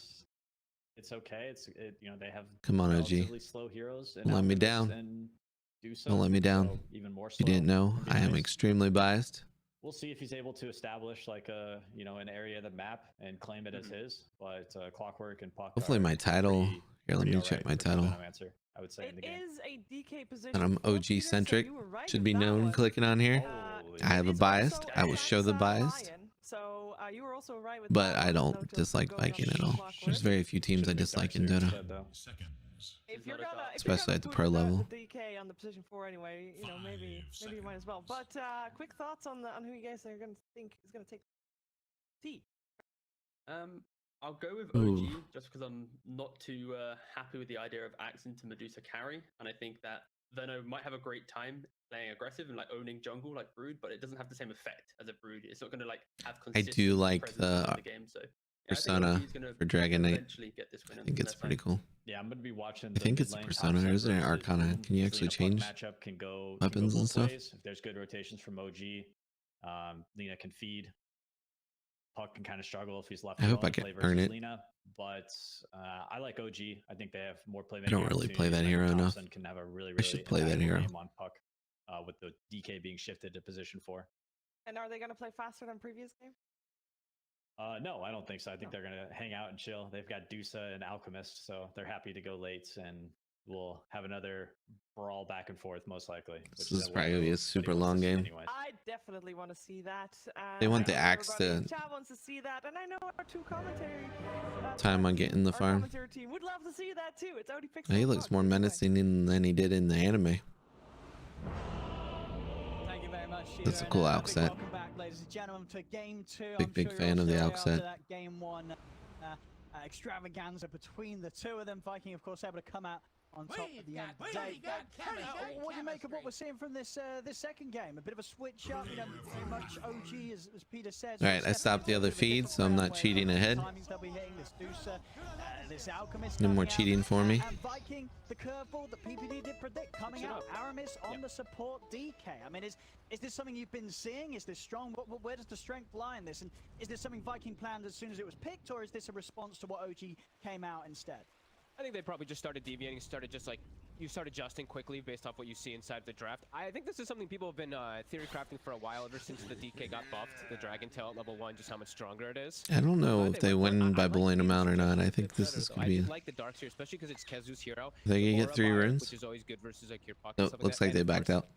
it's okay. You know they have Come on, OG. relatively slow heroes. Don't let me down. And Don't let me down. So even more You slow didn't know would be I am nice. extremely biased. We'll see if he's able to establish like a an area of the map and claim it as his. But Clockwork and Puck. Hopefully are my title. pretty- Here, let me pretty check alright my for title. Venom answer, I would say in the It game. is a DK position. And I'm for OG Peter, so centric. you were right Should with be that known one. clicking on here. Holy I have a It's bias. also I will show the Saxa bias. Lion, so you were also right with But that I one, don't Zoto, dislike going up Viking to at all. Clockwork. There's very few teams I Should've picked dislike in Darkseer Dota. instead, though. If you're gonna, Especially at the put pro level. the DK on the position 4 anyway, maybe you might as well. But quick thoughts on who you guys are gonna think is gonna take T. I'll go with Ooh. OG just because I'm not too happy with the idea of Axe into Medusa carry, and I think that Veno might have a great time playing aggressive and like owning jungle like Brood, but it doesn't have the same effect as a Brood. It's not going to like have I consistent do like presence the in the game. So persona I think OG is gonna for Dragon Knight. eventually get this win I on think it's their pretty side. cool. Yeah, I'm gonna be watching. I think it's a persona, or isn't it Arcana? Can you actually change matchup can go weapons and both stuff? ways. If there's good rotations from OG, Lina can feed. Puck can kind of struggle if he's left I hope alone I to can play earn versus it. Lina. But I like OG. I think they have more playmaking. I don't really play that opportunities. hero enough. Thompson can have a really, I should really play that impactful hero. game on Puck with the DK being shifted to position 4. And are they gonna play faster than previous game? No, I don't think so. I think they're gonna hang out and chill. They've got Dusa and Alchemist, so they're happy to go late, and we'll have another brawl back and forth most likely. This which is what probably gonna be a everybody super wants to long see game. anyways. I definitely want to see that. They want I the know axe everybody in to- chat wants to see that, and I know our 2 commentary. Time on getting the our farm. commentary team would love to see that too. It's already fixed. He looks more menacing than he did in the anime. Thank you very much. That's a Sheila, cool and, AUK big set. Welcome back, ladies and gentlemen, to Game 2. Big fan of the AUK set. That Game 1 extravaganza between the two of them. Viking, of course, able to come out on top at the end of the day. What do you make of what we're seeing from this this second game? A bit of a switch up, very much OG, as Peter says. All right, I stopped the other feed, so I'm not cheating ahead. No more cheating for me. And Viking, the curveball that PPD did predict coming out. Aramis on the support DK. I mean, is this something you've been seeing? Is this strong? Where does the strength lie in this? And is this something Viking planned as soon as it was picked, or is this a response to what OG came out instead? I think they probably just started deviating, started just like you start adjusting quickly based off what you see inside the draft. I think this is something people have been theory crafting for a while, ever since the DK got buffed, the Dragon Tail at level 1, just how much stronger it is. I don't know if they win by bullying them out or not. I think this is going to be... I like the Darks here, especially because it's Kezu's hero. They can get 3 runes? Which is always good versus like your Puck. Oh, looks like they backed out.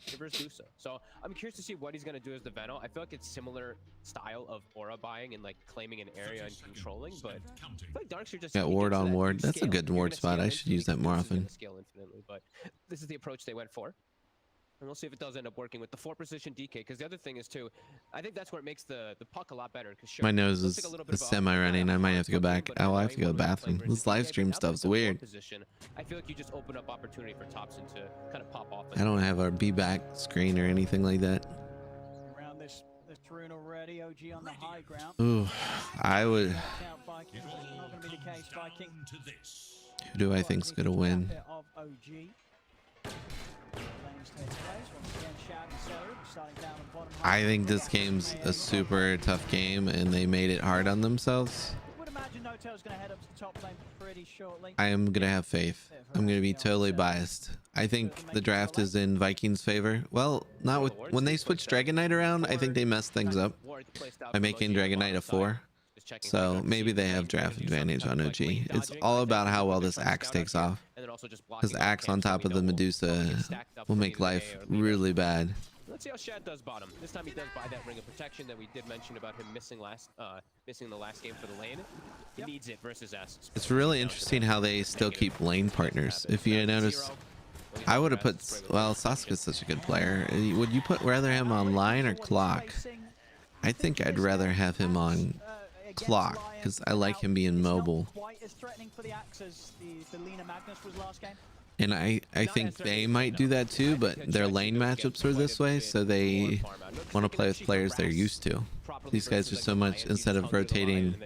So I'm curious to see what he's going to do as the Veno. I feel like it's similar style of aura buying and like claiming an area and controlling, but I feel like Darks are just... Got ward on ward. That's a good ward spot. I should use that more often. Scale infinitely, but this is the approach they went for. And we'll see if it does end up working with the 4-position DK, because the other thing is too, I think that's where it makes the Puck a lot better. Sure, my nose is semi-running. I might have to go back. Oh, I have to go to the bathroom. This live stream stuff's weird. I feel like you just open up opportunity for Thompson to kind of pop off. I don't have a be back screen or anything like that. Around this rune already, OG on the high ground. Ooh, I would... Who do I think's gonna win? I think this game's a super tough game, and they made it hard on themselves. I am gonna have faith. I'm gonna be totally biased. I think the draft is in Vikings' favor. Well, not with when they switched Dragon Knight around. I think they messed things up by making Dragon Knight a 4. So maybe they have draft advantage on OG. It's all about how well this Axe takes off. Because Axe on top of the Medusa will make life really bad. Let's see how Shad does bottom. This time he does buy that Ring of Protection that we did mention about him missing the last game for the lane. He needs it versus S. It's really interesting how they still keep lane partners. If you notice, I would have put... Well, Sasuke's such a good player. Would you put rather him on line or clock? I think I'd rather have him on clock, because I like him being mobile. And I think they might do that too, but their lane matchups are this way, so they want to play with players they're used to. These guys are so much, instead of rotating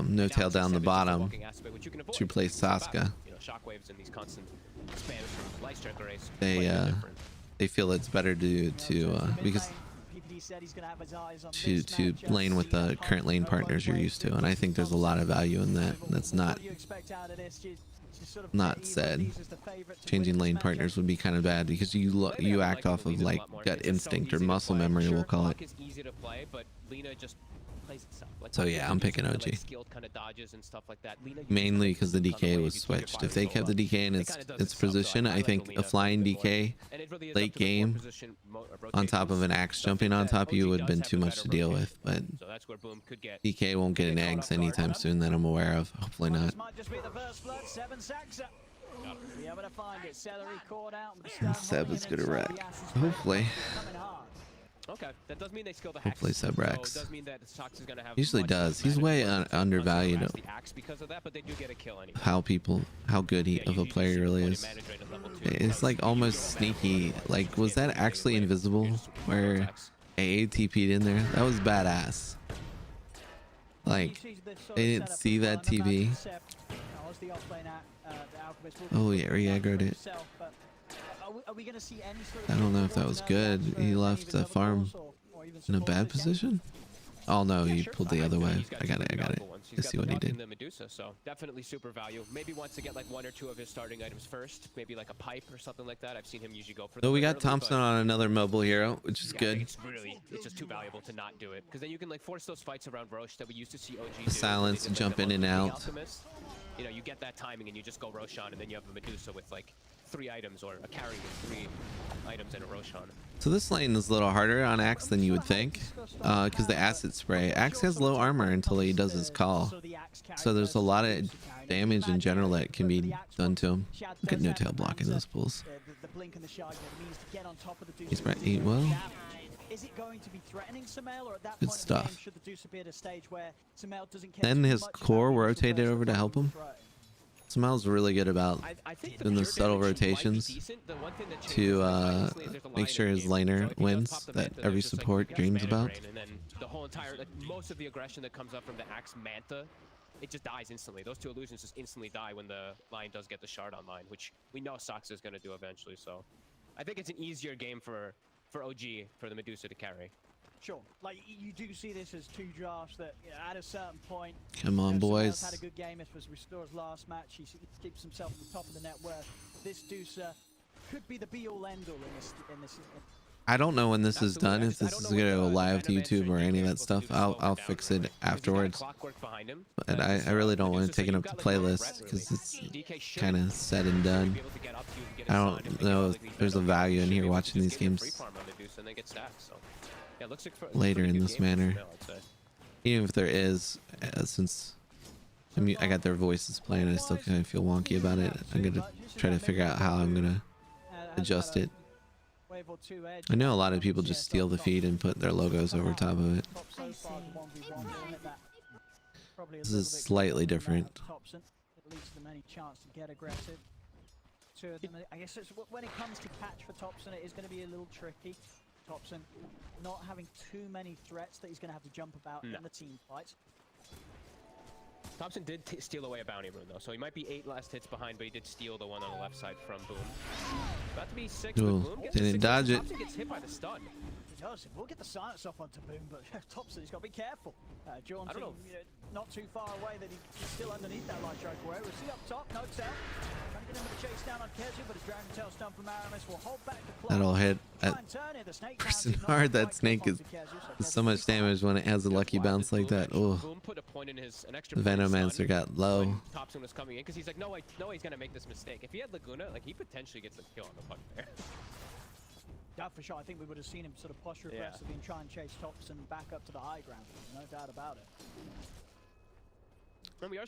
no tail down the bottom to replace Sasuke, they feel it's better to because to lane with the current lane partners you're used to, and I think there's a lot of value in that. That's not said. Changing lane partners would be kind of bad, because you act off of like gut instinct or muscle memory, we'll call it. So yeah, I'm picking OG. Mainly because the DK was switched. If they kept the DK in its position, I think a flying DK late game on top of an Axe jumping on top of you would have been too much to deal with. But DK won't get an eggs anytime soon that I'm aware of. Hopefully not. Seb is good at rack. Hopefully. Okay, that does mean they skill the Hex. Hopefully Seb racks. So it does mean that Sox is gonna have usually does. He's way undervalued of because of that, but they do get a kill anyway. how good of a player he really is. It's like almost sneaky. Like, was that actually invisible where AA TP'd in there? That was badass. Like, they didn't see that TV. Oh yeah, re-aggroed it. I don't know if that was good. He left the farm in a bad position. Oh no, he pulled the other way. I got it. Let's see what he did. So definitely super value. Maybe wants to get like 1 or 2 of his starting items first. Maybe like a pipe or something like that. I've seen him usually go for. So we got Thompson on another mobile hero, which is good. It's just too valuable to not do it, because then you can like force those fights around Roche that we used to see OG do. Silence, jump in and out. You know, you get that timing and you just go Roshan, and then you have a Medusa with like 3 items, or a carry with 3 items and a Roshan. So this lane is a little harder on Axe than you would think, because the acid spray. Axe has low armor until he does his call, so there's a lot of damage in general that can be done to him. Look at no tail blocking those pulls. He's right. Well. Good stuff. Then his core rotated over to help him. Smells really good about doing the subtle rotations to make sure his laner wins that every support dreams about. And then the whole entire, like, most of the aggression that comes up from the Axe Manta, it just dies instantly. Those 2 illusions just instantly die when the line does get the shard online, which we know Sox is going to do eventually. So I think it's an easier game for OG, for the Medusa to carry. Sure, like you do see this as two drafts that, you know, at a certain point. Come on, boys. Had a good game. This was Restore's last match. He keeps himself at the top of the net worth. This Deucer could be the be-all, end-all in this. I don't know when this is done, if this is gonna go live to YouTube or any of that stuff. I'll fix it afterwards. But I really don't want to take it up to playlist because it's kind of said and done. I don't know if there's a value in here watching these games later in this manner. Even if there is, since I got their voices playing, I still kind of feel wonky about it. I'm gonna try to figure out how I'm gonna adjust it. I know a lot of people just steal the feed and put their logos over top of it. This is slightly different. I guess when it comes to catch for Thompson, it is going to be a little tricky. Thompson not having too many threats that he's going to have to jump about in the team fights. Thompson did steal away a bounty rune though, so he might be 8 last hits behind, but he did steal the one on the left side from Boom. About to be 6 with Boom. Didn't dodge it. Thompson gets hit by the stun. He does. We'll get the silence off onto Boom, but Thompson, he's got to be careful. Jaunting, you know, not too far away, that he's still underneath that light strike away. We'll see up top, no tell. Trying to get him with a chase down on Kezu, but a Dragon Tail stun from Aramis will hold back the clock. That'll hit person hard. That snake is so much damage when it has a lucky bounce like that. Oh, the Venomancer got low. Thompson was coming in because he's like, no, he's gonna make this mistake. If he had Laguna, like he potentially gets a kill on the puck there. Yeah, for sure. I think we would have seen him sort of posture aggressively and try and chase Thompson back up to the high ground. No doubt about it. And we're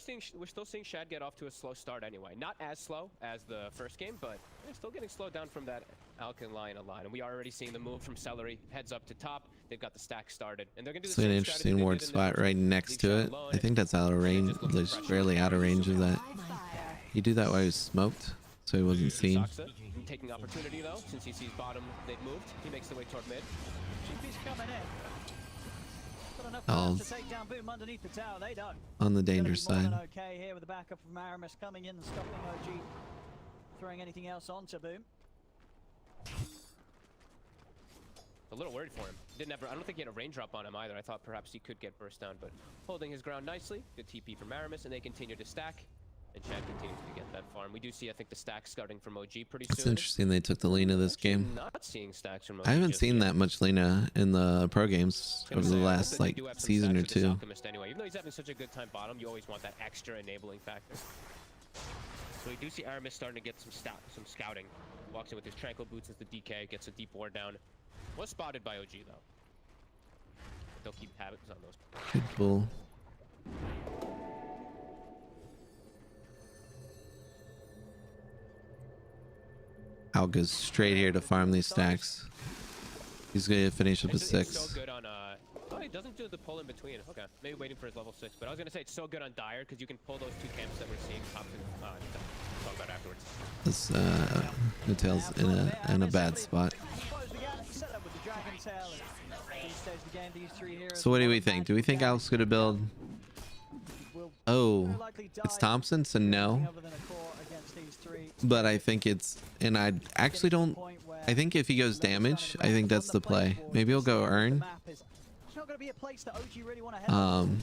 still seeing Shad get off to a slow start anyway. Not as slow as the first game, but they're still getting slowed down from that Alkin line. And we are already seeing the move from Celery, heads up to top. They've got the stack started, and they're gonna do it's an interesting ward spot right next to it. I think that's out of range, just barely out of range of that. He do that while he was smoked, so he wasn't seen. Taking opportunity though, since he sees bottom, they've moved. He makes the way toward mid. GP's coming in. Oh, on the dangerous side. Okay, here with the backup from Aramis coming in and stopping OG throwing anything else onto Boom. A little worried for him. I don't think he had a raindrop on him either. I thought perhaps he could get burst down, but holding his ground nicely. Good TP from Aramis, and they continue to stack. And Chad continues to get that farm. We do see, I think, the stacks starting from OG pretty soon. It's interesting they took the Lina this game. Not seeing stacks from OG. I haven't seen that much Lina in the pro games over the last like season or two. Anyway, even though he's having such a good time bottom, you always want that extra enabling factor. So we do see Aramis starting to get some scouting. Walks in with his tranquil boots as the DK, gets a deep ward down. Was spotted by OG though. But they'll keep habits on those. Good bull. Al goes straight here to farm these stacks. He's gonna finish up at 6. So good on oh, he doesn't do the pull in between. Okay, maybe waiting for his level 6. But I was gonna say it's so good on Dire because you can pull those 2 camps that we're seeing. Thompson, talk about afterwards. This Nutel's in a bad spot. So what do we think? Do we think Al's gonna build? Oh, it's Thompson, so no. But I think it's, and I actually don't, I think if he goes damage, I think that's the play. Maybe he'll go earn. And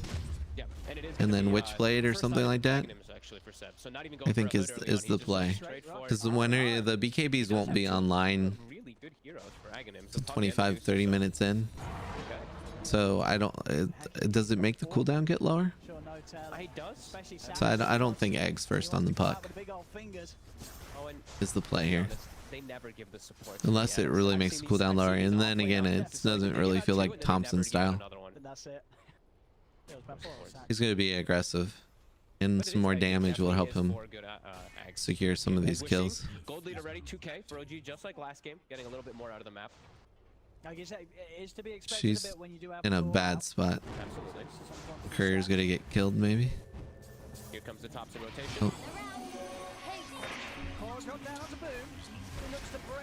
then Witchblade or something like that. I think is the play. Because when the BKBs won't be online 25-30 minutes in. So I don't, does it make the cooldown get lower? So I don't think eggs first on the puck is the play here. Unless it really makes the cooldown lower, and then again it doesn't really feel like Thompson style. He's going to be aggressive, and some more damage will help him secure some of these kills. Gold lead already, 2K for OG, just like last game, getting a little bit more out of the map. I guess it is to be expected She's a bit when you do have in a bad spot. Absolutely. Courier's going to get killed maybe. Here comes the Thompson rotation. Oh.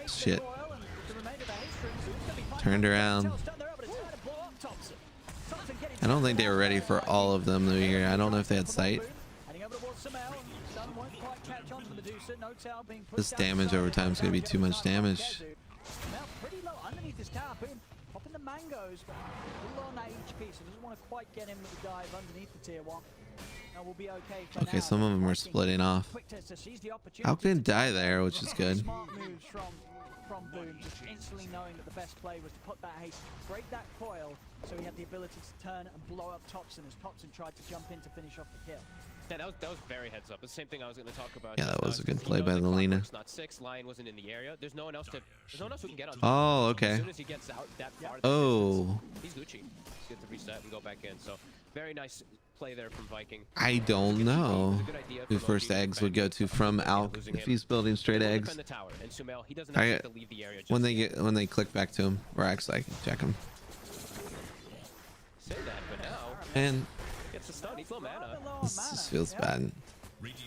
Shit. Turned around. I don't think they were ready for all of them here. I don't know if they had sight. This damage over time is going to be too much damage. Now pretty low underneath his tower. Popping the mangoes, but a little on that HP, so doesn't want to quite get him with the dive underneath the tier 1. Now we'll be okay for Okay, now. some of them are splitting off. Quick to seize the opportunity. Falcon didn't die there, which is good. Smart moves from Boom, just instantly knowing that the best play was to put that haste, break that coil, so he had the ability to turn and blow up Topson as Topson tried to jump in to finish off the kill. Yeah, that was very heads up. The same thing I was going to talk about. Yeah, that was a good He play knows by that Lina. Clockwork's not 6. Lion wasn't in the area. There's no one else who can get on. Oh, okay. As soon as he gets out that far, Oh. he's Gucci. He's good to reset and go back in. So very nice play there from Viking. I don't know who first eggs would go to from Alk if he's building straight eggs. Defend the tower, and Sumail, he doesn't have to leave the area. When they click back to him, or actually I can check him. Say that, but now And gets a stun. He's low mana. this just feels bad.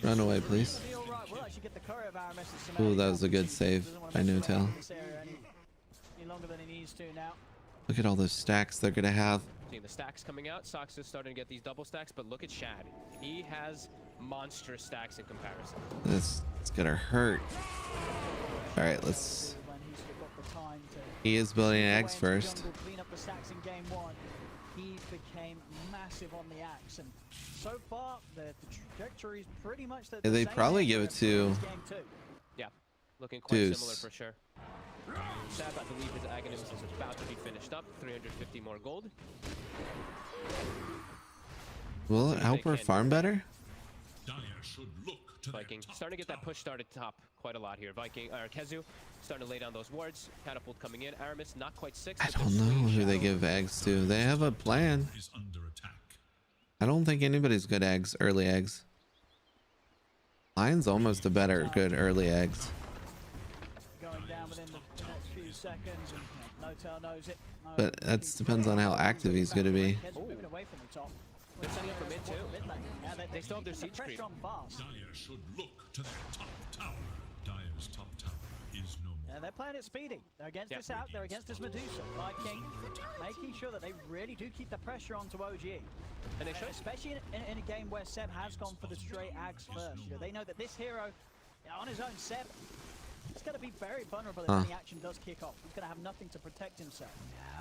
Run away, please. Ooh, that was a good save by No Tail. Any longer than he needs to now. Look at all those stacks they're gonna have. Seeing the stacks coming out, Sox is starting to get these double stacks, but look at Shad. He has monstrous stacks in comparison. It's gonna hurt. All right, let's. He is building eggs first. Clean up the stacks in game 1. He became massive on the axe, and so far the trajectory is pretty much the They same probably as give it to game 2. Yeah, looking quite Deuce. similar for sure. Shad, I believe his Aghanim is about to be finished up. 350 more gold. Will it help her farm better? Viking starting to get that push started top quite a lot here. Viking or Kezu starting to lay down those wards. Catapult coming in. Aramis not quite 6. I don't know who they give eggs to. They have a plan. I don't think anybody's good eggs, early eggs. Lion's almost a better good early eggs. Going down within the next few seconds, and No Tail knows it. But that depends on how active he's going to be. Moving away from the top. They're setting up for mid too. Yeah, They still have their siege pressure creep. on fast. Dire should look to their top tower. Dire's top tower is no more. Yeah, they're playing it speedy. They're against this out. They're against this Medusa. Viking making sure that they really do keep the pressure onto OG. And they should. Especially in a game where Seb has gone for the straight ags first. You know, they know that this hero, on his own, Seb, he's going to be very vulnerable if any action does kick off. He's going to have nothing to protect himself.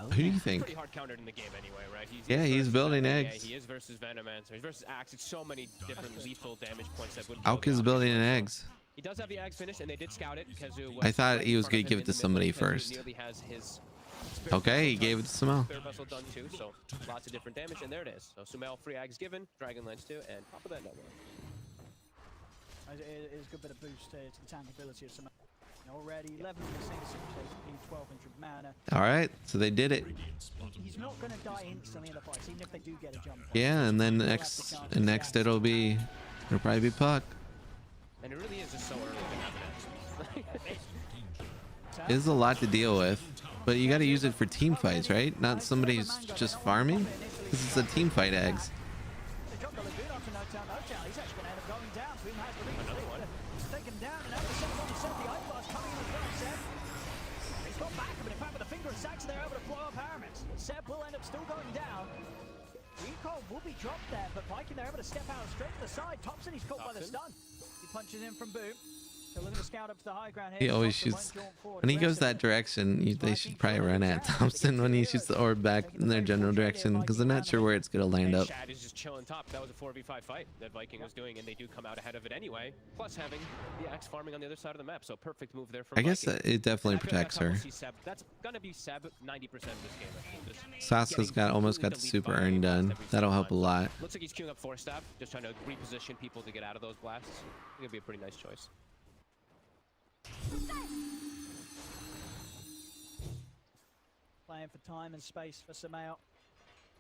Who do you think? Pretty hard countered in the game anyway, right? He's building eggs. He is versus Venomancer. He's versus Axe. It's so many different lethal damage points that would. Alk is building an eggs. He does have the Axe finished, and they did scout it. Kezu I thought he was going to give it to somebody first. Nearly has his Okay, he gave it to Sumail. Spirit Vessel done too, so lots of different damage, and there it is. So Sumail, free Ags given, Dragonlance too, and top of that network. It is a good bit of boost to the tank ability of some. Already 11 1200 mana. All right, so they did it. He's not going to die instantly in the fight, even if they do get a jump. Yeah, and then next it'll probably be Puck. And it really is just so early to have that. It is a lot to deal with, but you got to use it for team fights, right? Not somebody who's just farming. This is a team fight eggs. They drop the Lagoon onto No Tail. He's actually going to end up going down. Boom has the lead. Another one. He's taken down, and now the second one is set. The Ice coming in as well, Seb. He's got back, but in fact, with the finger of Sax, they're able to blow up Aramis. Seb will end up still going down. Recall will be dropped there, but Viking, they're able to step out straight to the side. Thompson, he's caught by the stun. He punches in from Boom. They're looking to scout up to the high ground here. He always shoots. When he goes that direction, they should probably run at Thompson when he shoots the orb back in their general direction, because they're not sure where it's going to land up. Shad is just chilling top. That was a 4v5 fight that Viking was doing, and they do come out ahead of it anyway. Plus having the Axe farming on the other side of the map, so perfect move there for I guess Viking. it definitely protects her. That's gonna be Seb 90% of this game. Sasa's almost got the super earn done. That'll help a lot. Looks like he's queuing up 4-staff, just trying to reposition people to get out of those blasts. I think it'd be a pretty nice choice. Playing for time and space for Sumail.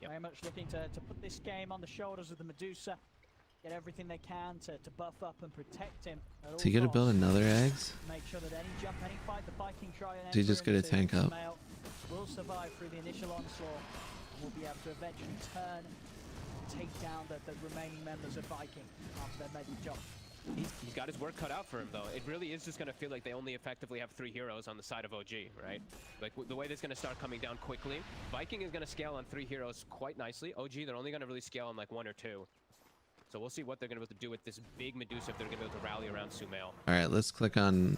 Very much looking to put this game on the shoulders of the Medusa. Get everything they can to buff up and protect him. Is he going to build another eggs? Make sure that any jump, any fight, the Viking try and Is he just going to tank up? Sumail will survive through the initial onslaught. And will be able to eventually turn and take down the remaining members of Viking after they've made the jump. He's got his work cut out for him, though. It really is just going to feel like they only effectively have 3 heroes on the side of OG, right? Like, the way this is going to start coming down quickly, Viking is going to scale on 3 heroes quite nicely. OG, they're only going to really scale on, like, 1 or 2. So we'll see what they're going to be able to do with this big Medusa if they're going to be able to rally around Sumail. All right, let's click on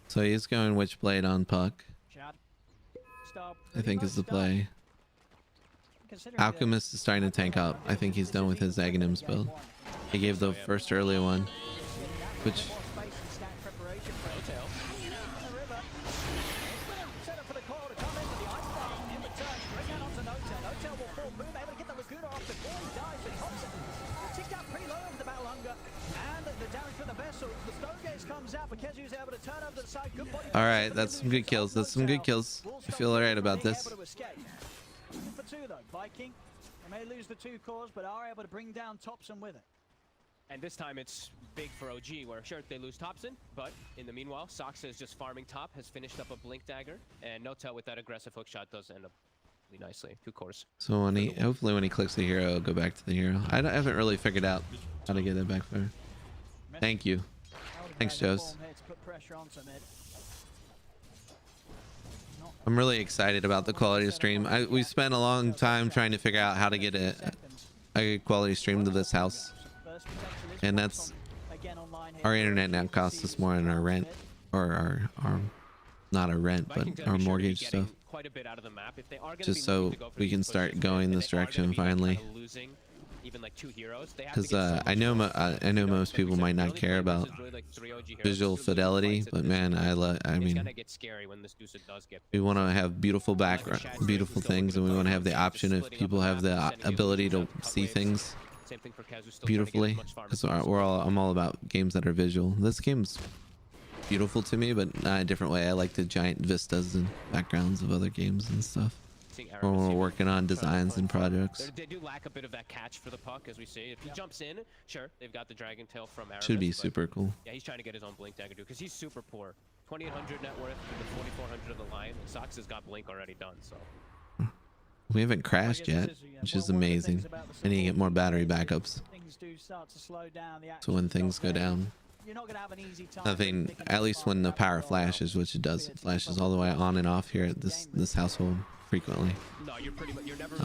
So he's going Witchblade on Puck. Shad. Stop. I think is the play. Alchemist is starting to tank up. I think he's done with his Aghanims build. He gave the first early one, which all right, that's some good kills. That's some good kills. I feel all right about this. For two though, Viking. They may lose the 2 cores, but are able to bring down Thompson with it. And this time it's big for OG, where sure, they lose Thompson, but in the meanwhile, Soxa is just farming top, has finished up a Blink Dagger, and Notel with that aggressive hook shot does end up really nicely. 2 cores. So when he, hopefully when he clicks the hero, he'll go back to the hero. I haven't really figured out how to get that backfire. Thank you. Thanks, Joes. I'm really excited about the quality of stream. We spent a long time trying to figure out how to get a quality stream to this house. And that's our internet now costs us more than our rent, or our not our rent, but our mortgage stuff. Just so we can start going this direction finally. Because I know most people might not care about visual fidelity, but man, I mean, we want to have beautiful background, beautiful things, and we want to have the option if people have the ability to see things beautifully. Because I'm all about games that are visual. This game's beautiful to me, but not a different way. I like the giant vistas and backgrounds of other games and stuff. Or when we're working on designs and projects. They do lack a bit of that catch for the puck, as we see. If he jumps in, sure, they've got the Dragon Tail from Aramis. Should be super cool. Yeah, he's trying to get his own Blink Dagger too, because he's super poor. 2,800 net worth to the 4,400 of the line. Sox has got Blink already done, so. We haven't crashed yet, which is amazing. I need to get more battery backups. So when things go down, nothing, at least when the power flashes, which it does, it flashes all the way on and off here at this household frequently. No, you're never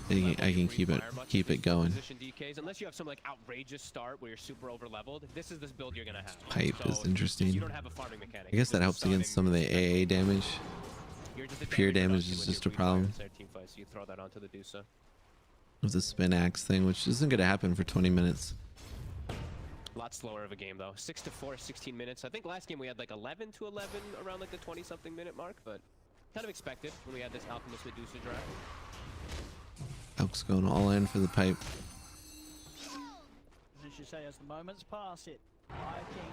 really I can keep it going. DKs, unless you have some like outrageous start where you're super over leveled. This is this build you're gonna have. Pipe is interesting. You don't have a farming mechanic. I guess that helps against some of the AA damage. Pure damage is just a problem. You throw that onto the Dusa. With the spin axe thing, which isn't gonna happen for 20 minutes. A lot slower of a game though. 6-4, 16 minutes. I think last game we had like 11 to 11 around like the 20-something minute mark, but kind of expected when we had this Alchemist Medusa draft. Elk's going all in for the pipe. As you say, as the moments pass, Viking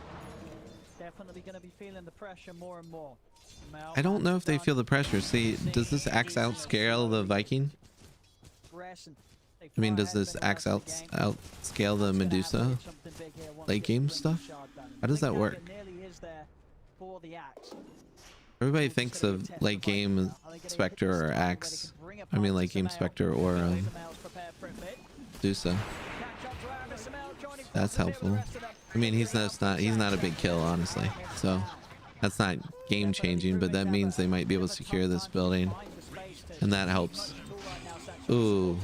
definitely going to be feeling the pressure more and more. I don't know if they feel the pressure. See, does this axe outscale the Viking? I mean, does this axe outscale the Medusa late game stuff? How does that work? Everybody thinks of late game Spectre or Axe. I mean, late game Spectre or Medusa. That's helpful. I mean, he's not a big kill, honestly. So that's not game changing, but that means they might be able to secure this building, and that helps. Ooh,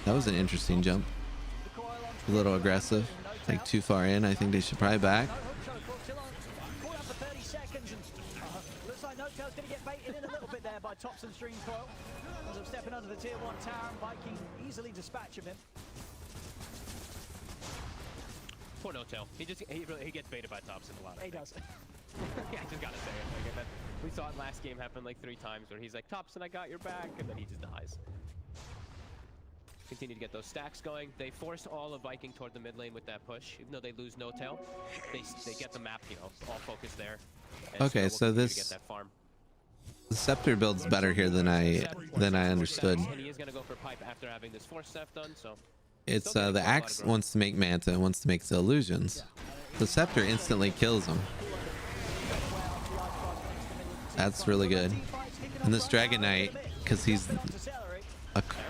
that was an interesting jump. A little aggressive, like too far in. I think they should probably back. Thompson stream coil as I'm stepping under the tier 1 tower, and Viking easily dispatch of him. Poor No-Tail. He gets baited by Thompson a lot. He does. Yeah, I just gotta say it. Like, we saw it last game happen like 3 times where he's like, Thompson, I got your back, and then he just dies. Continue to get those stacks going. They force all of Viking toward the mid lane with that push. Even though they lose No-Tail, they get the map, you know, all focused there. And okay, so this get that farm. The Scepter build's better here than I understood. And he is gonna go for pipe after having this force staff done, so. It's the axe wants to make Manta and wants to make the illusions. The Scepter instantly kills him. That's really good. And this Dragon Knight, because he's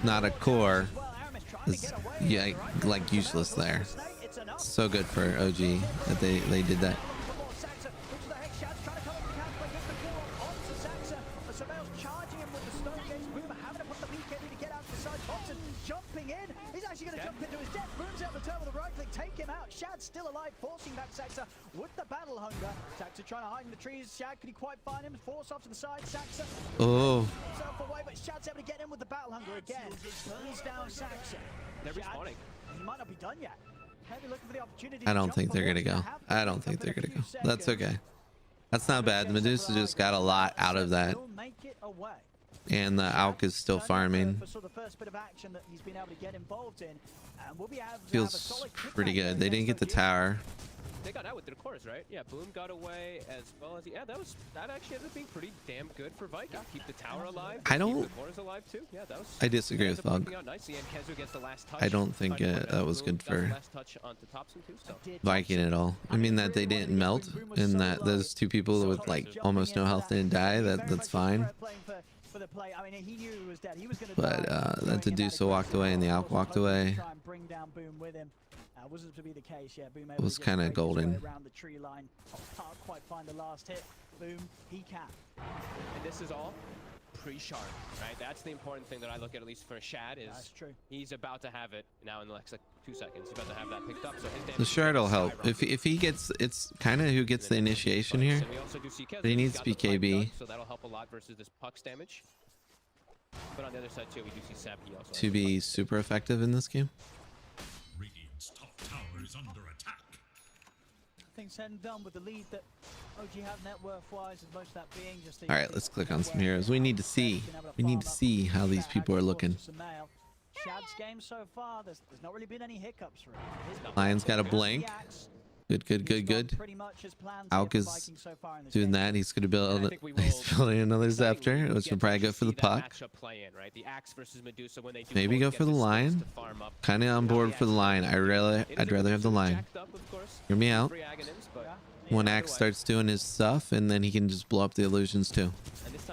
not a core, is like useless there. So good for OG that they did that. side, forcing back Saxa with the battle hunger. Saxa trying to hide in the trees. Shad, can he quite find him? Force off to the side. Saxa. Oh. Himself away, but Shad's able to get in with the battle hunger again. Burns down Saxa. They're respawning. He might not be done yet. Maybe looking for the opportunity. I don't think they're gonna go. I don't think they're gonna go. That's okay. That's not bad. The Medusa just got a lot out of that. And the Alk is still farming. Feels pretty good. They didn't get the tower. They got out with their cores, right? Yeah, Boom got away as well as that actually ended up being pretty damn good for Viking. Keep the tower alive. I don't. Keep the cores alive too. Yeah, that was. I disagree with Bug. I don't think that was good for Viking at all. I mean that they didn't melt, and that those two people with like almost no health didn't die. That's fine. But that Medusa walked away and the Alk walked away. Wasn't to be the case. Yeah, Boom It was kind of golden. around the tree line. Can't quite find the last hit. Boom, he can. And this is all pre-shard, right? That's the important thing that I look at least for Shad is that's true. He's about to have it now in the next like 2 seconds. He's about to have that picked up. So his The shard will help. If he gets, it's kind of who gets the initiation here. But he needs to be KB. So that'll help a lot versus this Puck's damage. But on the other side too, we do see Seb. He also To be super effective in this game. Radiant's top tower is under attack. Things said and done with the lead that OG have net worth wise, and most of that being just the. All right, let's click on some heroes. We need to see. We need to see how these people are looking. Shad's game so far, there's not really been any hiccups for him. Lion's got a blank. Good. Alk is doing that. He's gonna build. He's building another Scepter, which will probably go for the Puck. Maybe go for the Lion. Kind of on board for the Lion. I'd rather have the Lion. Hear me out. When Axe starts doing his stuff, and then he can just blow up the illusions too.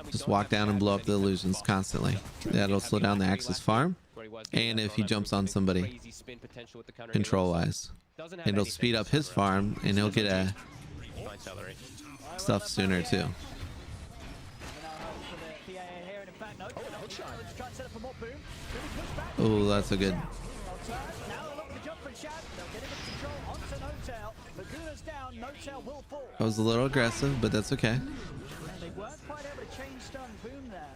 Just walk down and blow up the illusions constantly. That'll slow down the Axe's farm. And if he jumps on somebody, control-wise, it'll speed up his farm, and he'll get a stuff sooner too. Oh, that's a good. That was a little aggressive, but that's okay. They weren't quite able to chain stun Boom there.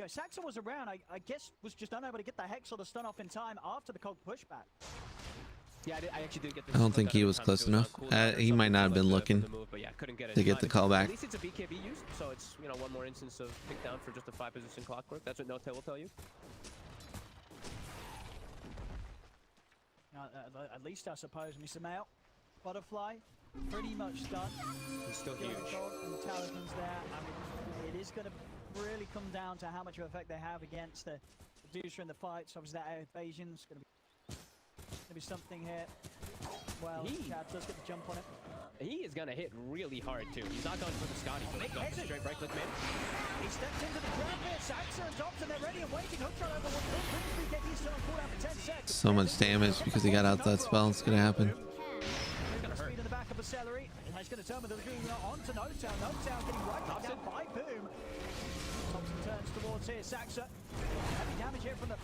Saxon was around, I guess was just unable to get the Hex or the stun off in time after the Cog pushback. Yeah, I actually did get I don't think he was close enough. He might not have been looking to get the call back. At least it's a BKB use, so it's one more instance of pick down for just a 5-position clockwork. That's what No-Tail will tell you. At least I suppose, Mr. Mail. Butterfly, pretty much done. He's still huge. And the talismans there. I mean, it is going to really come down to how much of effect they have against the Medusa in the fights. Obviously, that evasion is going to be something here. Well, Chad does get the jump on it. He is going to hit really hard too. He's not going for the Scotty, but he's going for straight right click mid. He stepped into the grab here. Saxa and Dobson, they're ready and waiting. Hook shot over one. BKB still on cooldown for 10 seconds. So much damage because he got out that spell. It's gonna happen. Speed in the back of a celery. He's going to turn with the green on to No-Tail. No-Tail getting right back down by Boom. Thompson turns towards here. Saxa. Heavy damage here from the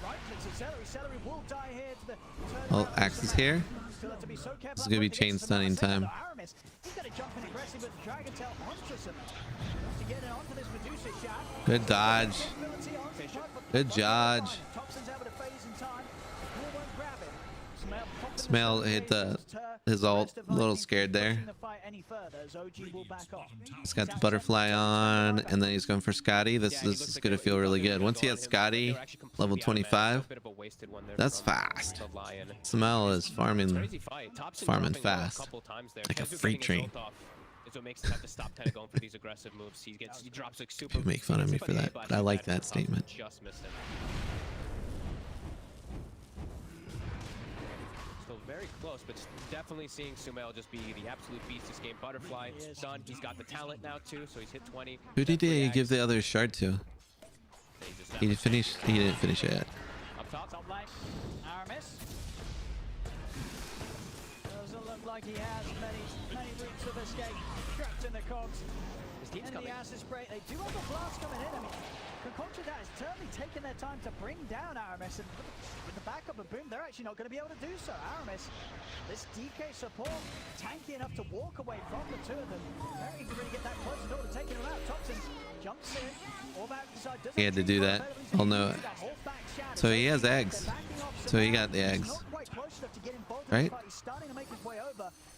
right click to Celery. Celery will die here to the turn. Oh, Axe is here. This is gonna be chain stunning time. He's going to jump in aggressive with the Dragon Tail onto him. To get it onto this Medusa shot. Good dodge. Good dodge. Thompson's able to phase in time. Won't grab it. Smell hit his ult. A little scared there. He's got the butterfly on, and then he's going for Scotty. This is gonna feel really good. Once he has Scotty, level 25, that's fast. Smell is farming fast, like a freight train. So it makes him have to stop 10 going for these aggressive moves. He drops like super. People make fun of me for that, but I like that statement. Just missed him. Still very close, but definitely seeing Sumail just be the absolute beast this game. Butterfly done. He's got the talent now too, so he's hit 20. Who did he give the other shard to? He didn't finish it yet. Up top lane. Aramis. like he has many routes of escape trapped in the cogs. His team's And coming. the acid spray, they do have a blast coming in. I mean, Concoction that has certainly taken their time to bring down Aramis, and with the backup of Boom, they're actually not going to be able to do so. Aramis, this DK support, tanky enough to walk away from the two of them. Very eager to really get that close in order to take him out. Thompson jumps in, all back to the side. He had to do that. I'll know it. So he has eggs. So he got the eggs. Right?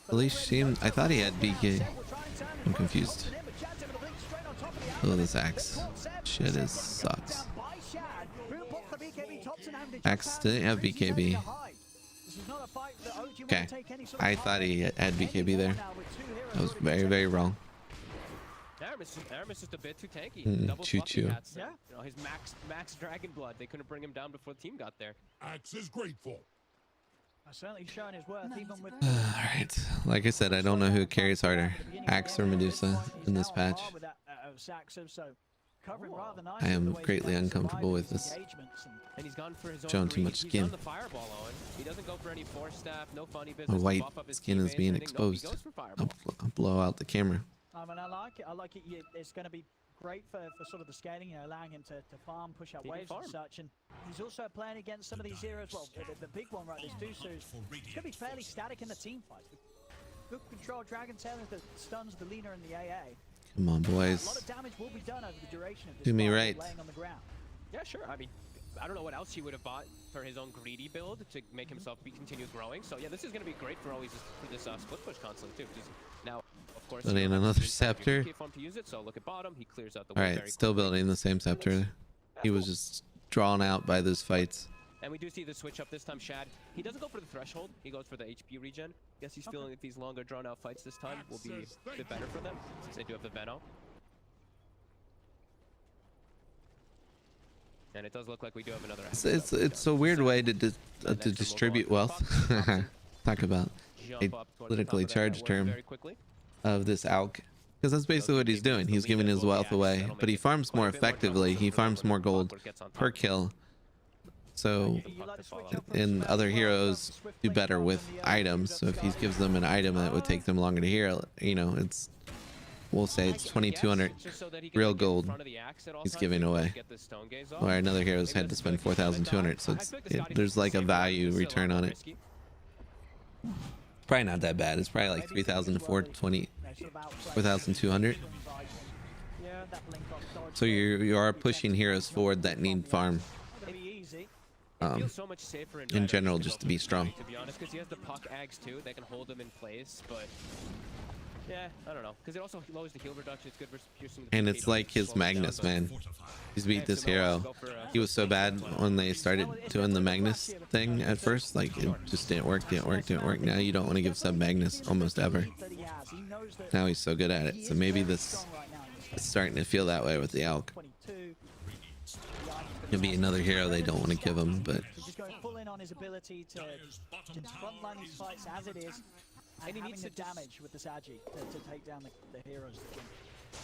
At least seemed. I thought he had BK. I'm confused. Oh, this axe. Shit is sucks. Axe didn't have BKB. Okay. I thought he had BKB there. I was very, very wrong. Aramis just a bit too tanky. Choo-choo. Yeah. You know, his max dragon blood. They couldn't bring him down before the team got there. Axe is grateful. Certainly showing his worth even with Alright. Like I said, I don't know who carries harder. Axe or Medusa in this patch. I am greatly uncomfortable with this. And he's gone for his own Showing too greed. much He's skin. done the fireball, Owen. He doesn't go for any force staff, no funny business. My to white buff up his skin is teammates, being anything. Nope, he exposed. goes for fireball. I'll blow out the camera. I mean, I like it. I like it. It's going to be great for sort of the scaling, you know, allowing him to farm, push out He can waves farm. and such. And he's also playing against some of these heroes. Well, the big one, right? This Dusu's. It's going to be fairly static in the team fights. Good control, Dragon Tail is the stuns, the Lina and the AA. Come on, A lot boys. of damage will be done over the duration of this Do me fight, right. laying on the ground. Yeah, sure. I mean, I don't know what else he would have bought for his own greedy build to make himself continue growing. So yeah, this is going to be great for always for this split push constantly too. Just now, of course, Building you don't have another to use your scepter. PK farm to use it. So look at bottom. He clears out the way Alright, very still quickly. building the same scepter. He was just drawn out by those fights. And we do see the switch up this time. Shad, he doesn't go for the threshold. He goes for the HP regen. Guess he's feeling that these longer drawn out fights this time will be a bit better for them since they do have the Veno. And it does look like we do have another. It's a weird way to distribute wealth. Talk about a politically charged term of this ALK. Because that's basically what he's doing. He's giving his wealth away, but he farms more effectively. He farms more gold per kill. So, and other heroes do better with items. So if he gives them an item that would take them longer to heal, you know, it's, we'll say it's 2,200 real gold he's giving away. Or another hero's had to spend 4,200. So there's like a value return on it. Probably not that bad. It's probably like 3,000 to 4,200. So you are pushing heroes forward that need farm. In general, just to be strong. To be honest, because he has the puck ags too, they can hold him in place. But yeah, I don't know, because it also lowers the heal reduction. It's good versus piercing. And it's like his Magnus, man. He's beat this hero. He was so bad when they started doing the Magnus thing at first. Like, it just didn't work. Now you don't want to give sub Magnus almost ever. Now he's so good at it. So maybe this is starting to feel that way with the ALK. He'll be another hero they don't want to give him, but Just going full in on his ability to frontline these fights as it is, and he needs the damage with the Sagi to take down the heroes.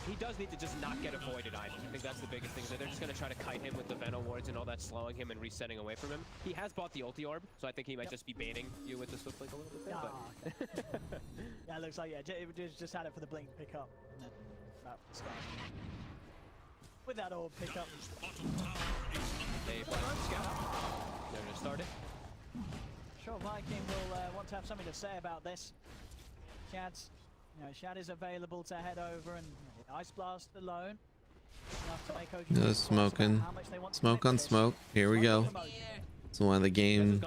He does need to just not get avoided either. I think that's the biggest thing. That they're just going to try to kite him with the Veno wards and all that, slowing him and resetting away from him. He has bought the ulti orb, so I think he might just be baiting you with the swift link a little bit there. But Yeah, it looks like it just had it for the blink pick up. And then that start. With that orb pick up. They they're going to start it. Sure, Viking will want to have something to say about this. Shad's, Shad is available to head over and Ice Blast alone. Enough to make OG no smoking. Smoke on smoke. Here we go. It's one of the game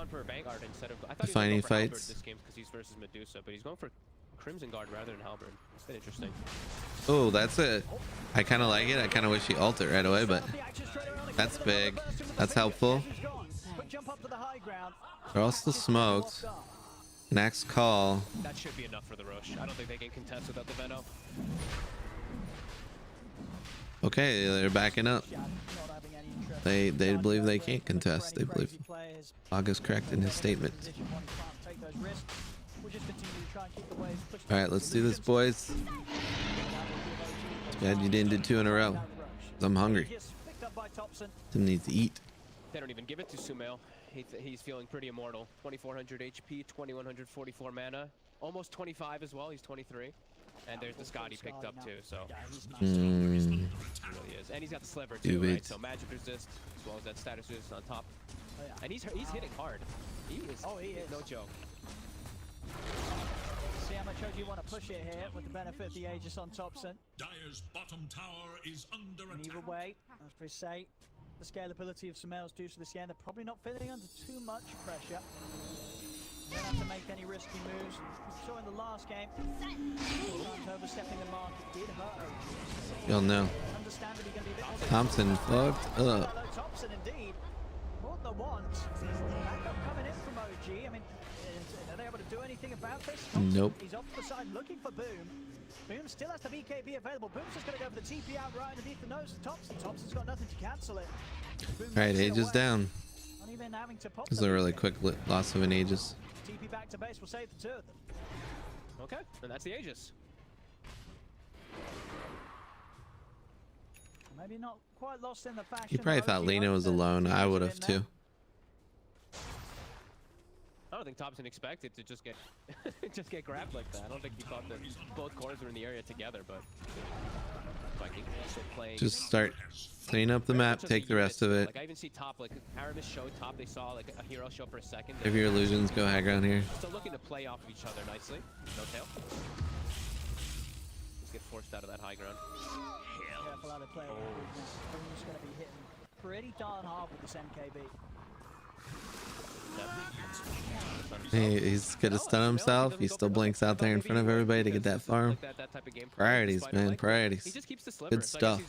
defining fights. This game because he's versus Medusa, but he's going for Crimson Guard rather than Halberd. It's been interesting. Oh, that's it. I kind of like it. I kind of wish he ulted right away, but that's big. That's helpful. They're all still smoked. Next call. That should be enough for the rush. I don't think they can contest without the Veno. Okay, they're backing up. They believe they can't contest. They believe Hog is correct in his statement. All right, let's do this, boys. Glad you didn't do 2 in a row. I'm hungry. Tim needs to eat. They don't even give it to Sumail. He's feeling pretty immortal. 2,400 HP, 2,144 mana. almost 25 as well. He's 23. And there's the Scotty picked up too, so He really is. And he's got the sliver too, right? So magic resist as well as that status resist on top. And he's hitting hard. He is no joke. See how much OG want to push it here with the benefit of the Aegis on Thompson. Dire's bottom tower is under And either way, as we say, the scalability of Sumail's Deuce this game, they're probably not feeling under too much pressure. They don't have to make any risky moves. We saw in the last game, sometimes overstepping the mark did hurt OG. You'll know. Understandably going to be a bit more Thompson fucked up. Thompson indeed. More than once. Backup coming in from OG. I mean, are they able to do anything about this? Thompson, Nope. He's off to the side looking for Boom. Boom still has the BKB available. Boom's just going to go for the TP out right underneath the nose of Thompson. Thompson's got nothing to cancel it. Alright, Aegis down. Not even having to pop This is a really quick loss of an Aegis. TP back to base will save the two of them. Okay, and that's the Aegis. Maybe not quite lost in the fashion. You probably thought Lena was alone. I would have too. I don't think Thompson expected to just get just get grabbed like that. I don't think he thought that both corners were in the area together, but Viking also playing. Just start clean up the map, take the rest of it. Like I even see top, like Aramis showed top. They saw like a hero show for a second. If your illusions go high ground here. Still looking to play off of each other nicely. No tail. Just get forced out of that high ground. Careful how they play. Boom's going to be hitting pretty darn hard with this MKB. Hey, he's gonna stun himself. He still blinks out there in front of everybody to get that farm. Priorities, man. Priorities. Good stuff.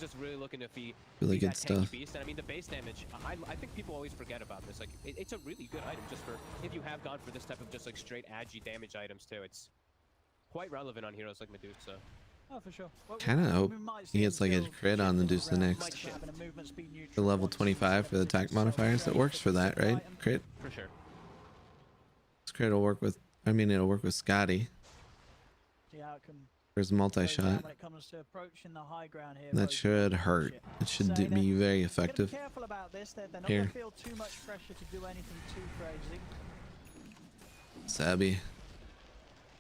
Really good stuff. I mean, the base damage. I think people always forget about this. Like, it's a really good item just for if you have gone for this type of just like straight agi damage items too. It's quite relevant on heroes like Medusa. Oh, for sure. Kind of hope he gets like a crit on the Medusa next. The level 25 for the attack modifiers. That works for that, right? Crit. For sure. This crit will work with. I mean, it'll work with Scotty. For his multi-shot. That should hurt. It should be very effective. Here. Sabby.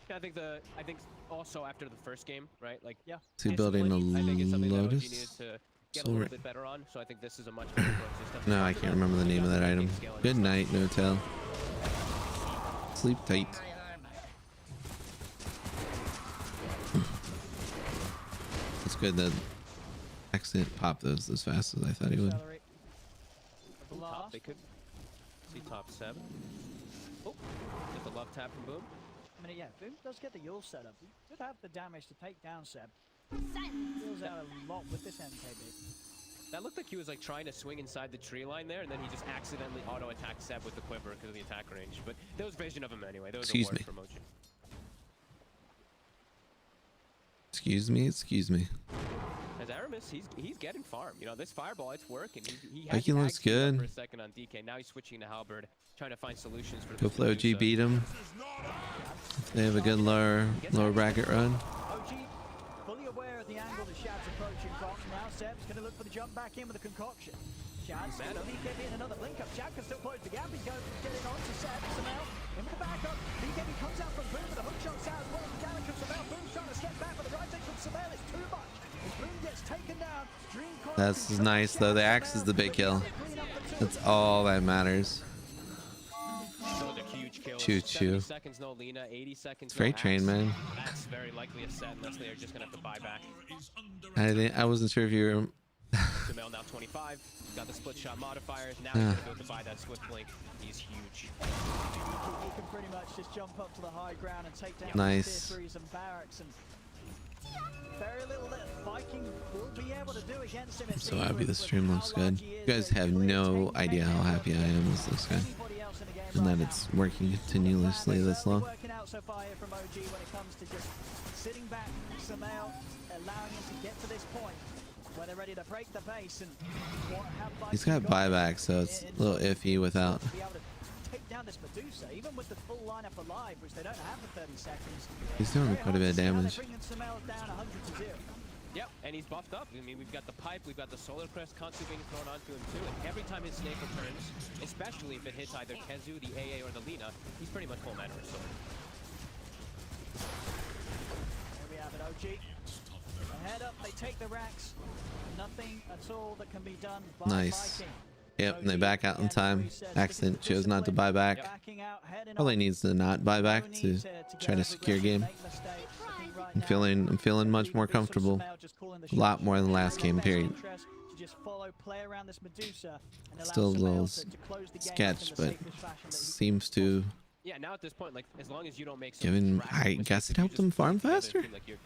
Yeah, I think also after the first game, right? Like, yeah. Is he building a Lotus? Get a little bit better on, so I think this is a much better approach. No, I can't remember the name of that item. Good night, no tell. Sleep tight. It's good that X didn't pop those as fast as I thought he would. Top, they could see top 7. Oh, get the love tap from Boom. I mean, yeah, Boom does get the Yule setup. He did have the damage to take down Seb. Deals out a lot with this MKB. That looked like he was like trying to swing inside the tree line there, and then he just accidentally auto-attacked Seb with the quiver because of the attack range. But there was vision of him anyway. There was Excuse a me. promotion. Excuse me, excuse me. As Aramis, he's getting farm. You know, this fireball, it's working. He Viking looks good. For a second on DK. Now he's switching to Halberd, trying to find solutions for Go Flow G beat him. If they have a good lower bracket run. OG fully aware of the angle that Shad's approaching from. Now Seb's going to look for the jump back in with a concoction. Shad's still BKB in another blink up. Shad can still close the gap. He's going to get it on to Seb. Sumail in with the backup. BKB comes out from Boom with a hook shot out as well. The damage from Sumail. Boom's trying to step back, but the right take from Sumail is too much. As Boom gets taken down, That's nice though. The axe is the big kill. That's all that matters. Those are huge kills. Choo choo. 70 seconds no Lena, 80 seconds Freight no train, Axe. man. That's very likely a set unless they are just gonna have to buy back. I wasn't sure if you were. Sumail now 25. Got the split shot modifiers. Now he's gonna be able to buy that swift blink. He's huge. He can pretty much just jump up to the high ground and take down Nice. tier 3s and barracks, and very little that Viking will be able to do against him. I'm so happy the stream looks good. You guys have no idea how happy I am with this guy. And that it's working continuously this long. Working out so far here from OG when it comes to just sitting back, Sumail allowing him to get to this point where they're ready to break the base and He's got buyback, so it's a little iffy without. be able to take down this Medusa, even with the full lineup alive, which they don't have for 30 seconds. He's doing quite a bit of damage. They're bringing Sumail down 100 to 0. Yep, and he's buffed up. I mean, we've got the pipe, we've got the solar crest constantly being thrown onto him too, and every time his snake returns, especially if it hits either Kezu, the AA, or the Lina, he's pretty much full mana restored. OG. Head up, they take the racks. Nothing at all that can be done by Nice. Viking. Yep, and they back out in time. Accident chose not to buy back. Probably needs to not buy back to try to secure game. I'm feeling much more comfortable. A lot more than last game, period. Still a little sketch, but seems to. Yeah, now at this point, like as long as you don't make some Given, I guess it helped him farm faster. Like you've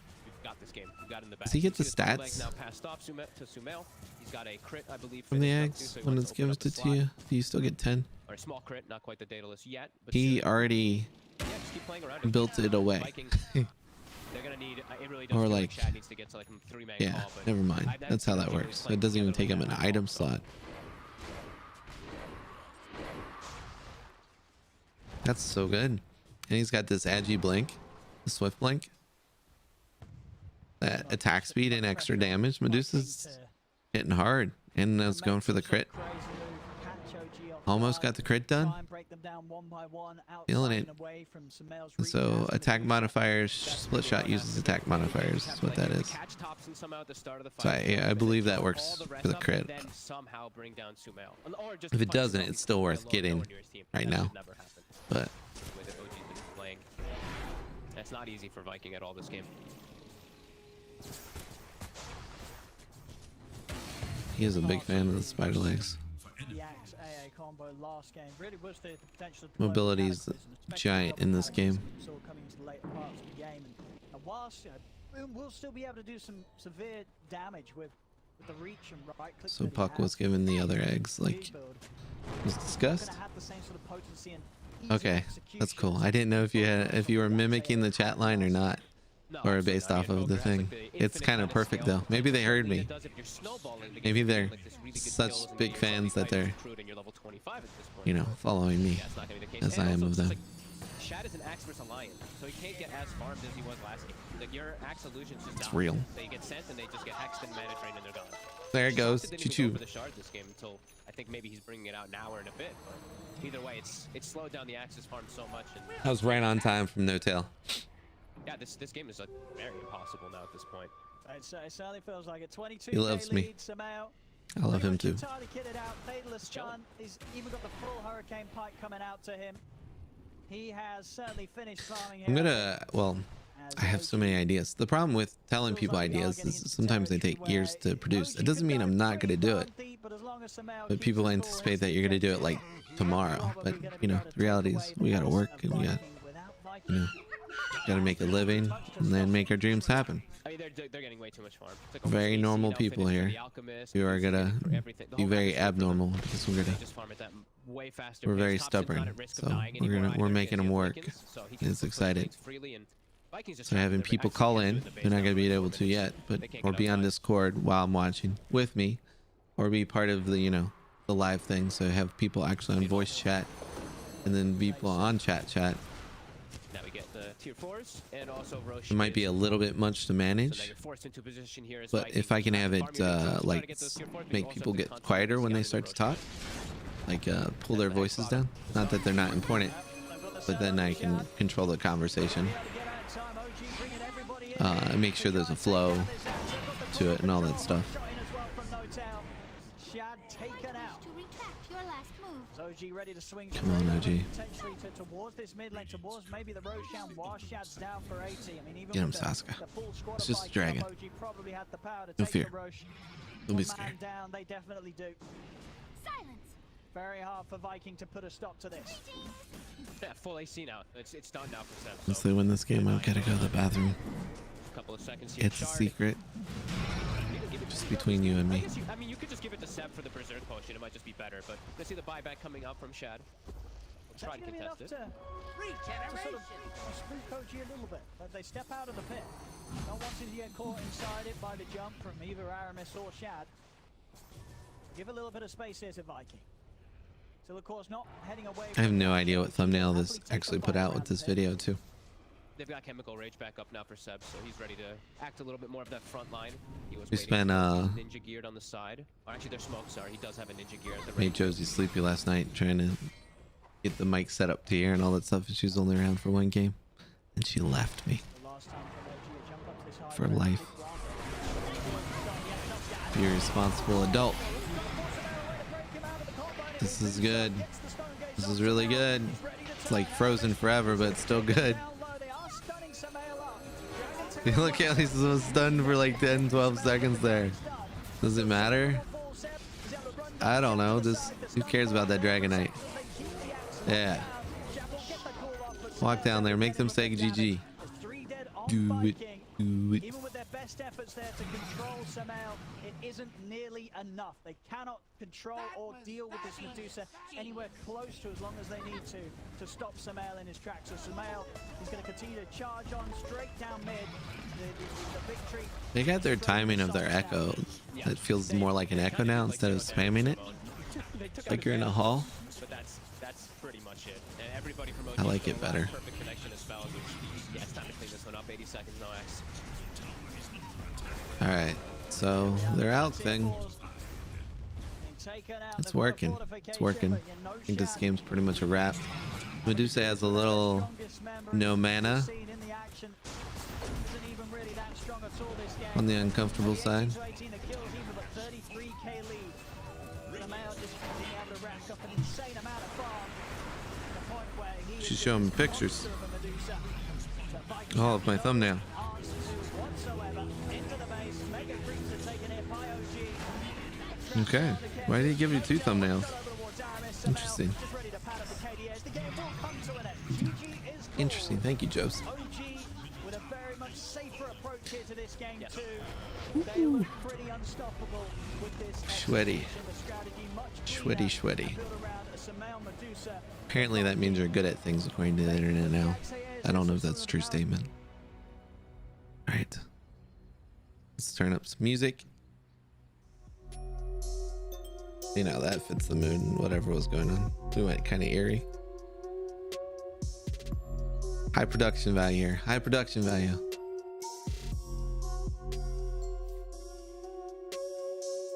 got this game. You got in the back. Does he get the You see this stats? Now passed off to Sumail. He's got a crit, I believe, From the finished up eggs, too, so he when wants it's to open given up the to slot. you, do you still get 10? Or a small crit, not quite the dataless yet. But He soon. already Yeah, just keep playing around. built it away. Vikings, they're gonna need. It really does Or feel like, Chad needs to get to like a 3-man yeah, call, but never mind. I- That's how that generally works. playing It doesn't even together take him with an that item call, so- slot. That's so good. And he's got this Agi blink, the swift blink. That attack speed and extra damage. Medusa's hitting hard. And that's going for the crit. Almost got the crit done. Feeling it. So attack modifiers, split shot uses attack modifiers. That's what that is. So I believe that works for the crit. If it doesn't, it's still worth getting right now. But that's not easy for Viking at all this game. he is a big fan of the spider legs. The Axe AA combo last game really was the potential to Mobility is giant in this game. saw coming into the later parts of the game, and whilst Boom will still be able to do some severe damage with the reach and right click. So Puck was given the other eggs, like was discussed. Okay, that's cool. I didn't know if you were mimicking the chat line or not, or based off of the thing. It's kind of perfect though. Maybe they heard me. Maybe they're such big fans that they're, you know, following me as I am of them. Shad is an Axe versus Alliance, so he can't get as farmed as he was last game. Like your Axe illusions just It's die. real. They get sent and they just get hexed and mana drained and they're gone. There it goes. Didn't Choo even go choo. for the shard this game until I think maybe he's bringing it out now or in a bit. But either way, it's slowed down the Axe's farm so much. And I was right on time from No Tail. yeah, this game is very impossible now at this point. It certainly feels like it. 22 He loves me. I love him too. Entirely kitted out. Daedalus Chun. He's even got the full Hurricane Pike coming out to him. He has certainly finished farming here. I'm gonna, well, I have so many ideas. The problem with telling people ideas is sometimes they take years to produce. It doesn't mean I'm not gonna do it, but people anticipate that you're gonna do it like tomorrow. But you know, the reality is we gotta work and we gotta make a living and then make our dreams happen. I mean, they're getting way too much farm. It's like Very almost normal AC now people finished for here. the Alchemist, We are gonna everything. The be whole very package. abnormal because we're gonna, Just farm at that way faster we're pace. very Thompson's not stubborn. at risk of So dying anymore we're either making because them he has work. Vikings, so he can It's push excited. things freely, and Vikings just So have having their people Axes call can't in, do the base they're not gonna be now. able to yet, but They can't or get be on outside. Discord while I'm watching with me, or be part of the, you know, the live thing. So have people actually on voice chat, and then people on chat. Now we get the tier 4s and also Roche. It might be a little bit much to So now manage, you're forced into position here as but if I can have it like make people get quieter when they start to talk, like pull their voices down. Not that they're not important, but then I can control the conversation. And make sure there's a flow to it and all that stuff. OG ready to swing. Come on, OG. Potentially towards this mid lane, towards maybe the Roshan while Shad's down for 80. I mean, even Get him, with Saska. the full squad It's of just a Vikings, dragon. OG probably had the power to No take fear. the Rosh. Don't be One man scared. down, they definitely do. Silence. Very hard for Viking to put a stop to this. Yeah, full AC now. It's done now for Seb. Once they win this game, I've got to go to the bathroom. Couple of seconds here. It's a secret, just between you and me. I mean, you could just give it to Seb for the Berserk potion. It might just be better. But let's see the buyback coming up from Shad. We'll try to contest it. To sort of spook OG a little bit, but they step out of the pit. Not wanting to get caught inside it by the jump from either Aramis or Shad. Give a little bit of space here to Viking. So of course not heading away. I have no idea what thumbnail this actually put out with this video too. They've got Chemical Rage back up now for Seb, so he's ready to act a little bit more of that front line. He was We waiting spent, for Ninja geared on the side. Or actually, their smoke, sorry. He does have a Ninja gear at the Made Josie sleepy last night trying to get the mic set up to here and all that stuff, and she was only around for one game, and she left me. The last time for life. Be a responsible adult. This is good. This is really good. It's like frozen forever, but it's still good. Look at least was stunned for like 10-12 seconds there. Does it matter? I don't know. Just who cares about that Dragonite? Yeah. Walk down there, make them say GG. Do it. Do it. Even with their best efforts there to control Samael, it isn't nearly enough. They cannot control or deal with this Medusa anywhere close to as long as they need to stop Samael in his tracks. So Samael is going to continue to charge on straight down mid. The victory. They got their timing of their echo. It feels more like an echo now instead of spamming it. Like you're in a hall. But that's pretty much it. And everybody from I like it better. Perfect connection as spells, which yeah, it's time to clean this one up. 80 seconds, no X. All right, so their out thing. It's working. It's working. I think this game's pretty much a wrap. Medusa has a little no mana on the uncomfortable side. She's showing me pictures. All of my thumbnail. Okay. Why did he give you 2 thumbnails? Interesting. Interesting. Thank you, Jose. With a very much safer approach here to this game too. They look pretty unstoppable with this. Sweaty. Sweaty, sweaty. Apparently that means you're good at things according to the internet now. I don't know if that's a true statement. Alright. Let's turn up some music. You know, that fits the mood and whatever was going on. We went kind of eerie. High production value here. High production value.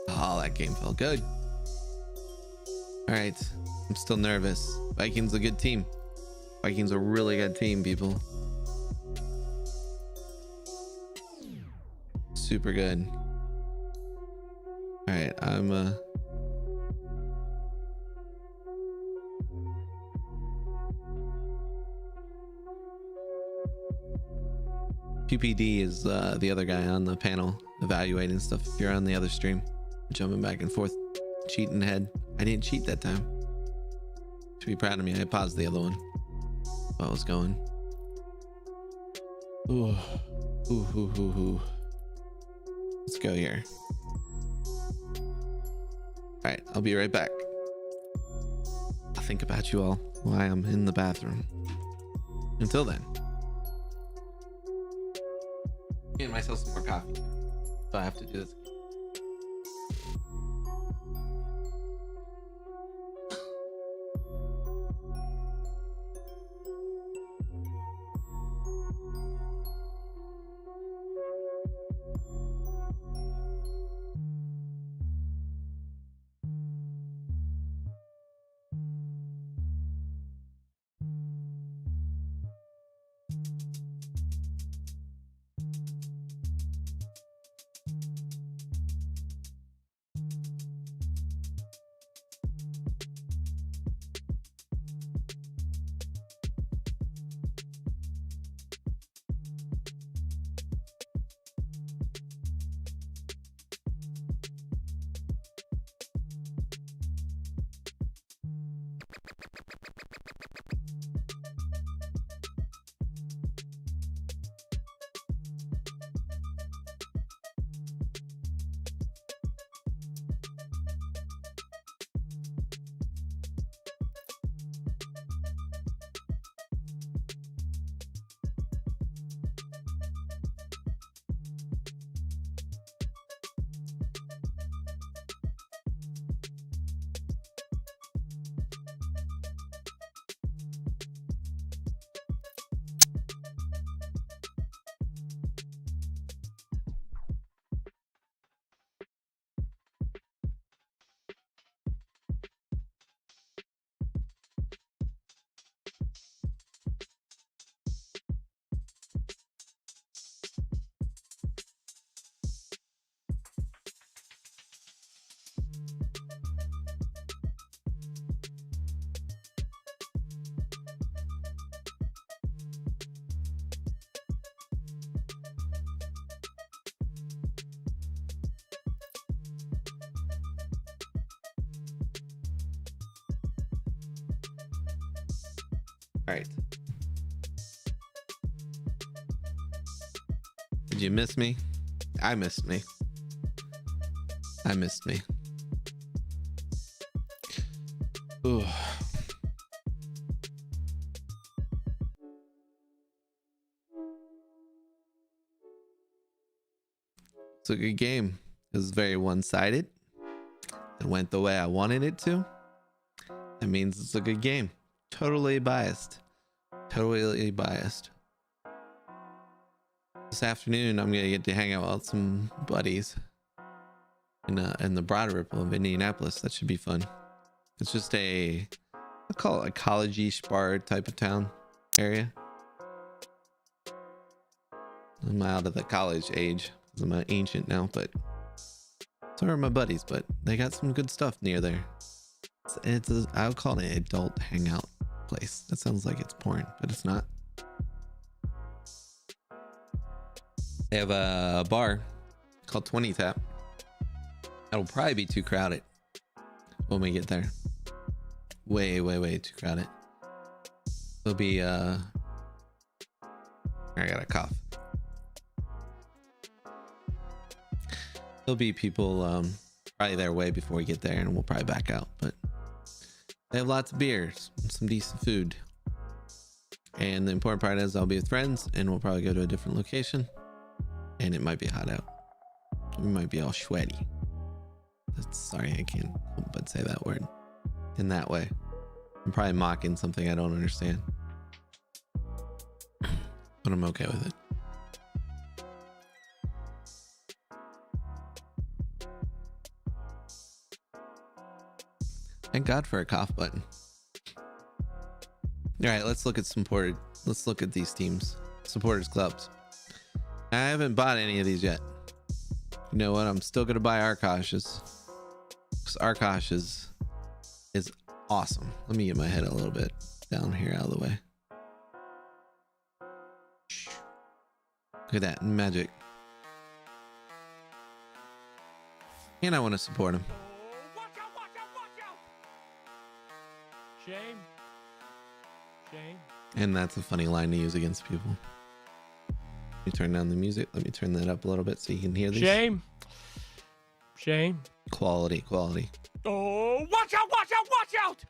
Oh, that game felt good. All right. I'm still nervous. Vikings a good team. Vikings a really good team, people. Super good. All right. I'm PPD is the other guy on the panel evaluating stuff. If you're on the other stream, jumping back and forth, cheating ahead. I didn't cheat that time. To be proud of me, I paused the other one while I was going. Ooh. Ooh, ooh, ooh, ooh. Let's go here. All right, I'll be right back. I'll think about you all while I'm in the bathroom. Until then. Getting myself some more coffee. So I have to do this. All right. Did you miss me? I missed me. I missed me. Ooh. It's a good game. It was very one-sided. It went the way I wanted it to. That means it's a good game. Totally biased. Totally biased. This afternoon, I'm gonna get to hang out with some buddies in the broad ripple of Indianapolis. That should be fun. It's just I call it a college-ish bar type of town area. I'm out of the college age because I'm an ancient now, but so are my buddies. But they got some good stuff near there. I would call it an adult hangout place. That sounds like it's porn, but it's not. They have a bar called 20 Tap. That'll probably be too crowded when we get there. Way too crowded. It'll be I got a cough. There'll be people probably there way before we get there, and we'll probably back out. But they have lots of beers and some decent food. And the important part is I'll be with friends, and we'll probably go to a different location. And it might be hot out. We might be all sweaty. Sorry, I can't help but say that word in that way. I'm probably mocking something I don't understand, but I'm okay with it. Thank God for a cough button. All right, let's look at let's look at these teams, supporters clubs. I haven't bought any of these yet. You know what? I'm still gonna buy Arkosh's. Because Arkosh is awesome. Let me get my head a little bit down here out of the way. Look at that magic. And I want to support him. Watch out! Shame. And that's a funny line to use against people. Let me turn down the music. Let me turn that up a little bit so you can hear these. Shame. Quality. Oh, watch out!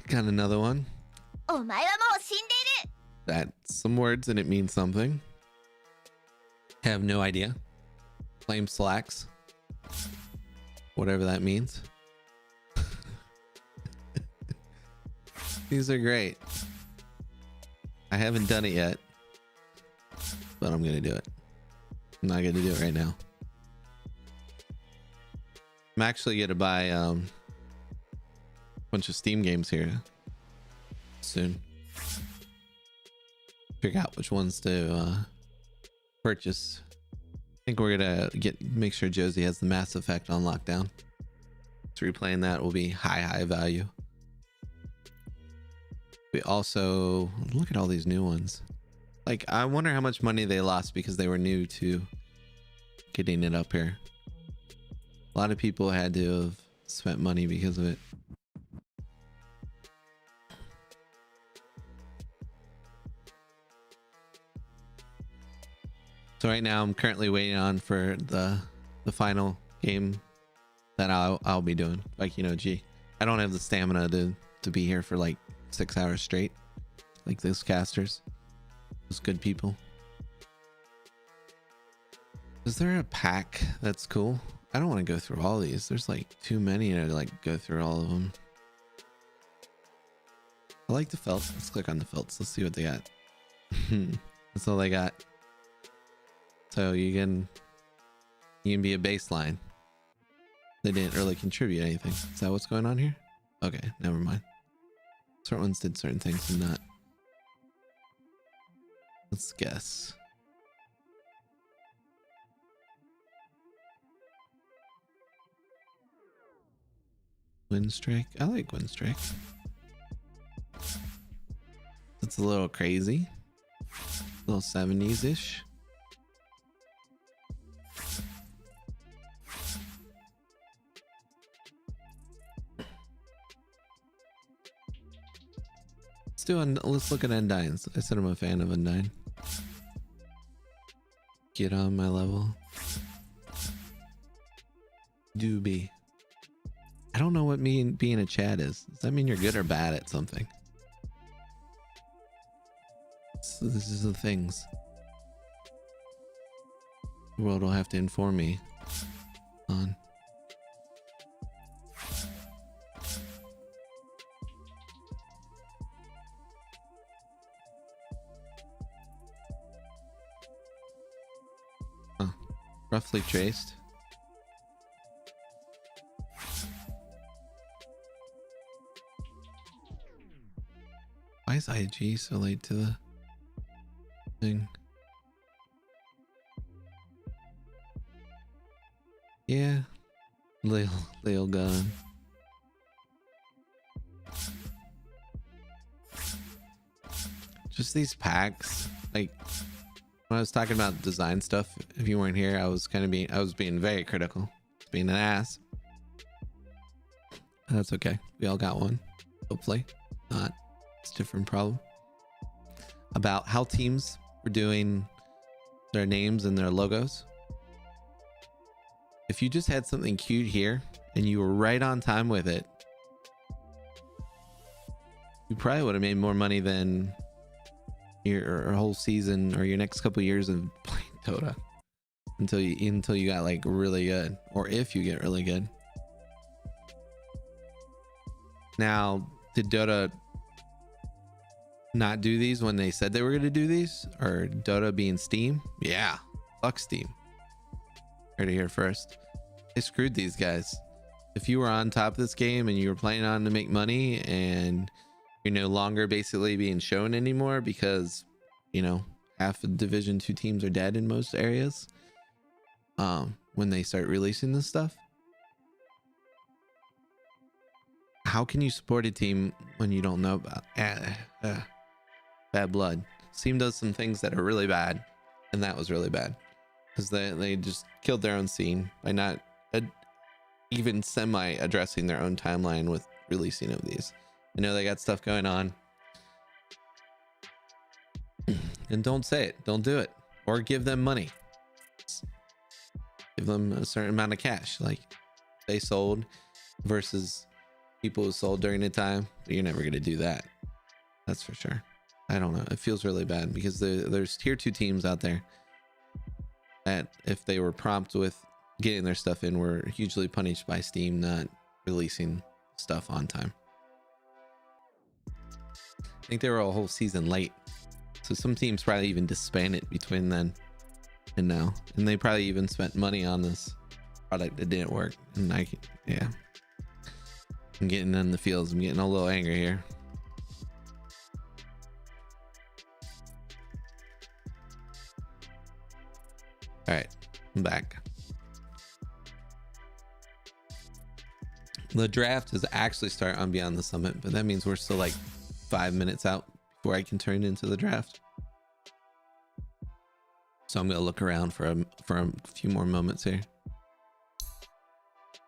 Got another one. That's some words and it means something. Have no idea. Flame slacks. Whatever that means. These are great. I haven't done it yet, but I'm gonna do it. I'm not gonna do it right now. I'm actually gonna buy a bunch of Steam games here soon. Figure out which ones to purchase. I think we're gonna make sure Josie has the Mass Effect on lockdown. So replaying that will be high value. We also look at all these new ones. Like, I wonder how much money they lost because they were new to getting it up here. A lot of people had to have spent money because of it. So right now I'm currently waiting on for the final game that I'll be doing. Like, you know, I don't have the stamina to be here for like 6 hours straight, like those casters, those good people. Is there a pack that's cool? I don't want to go through all these. There's like too many to like go through all of them. I like the felts. Let's click on the felts. Let's see what they got. That's all they got. So you can be a baseline. They didn't really contribute anything. Is that what's going on here? Okay, never mind. Certain ones did certain things and not. Let's guess. Windstrike. I like Windstrike. That's a little crazy. A little 70s-ish. Let's look at Undynes. I said I'm a fan of Undyne. Get on my level. Doobie. I don't know what being a Chad is. Does that mean you're good or bad at something? So this is the things the world will have to inform me on. Huh. Roughly traced. Why is IG so late to the thing? Yeah. Lil gun. Just these packs. Like when I was talking about design stuff, if you weren't here, I was being very critical. Being an ass. That's okay. We all got one. Hopefully. Not. It's a different problem. About how teams were doing their names and their logos. If you just had something cute here and you were right on time with it, you probably would have made more money than your whole season or your next couple years of playing Dota until you got like really good, or if you get really good. Now, did Dota not do these when they said they were going to do these? Or Dota being Steam? Yeah, fuck Steam. Heard it here first. They screwed these guys. If you were on top of this game and you were planning on to make money and you're no longer basically being shown anymore because, you know, half of Division 2 teams are dead in most areas, when they start releasing this stuff, how can you support a team when you don't know about bad blood? Steam does some things that are really bad, and that was really bad because they just killed their own scene by not even semi addressing their own timeline with releasing of these. I know they got stuff going on, and don't say it, don't do it, or give them money. Give them a certain amount of cash, like they sold versus people who sold during the time. You're never going to do that, that's for sure. I don't know, it feels really bad because there's tier 2 teams out there that if they were prompt with getting their stuff in were hugely punished by Steam not releasing stuff on time. I think they were a whole season late, so some teams probably even disbanded between then and now, and they probably even spent money on this product that didn't work. And yeah, I'm getting in the fields. I'm getting a little angry here. All right, I'm back. The draft is actually start on Beyond the Summit, but that means we're still like 5 minutes out before I can turn into the draft. So I'm gonna look around for a few more moments here.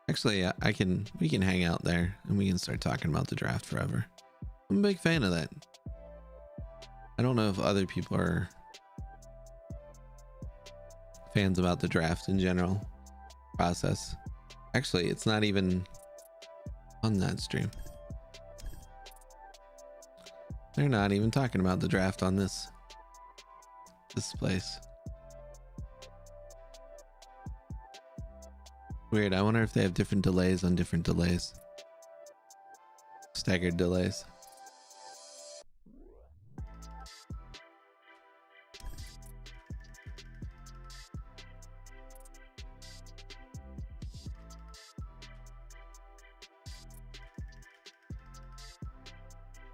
Actually, yeah, we can hang out there and we can start talking about the draft forever. I'm a big fan of that. I don't know if other people are fans about the draft in general process. Actually, it's not even on that stream. They're not even talking about the draft on this place. Weird. I wonder if they have different delays on different delays. Staggered delays.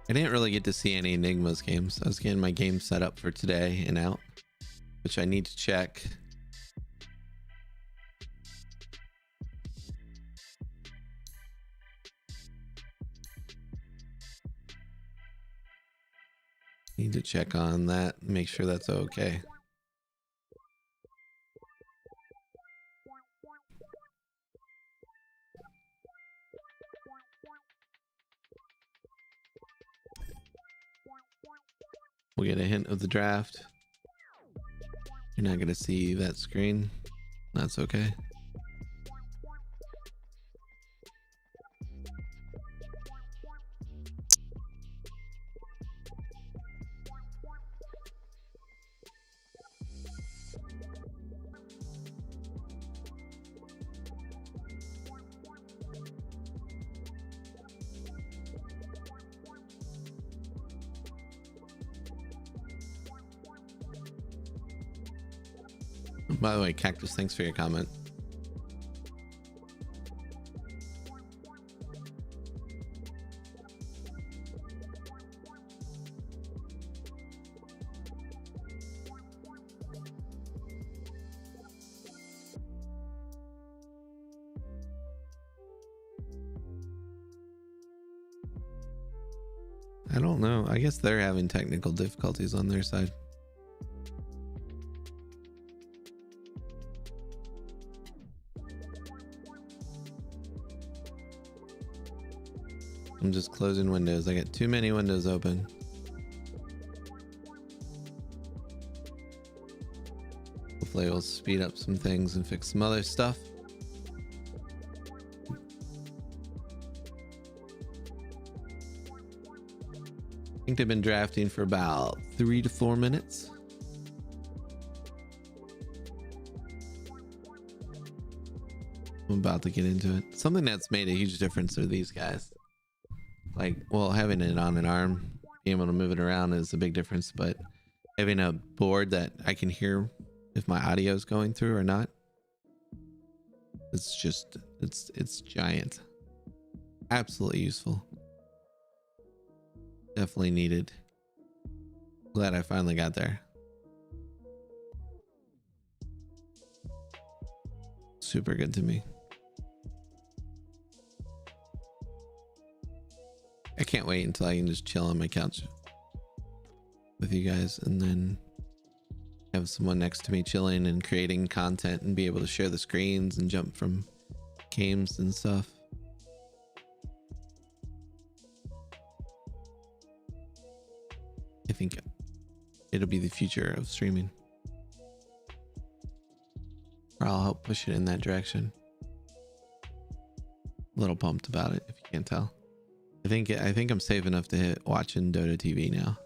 I didn't really get to see any Enigma's games. I was getting my game set up for today and out, which I need to check. Need to check on that, make sure that's okay. We'll get a hint of the draft. You're not gonna see that screen. That's okay. By the way, Cactus, thanks for your comment. I don't know. I guess they're having technical difficulties on their side. I'm just closing windows. I got too many windows open. Hopefully we'll speed up some things and fix some other stuff. I think they've been drafting for about 3 to 4 minutes. I'm about to get into it. Something that's made a huge difference are these guys. Like, well, having it on an arm, being able to move it around is a big difference, but having a board that I can hear if my audio is going through or not, it's just, it's giant. Absolutely useful. Definitely needed. Glad I finally got there. Super good to me. I can't wait until I can just chill on my couch with you guys and then have someone next to me chilling and creating content and be able to share the screens and jump from games and stuff. I think it'll be the future of streaming. Or I'll help push it in that direction. A little pumped about it, if you can't tell. I think I'm safe enough to hit watching Dota TV now.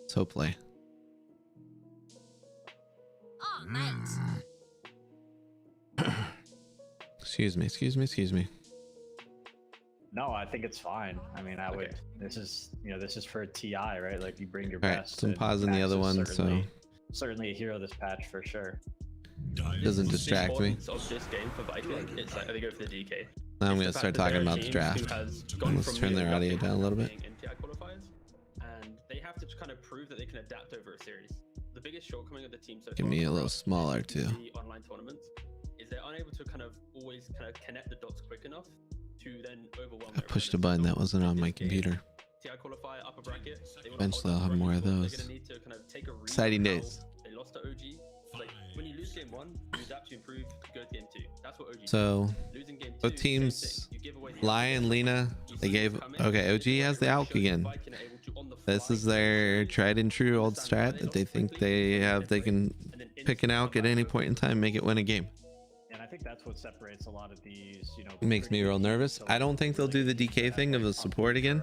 So play. Oh, nice. Excuse me. No, I think it's fine. I mean, I would. This is for TI, right? Like you bring your All right, best. so I'm pausing the other one, so certainly a hero this patch for sure. Doesn't distract me. Of this game for Viking, it's like they go for the DK. Now I'm gonna start talking about the draft. Let's turn their audio down a little bit. In TI Qualifiers, and they have to kind of prove that they can adapt over a series. The biggest shortcoming of the team so far, Give me a little smaller too. the online tournaments, is they're unable to kind of always kind of connect the dots quick enough to then overwhelm. I pushed a button that wasn't on my computer. TI Qualifier upper bracket. Eventually I'll have more of those. They're gonna need to kind of take a read Exciting on how days. They lost to OG. Like when you lose game 1, you adapt to improve, you go to game 2. That's what OG. So losing game 2, both teams, Lion, Lena, they gave. Okay, OG has the Alk again. This is their tried and true old strat that they think they can pick an Alk at any point in time, make it win a game. And I think that's what separates a lot of these, It makes me real nervous. I don't think they'll do the DK thing of the support again.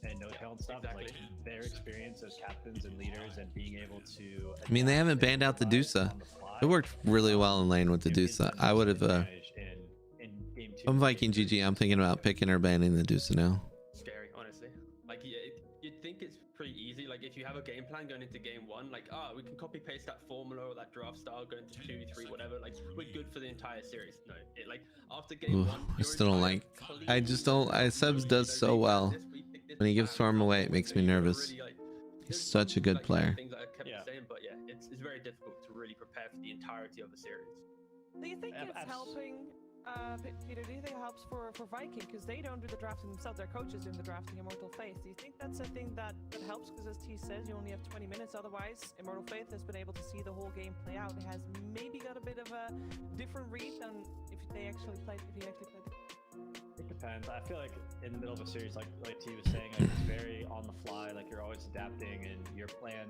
And no-tail and stuff. Like their experience as captains and leaders and being able to. I mean, they haven't banned out the Dusa. It worked really well in lane with the Dusa. I would have. I'm Viking GG. I'm thinking about picking or banning the Dusa now. Scary, honestly. Like you'd think it's pretty easy. Like if you have a game plan going into game 1, like we can copy paste that formula or that draft style going to 2, 3, whatever. Like we're good for the entire series. No, like after game 1, I still don't like. I just don't. Subs does so well. When he gives Storm away, it makes me nervous. He's such a good player. Things that I kept saying, but yeah, it's very difficult to really prepare for the entirety of the series. Do you think it's helping, Peter? Do you think it helps for Viking because they don't do the drafting themselves? Their coaches doing the drafting. Immortal Faith. Do you think that's a thing that helps? Because as T says, you only have 20 minutes. Otherwise, Immortal Faith has been able to see the whole game play out. It has maybe got a bit of a different read than if they actually played. If he actually played. It depends. I feel like in the middle of a series, like T was saying, like it's very on the fly. Like you're always adapting, and your plan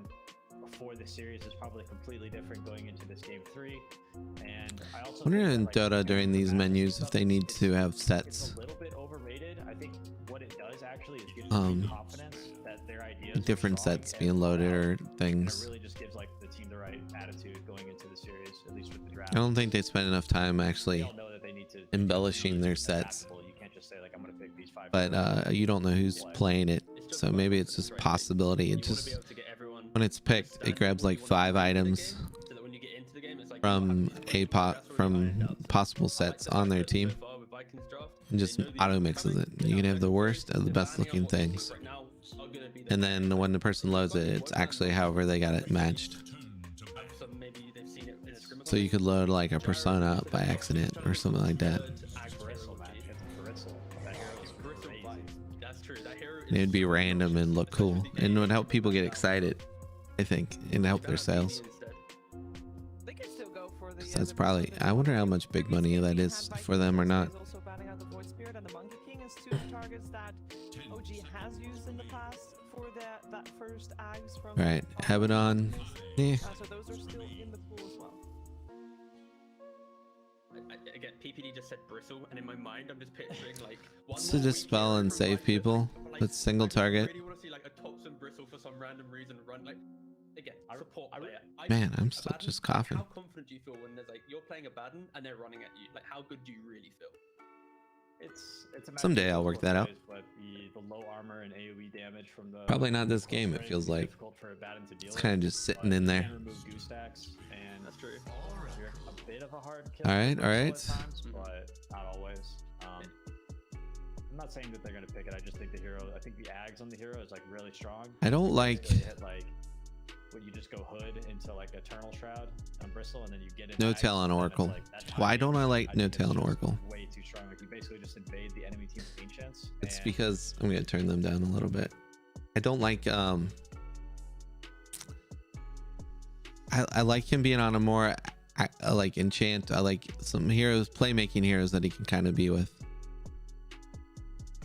before the series is probably completely different going into this game 3. And I also wonder think in that, like, Dota during these menus if they need to have it's sets. a little bit overrated. I think what it does actually is gives them confidence that their ideas Different are strong sets and being loaded or and it things. really just gives like the team the right attitude going into the series, at least with the draft. I don't think they spend enough time They actually all know that they need to embellishing their sets. adaptable. You can't just say like I'm gonna pick these 5. But you don't know who's playing it, so maybe it's just possibility. It just, when it's picked, it grabs like 5 items from from possible sets on their team and just auto mixes it. You can have the worst of the best looking things, and then when the person loads it, it's actually however they got it matched. So you could load like a persona up by accident or something like that. And it'd be random and look cool, and it would help people get excited, I think, and help their sales. They could still go for the, So that's probably, I wonder how much big money that is for them or not. also batting out the Void Spirit and the Monkey King as 2 targets that OG has used in the past for that first Ags from. Right, Abaddon. Yeah. So those are still in the pool as well. Again, PPD just said bristle, and in my mind, I'm just picturing like It's to dispel and save people with single target. I really want to see like a Thompson bristle for some random reason run like again support player. Man, I'm still just coughing. How confident do you feel when there's like you're playing a Baden and they're running at you? Like how good do you really feel? It's a matter Someday of I'll work that out. ways, but the low armor and AoE damage from the Probably not this game, it feels like. It's kind of just sitting in there. Remove goose stacks, and that's true. You're a bit of a hard kill. Alright, alright. At times, but not always. I'm not saying that they're gonna pick it. I just think the hero. I think the Ags on the hero is like really strong. I don't like Hit, like when you just go hood into like Eternal Shroud on Bristle, and then you get it. No tail on Oracle. Why don't I like no tail on Oracle? Way too strong. Like you basically just invade the enemy team's ancients. It's because I'm gonna turn them down a little bit. I don't like I like him being on a more I like enchant. I like some heroes, playmaking heroes that he can kind of be with,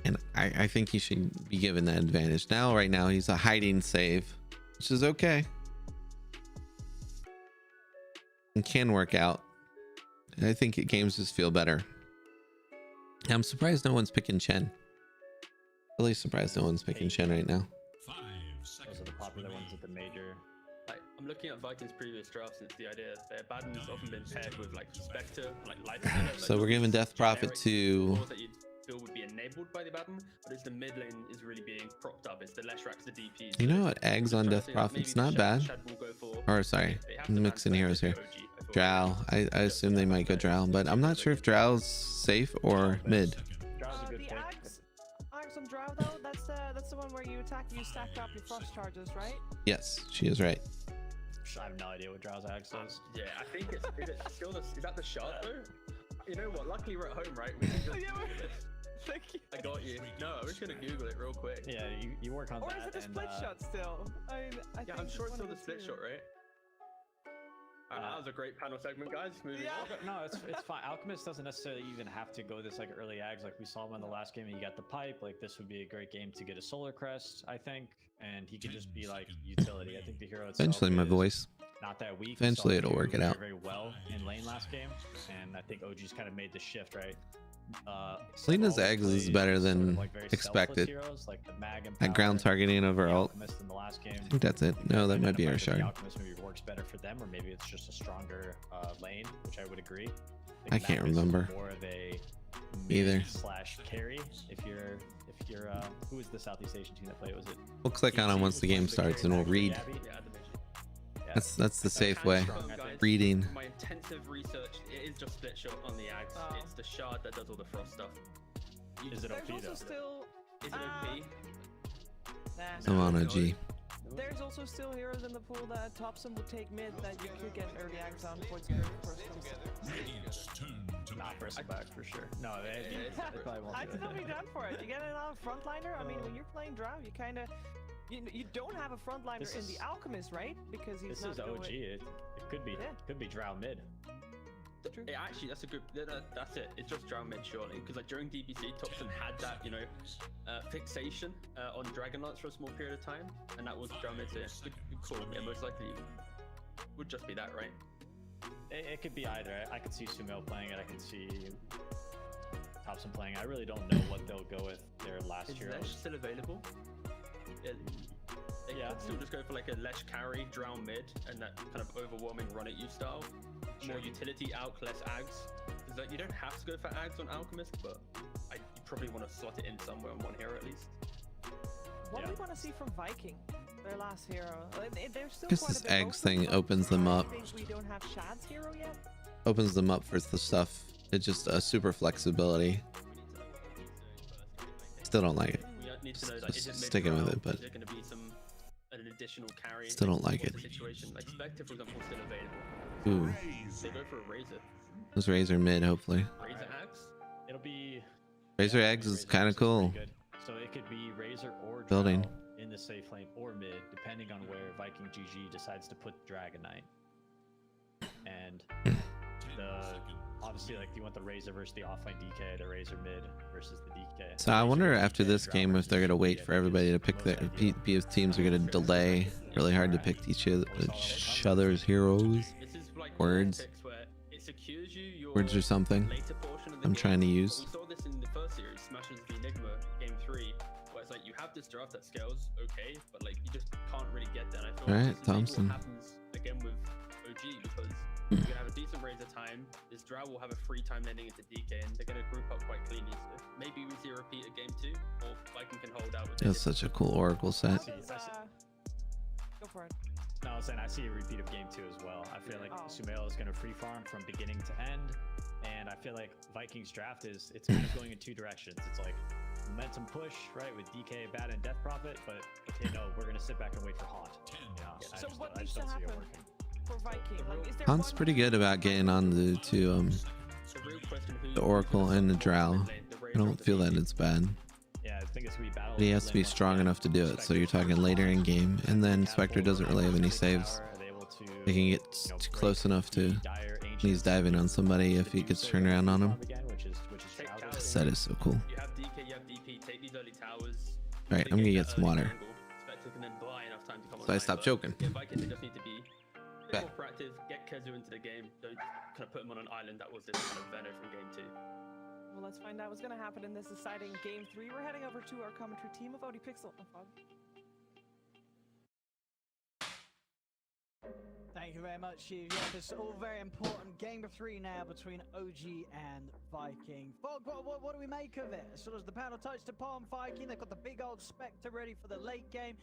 and I think he should be given that advantage. Now, right now, he's a hiding save, which is okay and can work out. I think games just feel better. I'm surprised no one's picking Chen. Really surprised no one's picking Chen right now. Those are the popular ones at the major. Like, I'm looking at Vikings' previous drafts, and it's the idea their Baden's often been paired with like Spectre, like Life. So we're giving Death Prophet to that you'd feel would be enabled by the Baden, but it's the mid lane is really being propped up. It's the less racks, the DPs. You know what? Eggs on Death Prophet's not bad. Or sorry, I'm mixing heroes here. Drow. I assume they might go Drow, but I'm not sure if Drow's safe or mid. The Axe on Drow though, that's the one where you attack, you stack up your frost charges, right? Yes, she is right. I have no idea what Drow's Axe does. Yeah, I think it's is that the shot though? You know what? Luckily we're at home, right? We can just Google it. Thank you. I got you. No, I'm just gonna Google it real quick. Yeah, you work on or that. Or is it the split shot still? I yeah, I'm sure it's still the split shot, right? That was a great panel segment, guys. Moving on. No, it's fine. Alchemist doesn't necessarily even have to go this like early Ags like we saw him in the last game. And you got the pipe. Like this would be a great game to get a Solar Crest, I think, and he could just be like utility. I think the hero itself Eventually, my voice. Not that weak. Eventually, it'll work it out. Very well in lane last game, and I think OG's kind of made the shift, right? Selena's eggs is better than expected. At ground targeting over ult. I think that's it. No, that might be our shard. Alchemist maybe works better for them, or maybe it's just a stronger lane, which I would agree. I can't remember. More of a either / carry. If you're who is the Southeast Asian team that played? Was it? We'll click on him once the game starts, and we'll read. That's the safe way. Reading. My intensive research, it is just split shot on the Ags. It's the shard that does all the frost stuff. Is it OP though? Is it OP? I'm on OG. There's also still heroes in the pool that Thompson would take mid that you could get early Ags on Void Spirit first. Not Bristleback for sure. No, it probably won't. I'd still be down for it. You get it on frontliner. I mean, when you're playing Drow, you kind of. You don't have a frontliner in the Alchemist, right? Because he's this is OG. It could be Drow mid. Actually, that's a good. That's it. It's just drown mid surely, because like during DBC, Thompson had that fixation on Dragon Lance for a small period of time, and that was drown mid. So yeah, good call. Yeah, most likely would just be that, right? It could be either. I could see Sumail playing it. I could see Thompson playing. I really don't know what they'll go with their last hero. Is Lesh still available? Yeah. They could still just go for like a Lesh carry, drown mid, and that kind of overwhelming run at you style. More utility, Alk, less Ags. Because like, you don't have to go for Ags on Alchemist, but you probably want to slot it in somewhere on one hero at least. What do we want to see from Viking? Their last hero. They're still Guess this eggs thing opens them up. We don't have Shad's hero yet. Opens them up for the stuff. It's just a super flexibility. Still don't like it. We need to know, like, is it sticking with it, but is there going to be an additional carry? Still don't like it. Situation like Spectre, for example, is still available. Ooh. They go for a Razor. Those Razor mid, hopefully. Razor Axe. It'll be Razor eggs is kind of cool. So it could be Razor or Building. Drow in the safe lane or mid, depending on where Viking GG decides to put Dragon Knight. And obviously, like, you want the Razor versus the offlane DK, the Razor mid versus the DK. So I wonder after this game if they're gonna wait for everybody to pick their teams are gonna delay really hard to pick each other's heroes, words or something. I'm trying to use. We saw this in the first series, Smashes the Enigma Game 3, where it's like you have this draft that scales okay, but like you just can't really get there. And I feel All like right, this is Thompson. what happens again with OG, because you're gonna have a decent Razor time. This Drow will have a free time ending into DK, and they're gonna group up quite cleanly. So maybe we see a repeat of Game 2, or Viking can hold out with That's such a cool Oracle set. Go for it. No, I was saying I see a repeat of Game 2 as well. I feel like Sumail is going to free farm from beginning to end, and I feel like Vikings draft it's kind of going in two directions. It's like momentum push, right, with DK, Bad, and Death Prophet, but okay, no, we're going to sit back and wait for Haunt. So what needs to happen for Viking? Like, is there Hunt's pretty good about getting on the Oracle and the Drow. I don't feel that it's bad. Yeah, I think it's gonna be battle. But he has to be strong enough to do it. So you're talking later in game, and then Spectre doesn't really have any saves. He can get close enough to. He's diving on somebody if he gets turned around on him. This set is so cool. You have DK, you have DP, take these early towers. All right, I'm gonna get some water. Spectre can then buy enough time to come So I stop choking. Yeah, Vikings, they just need to be a bit more proactive, get Kezu into the game, don't kind of put him on an island that was this kind of Venom from Game 2. Well, let's find out what's going to happen in this exciting Game 3. We're heading over to our commentary team of OD Pixel. Thank you very much, Hugh. Yeah, this is all very important. Game 3 now between OG and Viking. Fog, what do we make of it? As soon as the panel touched upon Viking, they've got the big old Spectre ready for the late game.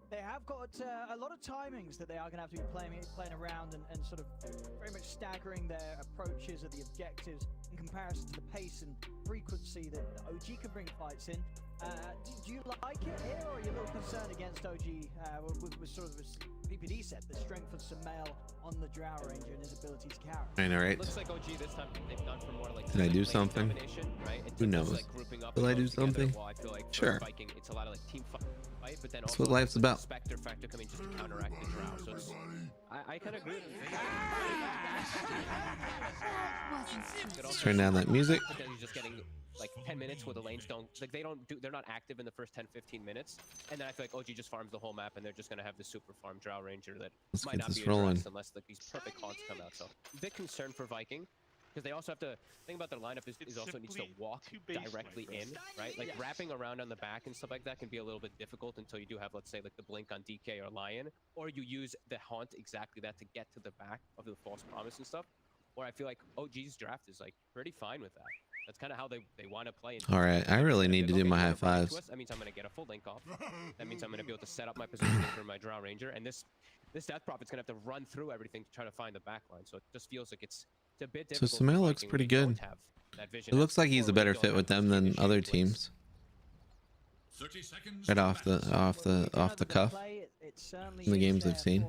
They have got a lot of timings that they are going to have to be playing around and sort of very much staggering their approaches of the objectives in comparison to the pace and frequency that OG can bring fights in. Do you like it here, or are you a little concerned against OG with sort of this PPD set, the strength of Sumail on the Drow Ranger and his ability to carry? I know, right? Looks like OG this time they've gone for more like Did I do something? Right? Who knows? Like grouping up Will I do something? Well, I feel like sure. Viking, it's a lot of like team fight, but then That's also what life's about. Spectre factor coming just to counteract the Drow. So it's, I kind of agree with Let's turn down that music. But then you're just getting like 10 minutes where the lanes they're not active in the first 10-15 minutes, and then I feel like OG just farms the whole map, and they're just gonna have the super farm Drow Ranger that might not be addressed unless like these perfect haunts come out. So a bit concerned for Viking, because they also have to think about their lineup is also needs to walk directly in, right? Like wrapping around on the back and stuff like that can be a little bit difficult until you do have, let's say, like the blink on DK or Lion, or you use the haunt exactly that to get to the back of the false promise and stuff. Where I feel like OG's draft is like pretty fine with that. That's kind of how they want to play. All right, I really need to do my high fives. That means I'm going to get a full link off. That means I'm going to be able to set up my positioning for my Drow Ranger, and this Death Prophet's going to have to run through everything to try to find the backline. So it just feels like it's a bit difficult. So Sumail looks pretty good. It looks like he's a better fit with them than other teams. Right off the cuff. In the games I've seen.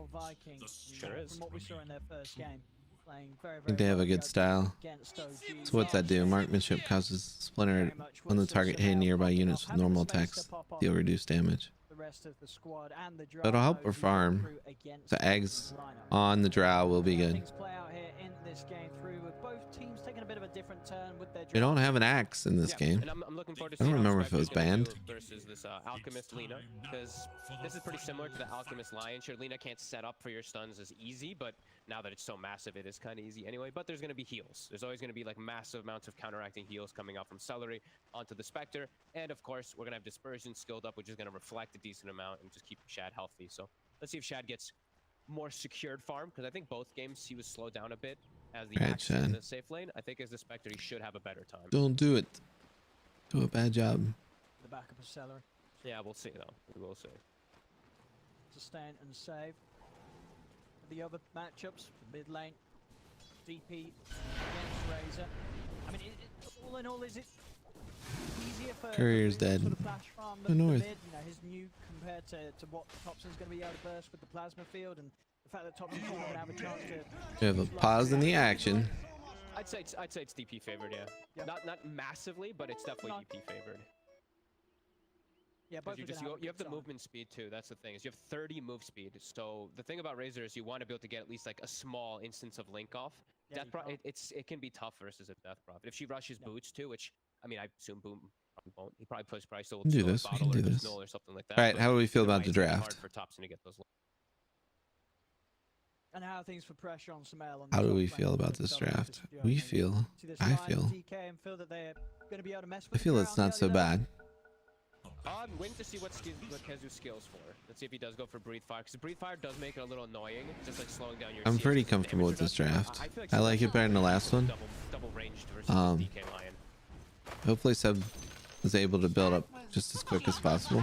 Sure is. From what we saw in their first game. I think they have a good style. So what's that do? Marksmanship causes splinter when the target hit nearby units with normal attacks. Deal reduced damage. The rest of the squad and the Drow It'll help knows our who farm. through against The eggs lineup. on the Drow will be good. Things play out here in this game through with both teams taking a bit of a different turn with their We don't Drow. have an axe in this game. And I'm looking forward to I don't seeing how remember if it was Spectre's gonna banned. do versus this Alchemist Lina, because this is pretty similar to the Alchemist Lion. Sure, Lina can't set up for your stuns as easy, but now that it's so massive, it is kind of easy anyway. But there's going to be heals. There's always going to be like massive amounts of counteracting heals coming out from Celery onto the Spectre, and of course we're going to have Dispersion skilled up, which is going to reflect a decent amount and just keep Shad healthy. So let's see if Shad gets more secured farm, because I think both games he was slowed down a bit as the Right, Axe in Shad. the safe lane. I think as the Spectre he should have a better time. Don't do it. Do a bad job. The backup of Celery. Yeah, we'll see though. We will see. Sustain and save. The other matchups, the mid lane, DP against Razor. I mean, all in all, is it easier for Courier's the dead. sort of flash farm The than the north. mid? You know, his new compared to what Thompson's going to be able to burst with the plasma field, and the fact that Thompson's not going to have a chance to. We have a pause in the action. I'd say it's DP favored, yeah. Not massively, but it's definitely DP favored. Yeah, both You are just gonna have a you have good the time. movement speed too. That's the thing, is you have 30 move speed. So the thing about Razor is you want to be able to get at least like a small instance of link off. Yeah, Death it can be tough versus a Death Prophet. If she rushes boots too, which I mean I assume Boom probably won't. He probably still We can do slow this, we bottle can or do just this. null or something like that. All right, but how do we feel either about way, the it's gonna be draft? hard for Thompson to get those. And how are things for pressure on Sumail on How the do top we lane feel about with this Double draft? Fist duo? We Maybe feel, see this I line feel, TK and feel that they're going to be able to mess I with feel the it's Drow on not the so early lane. bad. I'm waiting to see what Kezu skills for. Let's see if he does go for Breathe Fire, because Breathe Fire does make it a little annoying, just like slowing down your. I'm CS pretty with the comfortable with damage this reduction. draft. feel I like it better than the last one. Double ranged versus DK Lion. Hopefully Seb is able to build up just as quick as possible,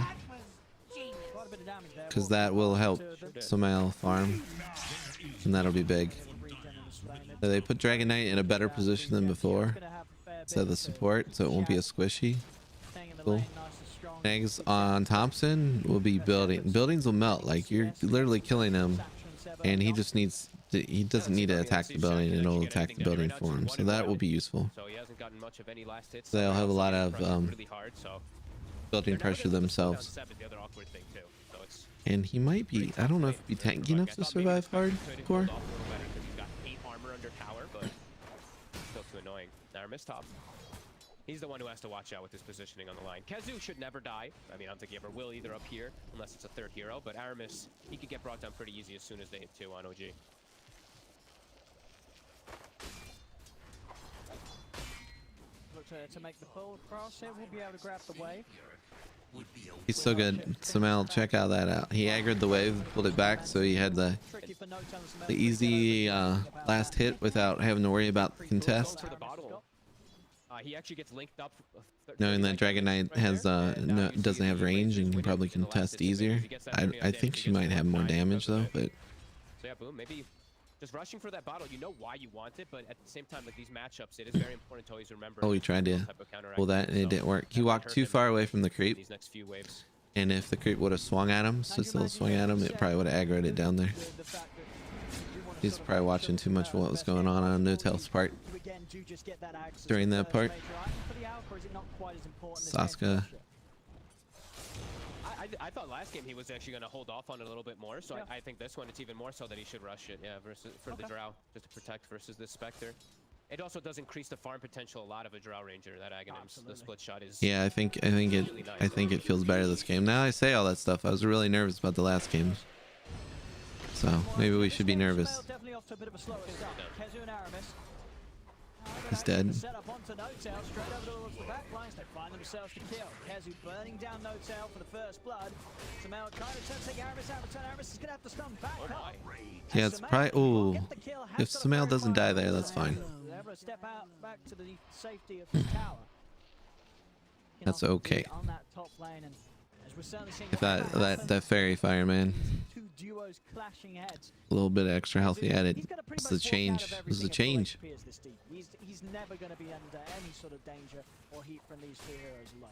Quite a bit of damage there. because that will help Sumail farm, and that'll be big. So they put Dragon Knight in a better position than before, instead of the support, so it won't be as squishy. Cool. Eggs on Thompson will be building. Buildings will melt. Like, you're literally killing him, and he just needs to, he doesn't need to attack the building, and it'll attack the building for him. So that will be useful. So he hasn't gotten much of any last hits. They'll have a lot of really hard, so building pressure themselves. the other awkward thing too. So it's And he might be, I don't know if he'd be tanky enough to survive hardcore. he's got 8 armor under tower, but still too annoying. Aramis top. He's the one who has to watch out with his positioning on the line. Kezu should never die. I mean, I don't think he ever will either up here, unless it's a third hero. But Aramis, he could get brought down pretty easy as soon as they hit 2 on OG. Look to make the pull across here. We'll be able to grab the wave. He's so good. Sumail, check out that out. He aggroed the wave, pulled it back, so he had the easy last hit without having to worry about the contest. For the bottle. He actually gets linked up. Knowing that Dragon Knight has no, doesn't have range and can probably contest easier. I think she might have more damage though, but So yeah, Boom, maybe just rushing for that bottle. You know why you want it, but at the same time, like these matchups, it is very important to always remember. oh, he tried to pull that and it didn't work. He walked too far away from the creep, These next few waves. and if the creep would have swung at him, just a little swing at him, it probably would have aggroed it down there. He's probably watching too much of what was going on Nutel's part during that part. Saska. I thought last game he was actually going to hold off on it a little bit more, so I think this one it's even more so that he should rush it, yeah, versus for the Drow, just to protect versus this Spectre. It also does increase the farm potential a lot of a Drow Ranger. That Aghanim's the split shot is. Yeah, I think it feels better this game. Now I say all that stuff. I was really nervous about the last game, so maybe we should be nervous. He's dead. Set up onto No-Tail, straight over towards the back lines. They find themselves to kill. Kezu burning down No-Tail for the first blood. Sumail trying to take Aramis out of return. Aramis is going to have to stun back up. Yeah, it's probably. Ooh, if Sumail doesn't die there, that's fine. They're able to step out back to the safety of the tower. That's okay. On that top lane, and as we're certainly seeing If that fairy fireman, two duos clashing heads. a little bit extra healthy at it. This is a change. This is a change. He's never going to be under any sort of danger or heat from these two heroes alone.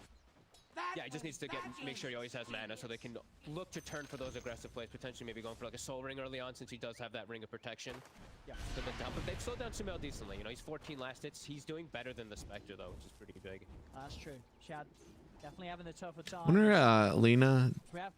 Yeah, he just needs to make sure he always has mana so they can look to turn for those aggressive plays, potentially maybe going for like a soul ring early on since he does have that ring of protection. Yeah. But they've slowed down Sumail decently. You know, he's 14 last hits. He's doing better than the Spectre though, which is pretty big. That's true. Shad Definitely having the tougher time. I wonder Lena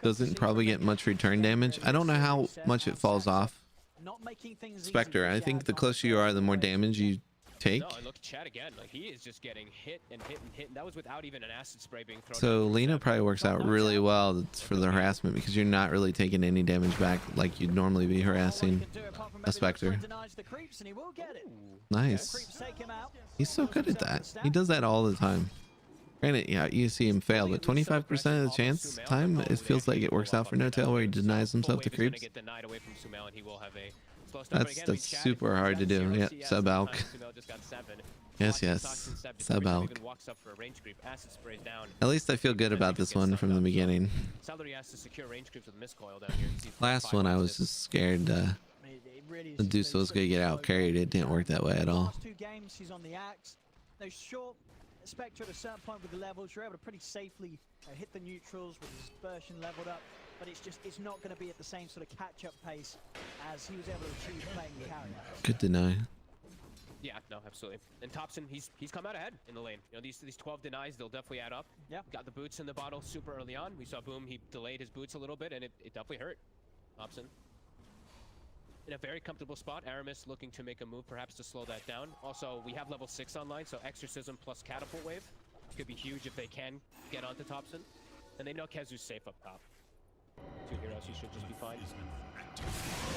doesn't probably get much return damage. I don't know how much it falls off. Not making things Spectre, I think the closer you are, the more damage you take. No, and look, Chad again. Like he is just getting hit and hit and hit, and that was without even an acid spray being thrown. So Lena probably works out really well for the harassment because you're not really taking any damage back like you'd normally be harassing a Spectre. Nice. He's so good at that. He does that all the time. Granted, yeah, you see him fail, but 25% of the chance time, it feels like it works out for No Tail where he denies himself to creeps. That's super hard to do. Yeah, sub alk. Yes, sub alk. At least I feel good about this one from the beginning. Last one I was just scared Medusa was gonna get out carried. It didn't work that way at all. Spectre at a certain point with the levels, you're able to pretty safely hit the neutrals with his dispersion leveled up, but it's not going to be at the same sort of catch-up pace as he was able to achieve playing the carry. Good deny. Yeah, no, absolutely. And Thompson, he's come out ahead in the lane. You know, these 12 denies, they'll definitely add up. Yeah. Got the boots in the bottle super early on. We saw Boom, he delayed his boots a little bit, and it definitely hurt Thompson. In a very comfortable spot, Aramis looking to make a move perhaps to slow that down. Also, we have level 6 online, so Exorcism plus Catapult Wave could be huge if they can get onto Thompson. And they know Kezu's safe up top. 2 heroes, he should just be fine.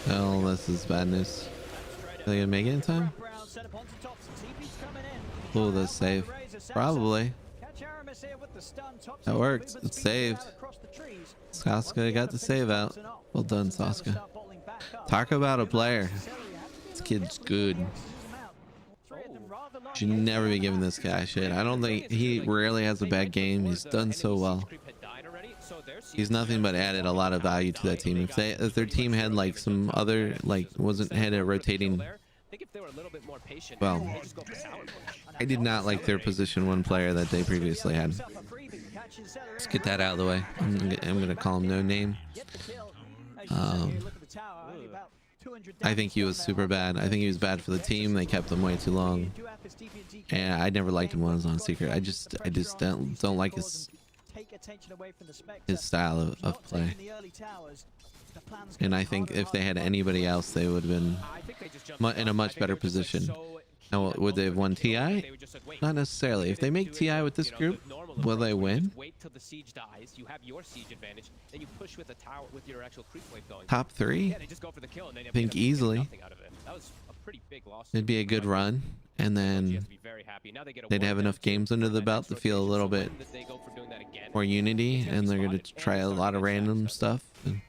Oh, this is bad news. Are they gonna make it in time? Oh, that's save. Probably. That worked. It's saved. Saska got the save out. Well done, Saska. Talk about a player. This kid's good. Should never be giving this guy shit. I don't think he rarely has a bad game. He's done so well. He's nothing but added a lot of value to that team. If their team had like some other had a rotating. Well, I did not like their position 1 player that they previously had. Let's get that out of the way. I'm gonna call him No Name. I think he was super bad. I think he was bad for the team. They kept him way too long, and I never liked him when I was on Secret. I just don't like his style of play. And I think if they had anybody else, they would have been in a much better position. Now, would they have won TI? Not necessarily. If they make TI with this group, will they win? Wait till the siege dies. You have your siege advantage. Then you push with a tower with your actual creep wave going. Top 3? Yeah, they just go for the kill, and they I think easily. That was a pretty big loss. It'd be a good run, and then they'd have enough games under the belt to feel a little bit more unity, and they're gonna try a lot of random stuff. And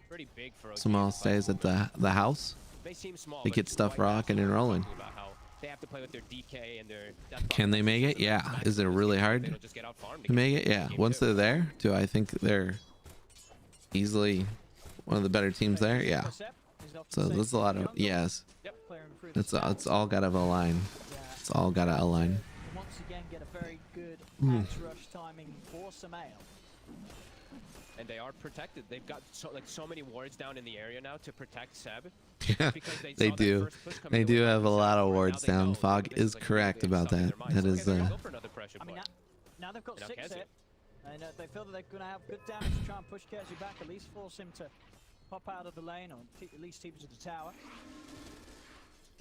Samal stays at the house. They get stuff rocking and rolling. They have to play with their DK and their Can they make it? Yeah. Is it really hard to make it? Yeah. Once they're there, do I think they're easily one of the better teams there? Yeah. So there's a lot of yes. It's all gotta align. It's all gotta align. Once again, get a very good max rush timing for Samael. And they are protected. They've got so many wards down in the area now to protect Seb. Yeah, they do. They do have a lot of wards down. Fog is correct about that. That is I mean, now they've got 6 hit, and they feel that they're going to have good damage to try and push Kezu back, at least force him to pop out of the lane, or at least keep him to the tower.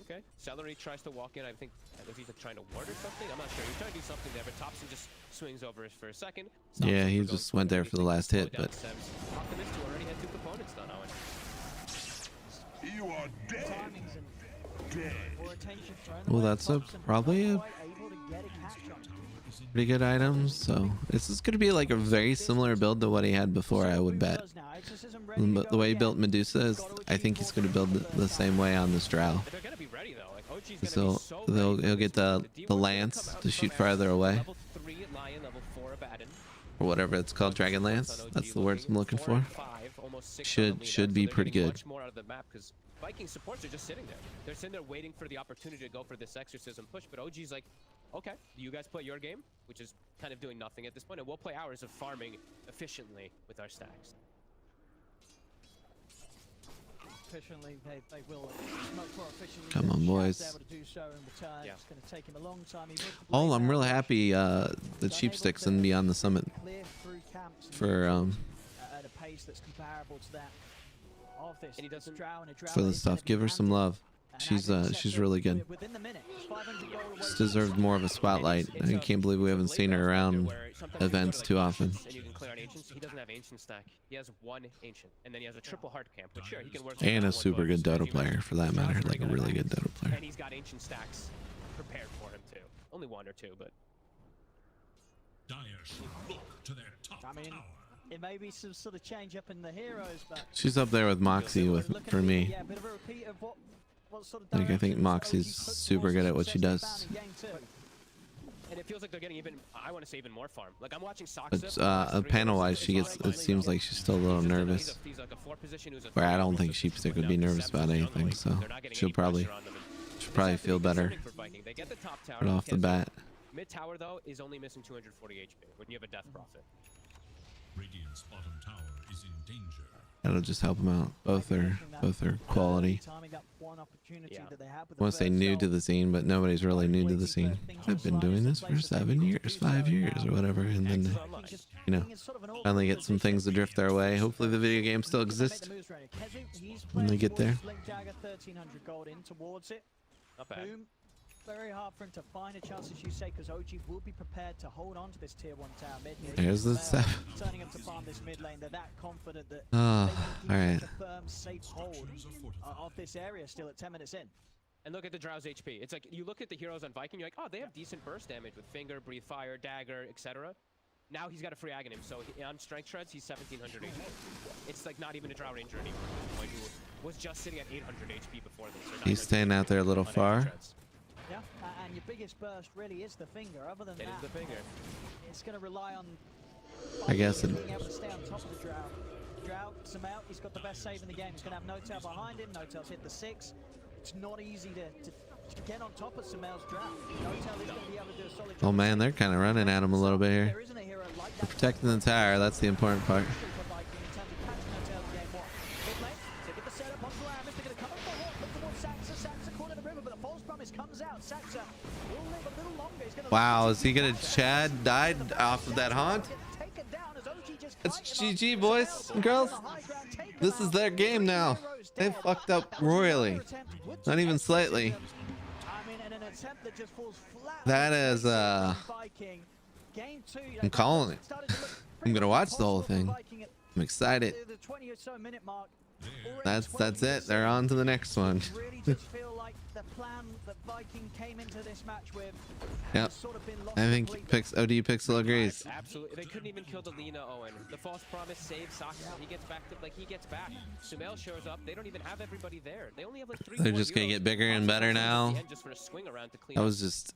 Okay, Celery tries to walk in. I think was he trying to ward or something? I'm not sure. He's trying to do something there, but Thompson just swings over for a second. Yeah, he just went there for the last hit, but Optimist who already had 2 components done, Owen. You are dead. well, that's probably a pretty good item. So this is going to be like a very similar build to what he had before, I would bet. But the way he built Medusa is, I think he's going to build the same way on this Drow. So he'll get the lance to shoot farther away, or whatever it's called, Dragon Lance. That's the words I'm looking for. Should be pretty good. Viking supports are just sitting there. They're sitting there waiting for the opportunity to go for this exorcism push, but OG's like, okay, you guys play your game, which is kind of doing nothing at this point, and we'll play ours of farming efficiently with our stacks. efficiently, they will much more efficiently. Come on, boys. Able to do so in return. It's going to take him a long time. Oh, I'm real happy the cheap sticks and Beyond the Summit for at a pace that's comparable to that of this. And he doesn't for the stuff. Give her some love. She's really good. She's deserved more of a spotlight. I can't believe we haven't seen her around events too often. And you can clear on ancients. He doesn't have ancient stack. He has one ancient, and then he has a triple hard camp. Which sure he can work. And a super good Dota player, for that matter, like a really good Dota player. And he's got ancient stacks prepared for him too. Only one or two, but. Dire look to their top tower. It may be some sort of change up in the heroes, but She's up there with Moxie for me. yeah, a bit of a repeat of what sort of Like I think Moxie's super good at what she does. And it feels like they're getting even, I want to say even more farm. Like I'm watching But panel-wise, she gets. It seems like she's still a little nervous. Where I don't think Sheepstick would be nervous about anything, so she'll probably feel better right off the bat. Mid tower though is only missing 240 HP when you have a death prophet. Radiant's bottom tower is in danger. That'll just help them out. Both are quality. I want to say new to the scene, but nobody's really new to the scene. I've been doing this for 7 years, 5 years, or whatever, and then finally get some things to drift their way. Hopefully the video game still exists when they get there. Not bad. Very hard for him to find a chance, as you say, because OG will be prepared to hold on to this tier 1 tower mid. There's the step. Turning up to farm this mid lane, they're that confident that all right. a firm, safe hold of this area still at 10 minutes in. And look at the Drow's HP. It's like you look at the heroes on Viking, you're like, oh, they have decent burst damage with Finger, Breathe Fire, Dagger, etc. Now he's got a free ag in him, so on Strength Shreds, he's 1700 HP. It's like not even a Drow Ranger anymore at this point, who was just sitting at 800 HP before this. He's staying out there a little far. Yeah, and your biggest burst really is the Finger. Other than that, the Finger. It's going to rely on I guess it. being able to stay on top of the Drow. Drow, Samel, he's got the best save in the game. He's going to have No-Tail behind him. No-Tail's hit the 6. It's not easy to get on top of Samel's Drow. No-Tail is going to be able to do a solid job. Oh man, they're kind of running at him a little bit here. There isn't a hero like They're protecting the tower. That's the important part. Wow, is he gonna Chad died off of that haunt? It's GG, boys and girls. This is their game now. They fucked up royally. Not even slightly. That is I'm calling it. I'm gonna watch the whole thing. I'm excited. That's it. They're on to the next one. Yep. I think OD Pixel agrees. Absolutely. They couldn't even kill the Lina Owen. The false promise saves Saksa. He gets back to he gets back. Sumail shows up. They don't even have everybody there. They only have like 3. They're just gonna get bigger and better now. That was just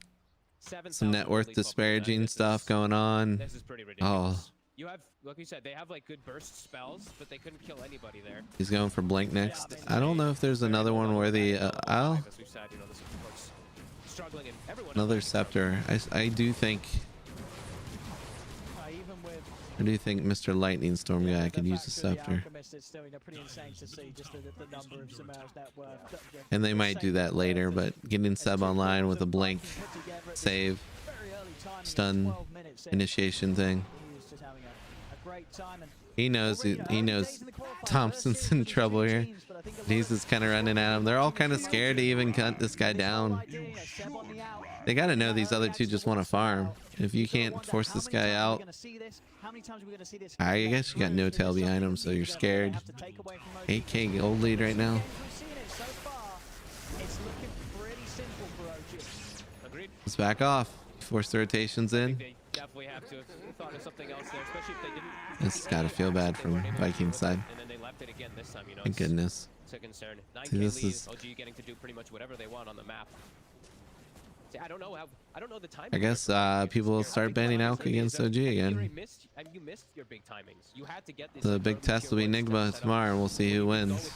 some net worth disparaging stuff going on. This is pretty ridiculous. Oh. You have, like you said, they have like good burst spells, but they couldn't kill anybody there. He's going for Blink next. I don't know if there's another one where the another scepter. I do think Mr. Lightning Storm guy could use a scepter. And they might do that later, but getting Seb online with a Blink save stun initiation thing. He knows Thompson's in trouble here. He's just kind of running at him. They're all kind of scared to even cut this guy down. They got to know these other two just want to farm. If you can't force this guy out, I guess you got No Tail behind him, so you're scared. 8k gold lead right now. Let's back off. Force the rotations in. Definitely have to have thought of something else there, especially if they didn't. It's gotta feel bad from Viking side. And then they left it again this time, you know. Thank goodness. It's a concern. 9K See, this lead, is. OG getting to do pretty much whatever they want on the map. See, I don't know the time. I guess people will start banning Alk against OG again. You missed your big timings. You had to get this. The big test will be Enigma tomorrow, and we'll see who wins.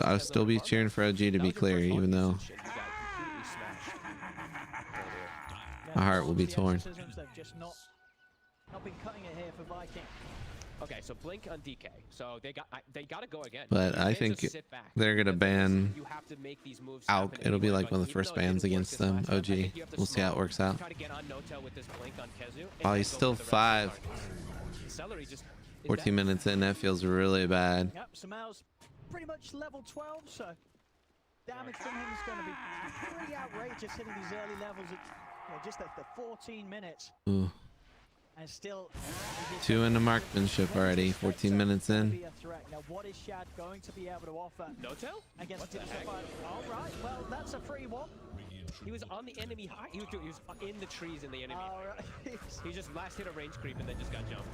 I'll still be cheering for OG to be clear, even though my heart will be torn. Okay, so blink on DK. So they got to go again. But You I can't think just sit back. they're gonna The thing is, ban you have to make these moves Alk. happen It'll be anyway, like one of the even first though it bans didn't work against this them. last time, I OG. think you have to We'll see how it smoke, works out. Try to get on no-tail with this blink on Kezu, and Oh, then he's go still for the rest of 5. the targets. Celery just 14 minutes in. That feels really bad. Yep, Samel's pretty much level 12, so damage from him is going to be pretty outrageous hitting these early levels at just at the 14 minutes. Ooh. And still 2 into marksmanship already. 14 minutes in. be a threat. Now, what is Shad going to be able to offer? No-tail? Against the all right, well, that's a free one. He was on the enemy high. He was in the trees in the enemy. Right. He just last hit a range creep and then just got jumped.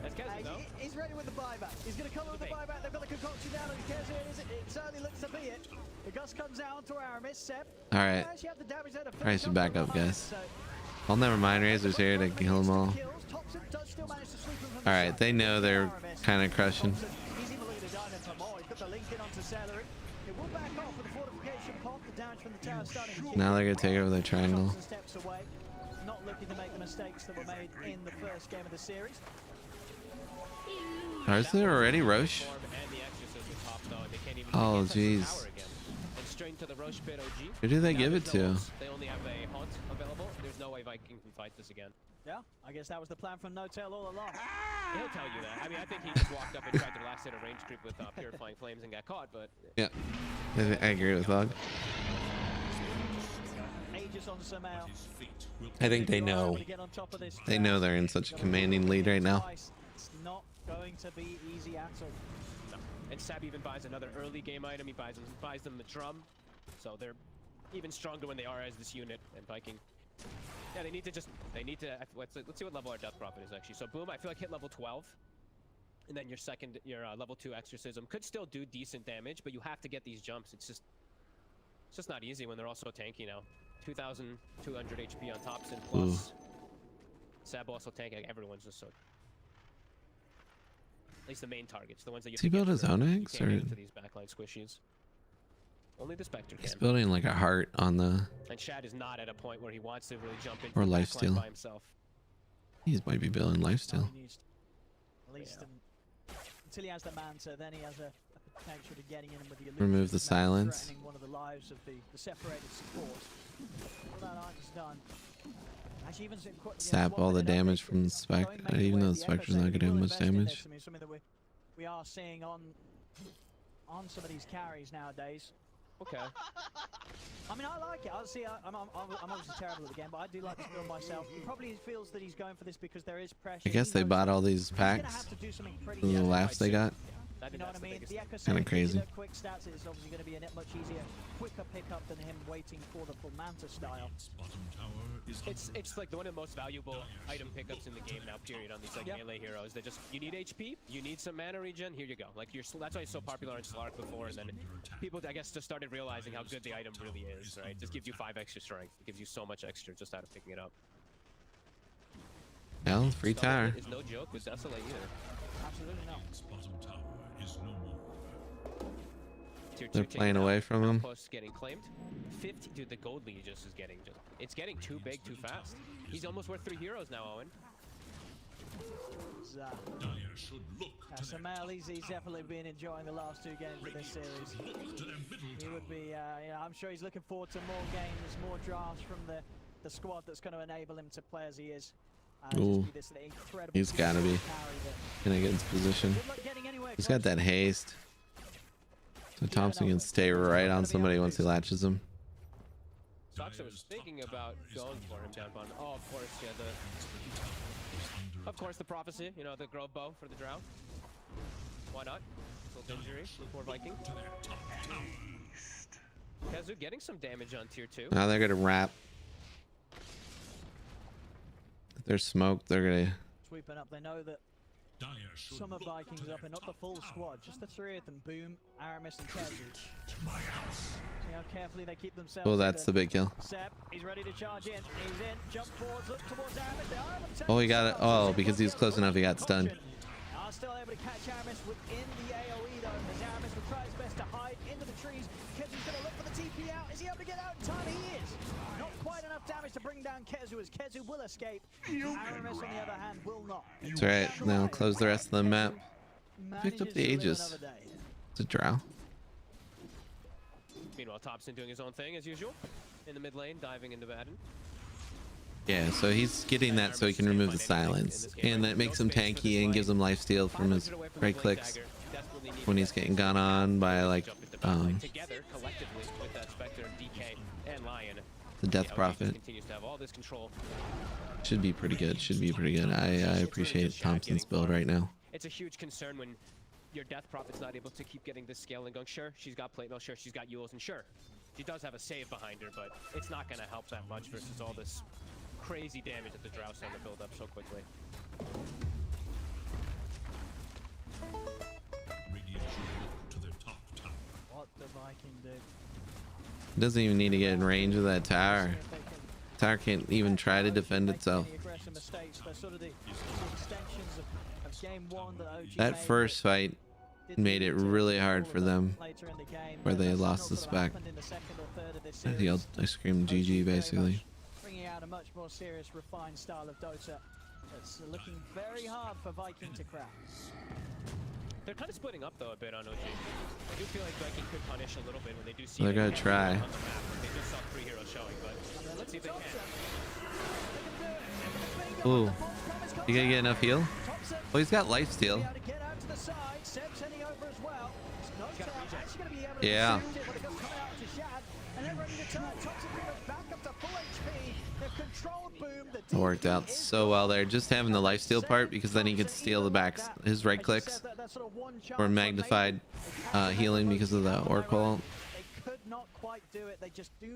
That's Kezu, though. He's ready with the buyback. He's going to come with the buyback. They've got the concoction down on Kezu. It certainly looks to be it. The gust comes out to Aramis. Seb. All right. All right, so back up, guys. Well, never mind. Razor's here to kill them all. All right, they know they're kind of crushing. He's even looking to dive in for more. He's got the link in onto Celery. It will back off with the fortification pop. The damage from the tower starting to kick. Now they're gonna take over their triangle. Steps away. Not looking to make the mistakes that were made in the first game of the series. Is there already Roche? Oh, jeez. Who do they give it to? They only have a haunt available. There's no way Viking can fight this again. Yeah, I guess that was the plan from No-Tail all along. He'll tell you that. I mean, I think he just walked up and tried to last hit a range creep with Purifying Flames and got caught, but... Yeah, I agree with Bug. Aegis on Samel. I think they know. They know they're in such a commanding lead right now. It's not going to be easy at all. No. And Sab even buys another early game item. He buys them the drum. So they're even stronger when they are as this unit. And Viking... Yeah, they need to let's see what level our Death Prophet is actually. So boom, I feel like hit level 12. And then your level 2 Exorcism could still do decent damage, but you have to get these jumps. It's just not easy when they're all so tanky now. 2,200 HP on Thompson plus Sab also tanking. Everyone's just so... At least the main targets, the ones that you... Does he build his own eggs, or...? Into these backline squishies. Only the Spectre can. He's building like a heart on the... And Shad is not at a point where he wants to really jump into or the lifesteal. by himself. He might be building lifesteal. At least until he has the Manta, then he has a potential to getting in with the Remove the silence. threatening one of the lives of the separated support. All that item's done. Actually, even Sap all the damage from the Spectre, even though the Spectre's not gonna do much damage. I mean, something that we are seeing on some of these carries nowadays. Okay. I mean, I like it. I'm obviously terrible at the game, but I do like this build myself. He probably feels that he's going for this because there is pressure. I guess they bought all these packs. The laughs they got. You know what I mean? The Echo Kind of crazy. quick stats is obviously going to be a much easier, quicker pickup than him waiting for the full Manta style. It's like one of the most valuable item pickups in the game now. Period. On these like melee heroes, that just you need HP, you need some mana regen. Here you go. Like that's why it's so popular in Slark before, and then people I guess just started realizing how good the item really is. Right? Just gives you 5 extra strength. It gives you so much extra just out of picking it up. Hell, free tower. It's no joke with Desolate either. Absolutely not. They're playing away from him. Post getting claimed. 50, dude. The gold lead just is getting it's getting too big too fast. He's almost worth 3 heroes now, Owen. Samel, he's definitely been enjoying the last 2 games of this series. He would be, I'm sure he's looking forward to more games, more drafts from the squad that's going to enable him to play as he is. Ooh, he's gotta be gonna get into position. He's got that haste, so Thompson can stay right on somebody once he latches him. Soxa was thinking about going for him down bottom. Oh, of course, yeah, of course, the prophecy. You know, the Grove Bow for the Drow. Why not? Little injury for Viking. Kezu getting some damage on tier 2. Now they're gonna wrap. If they're smoked, they're gonna sweeping up. They know that some of Vikings up and not the full squad, just the 3 of them. Boom, Aramis and Kezu. See how carefully they keep themselves. Oh, that's the big kill. Seb, he's ready to charge in. He's in. Jump forwards, look towards Aramis. Oh, he got it. Oh, because he was close enough, he got stunned. Still able to catch Aramis within the AoE though, as Aramis will try his best to hide into the trees. Kezu's going to look for the TP out. Is he able to get out in time? He is. Not quite quite enough damage to bring down Kezu, as Kezu will escape. Aramis, on the other hand, will not. That's right. Now close the rest of the map. Picked up the Aegis. It's a drow. Meanwhile, Thompson doing his own thing as usual in the mid lane, diving into Madden. Yeah, so he's getting that so he can remove the silence, and that makes him tanky and gives him lifesteal from his right clicks when he's getting gone on by like together collectively with that Spectre, DK, and Lion. the Death Prophet. Continues to have all this control. Should be pretty good. Should be pretty good. I appreciate Thompson's build right now. It's a huge concern when your Death Prophet's not able to keep getting this scale and going. Sure, she's got plate mail. Sure, she's got Yules, and sure, she does have a save behind her, but it's not going to help that much versus all this crazy damage that the Drow's starting to build up so quickly. To their top tower. What the Viking do? Doesn't even need to get in range of that tower. Tower can't even try to defend itself. That first fight made it really hard for them, where they lost the spec. I screamed GG basically. Bringing out a much more serious, refined style of Dota. It's looking very hard for Viking to crack. They're kind of splitting up though a bit on OG. I do feel like Viking could punish a little bit when they do see. They're gonna try. On the map. They just saw 3 heroes showing, but let's see if they can. Ooh, you gonna get enough heal? Oh, he's got lifesteal. Yeah. It worked out so well there. Just having the lifesteal part, because then he could steal the backs, his right clicks, or magnified healing because of the Oracle.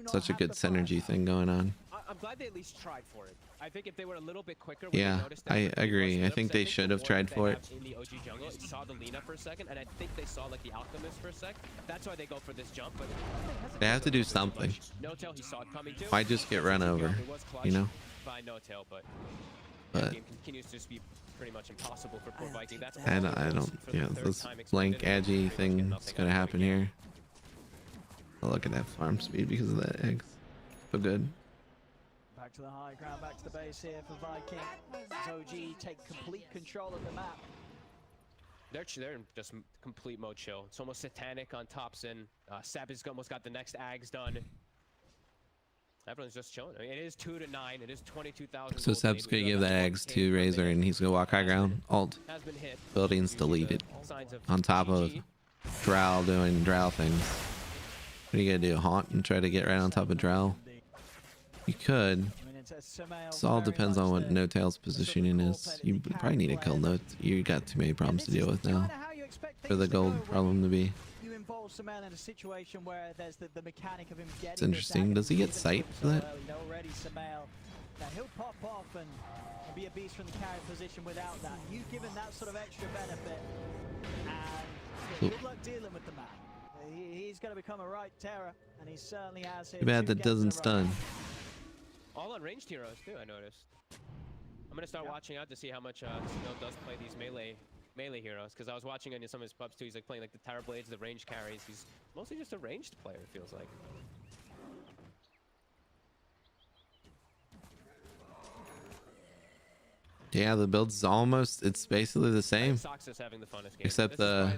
Such a good synergy thing going on. I'm glad they at least tried for it. I think if they were a little bit quicker, yeah, I agree. I think they should have tried for it. In the OG jungle, saw the Lina for a second, and I think they saw like the Alchemist for a sec. That's why they go for this jump. But they have to do something. No Tail, he saw it coming too. Why just get run over? You know. By No Tail, but the game continues to just be pretty much impossible for poor Viking. That's I don't. Yeah, this blank agi thing is gonna happen here. I'll look at that farm speed because of that eggs. So good. Back to the high ground, back to the base here for Viking. As OG take complete control of the map. They're in just complete mode chill. It's almost satanic on Thompson. Seb has almost got the next Ags done. Everyone's just chilling. I mean, it is 2 to 9. It is 22,000. So Seb's gonna give that eggs to Razor, and he's gonna walk high ground. Alt. Buildings deleted. On top of Drow doing Drow things. What are you gonna do? Haunt and try to get right on top of Drow? You could. It all depends on what No Tail's positioning is. You probably need to kill No. You got too many problems to deal with now for the gold problem to be. You involve Samel in a situation where there's the mechanic of him getting. It's interesting. Does he get sight for that? Already Samel. Now he'll pop off and be a beast from the carry position without that. You've given that sort of extra benefit, and good luck dealing with the man. He's going to become a right terror, and he certainly has. Too bad that doesn't stun. All unranged heroes too, I noticed. I'm gonna start watching out to see how much Snow does play these melee heroes, because I was watching on some of his pubs too. He's like playing like the Tower Blades, the ranged carries. He's mostly just a ranged player, it feels like. Yeah, the build's it's basically the same, except so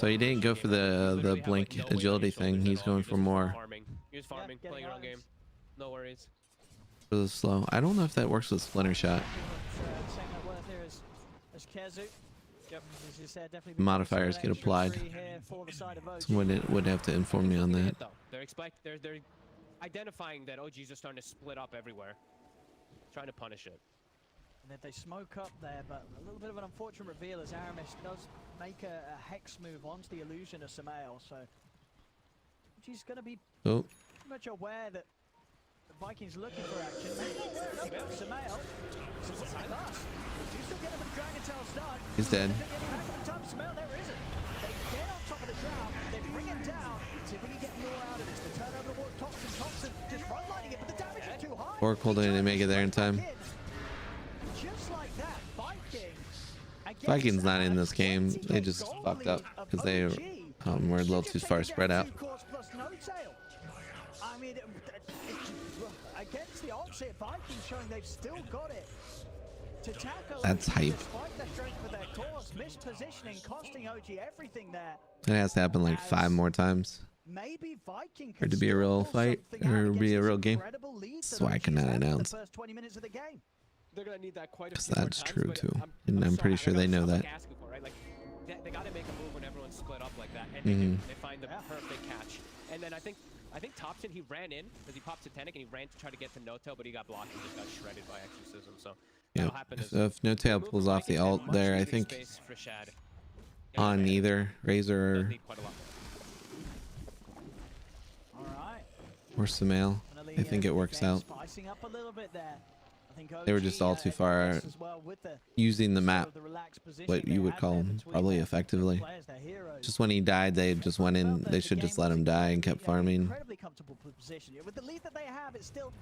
he didn't go for the blink agility thing. He's going for more He was farming, playing your own game. No worries. for the slow. I don't know if that works with Splinter Shot. Modifiers get applied. Someone would have to inform me on that. They're identifying that OGs are starting to split up everywhere, trying to punish it. And then they smoke up there, but a little bit of an unfortunate reveal as Aramis does make a hex move onto the illusion of Samael, so she's going to be pretty much aware that the Vikings looking for action. Samael, He's dead. Samael, there isn't. They get on top of the ground, they bring it down, see if we can get more out of this. They turn over the wall, Thompson just frontlining it, but the damage is too high. Oracle didn't make it there in time. Just like that, Vikings not in this game. They just fucked up because they were a little too far spread out. I mean, against the opposite, Vikings showing they've still got it to tackle. That's hype. Despite the strength of their course, mispositioning, costing OG everything there. It has to happen like 5 more times Maybe Viking for it to be a real fight or be a real game. So I cannot announce. The first 20 minutes of the game. They're gonna need that quite a Because few more that's times, true but too. I'm And I'm pretty sure they know that. asking for, right? Like, they got to make a move when everyone's split up like that, and they do. They find the perfect catch. And then I think Thompson, he ran in because he popped Satanic and he ran to try to get to No-Tail, but he got blocked and just got shredded by Exorcism. So Yeah. So if No-Tail pulls off the ult there, I think on either Razor or Sumail, I think it works out. Spicing up a little bit there. I think They were just all too far using the map, what you would call them, probably effectively. Just when he died, they just went in. They should just let him die and kept farming. Incredibly comfortable position. With the lead that they have, it's still,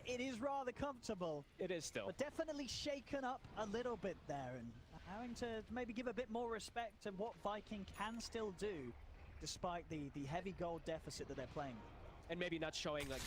it is rather comfortable. It is still. But definitely shaken up a little bit there, and having to maybe give a bit more respect to what Viking can still do, despite the heavy gold deficit that they're playing with. And maybe not showing like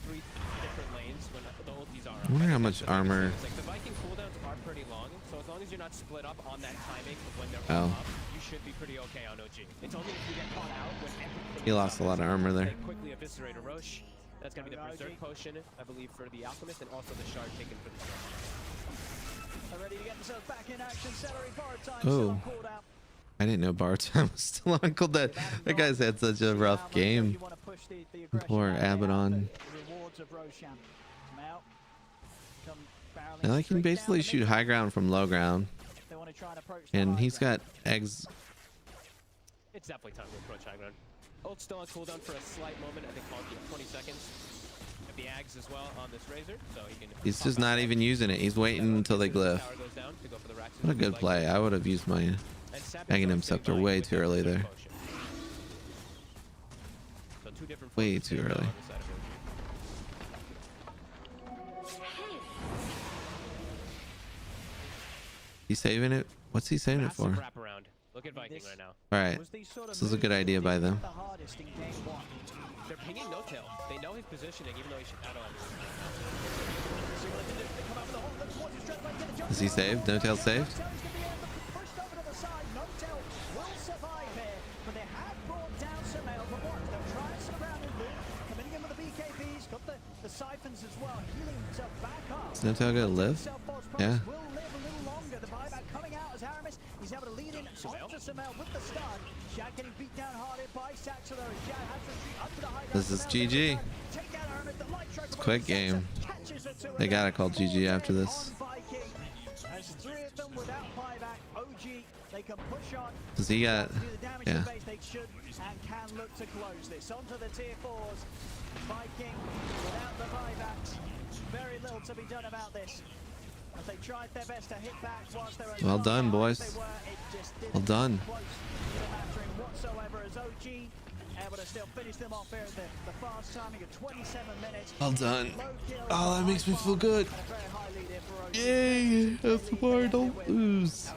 3 different lanes when the ultis are. I wonder how much armor. Like the Viking cooldowns are pretty long, so as long as you're not split up on that timing of when they're Oh. up, you should be pretty okay on OG. It's only if you get caught out when everything He lost a lot of armor there. they quickly eviscerate a Roche. That's gonna be the Berserk potion, I believe, for the Alchemist, and also the shard taken for the Storm. Ready to get themselves back in action. Celery bar time Oh. still called out. I didn't know Bartime was still on. That guy's had such a rough game. Poor Abaddon. Now he can basically shoot high ground from low ground. And he's got eggs. It's definitely time to approach high ground. Ult's still on cooldown for a slight moment. I think 20 seconds. Have the Ags as well on this Razor, so he can. He's just not even using it. He's waiting until they glyph. What a good play. I would have used my Aghanim Scepter way too early there. Way too early. He's saving it? What's he saving it for? Look at Viking right now. Alright. This is a good idea by them. They're pinging No-Tail. They know his positioning, even though he should add on. Is he saved? No-Tail saved? The siphons as well, healing himself back up. Is No-Tail gonna live? Yeah. Will live a little longer. The buyback coming out as Aramis. He's able to lead in onto Sumail with the stun. Shad getting beat down hard by Saxo. Shad has to retreat up to the high ground. This is GG. It's a quick game. They gotta call GG after this. As 3 of them without buyback, OG, they can push on. Does he got? Yeah. They should and can look to close this. Onto the tier 4s. Viking without the buybacks. Very little to be done about this. As they tried their best to hit back whilst they were Well done, boys. Well done. Whatsoever as OG able to still finish them off here at the fast timing of 27 minutes. Well done. Oh, that makes me feel good. Yay! That's why don't lose.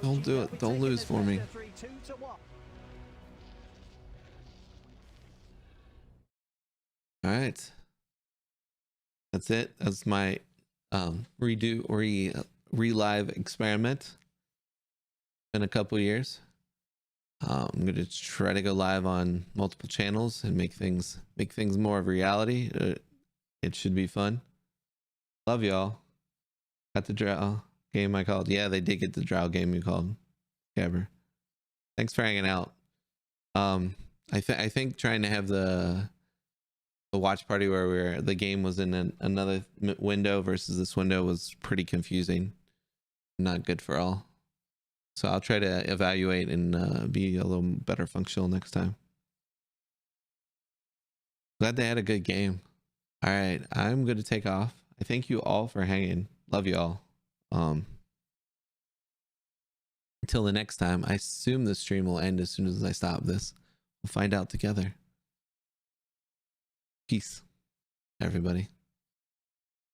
Don't do it. Don't lose for me. All right. That's it. That's my relive experiment. In a couple years. I'm gonna try to go live on multiple channels and make things more of reality. It should be fun. Love y'all. Got the drow game I called. Yeah, they did get the drow game you called. Gabber. Thanks for hanging out. I think trying to have the watch party where the game was in another window versus this window was pretty confusing. Not good for all. So I'll try to evaluate and be a little better functional next time. Glad they had a good game. All right, I'm going to take off. I thank you all for hanging. Love you all. Until the next time, I assume the stream will end as soon as I stop this. We'll find out together. Peace, everybody.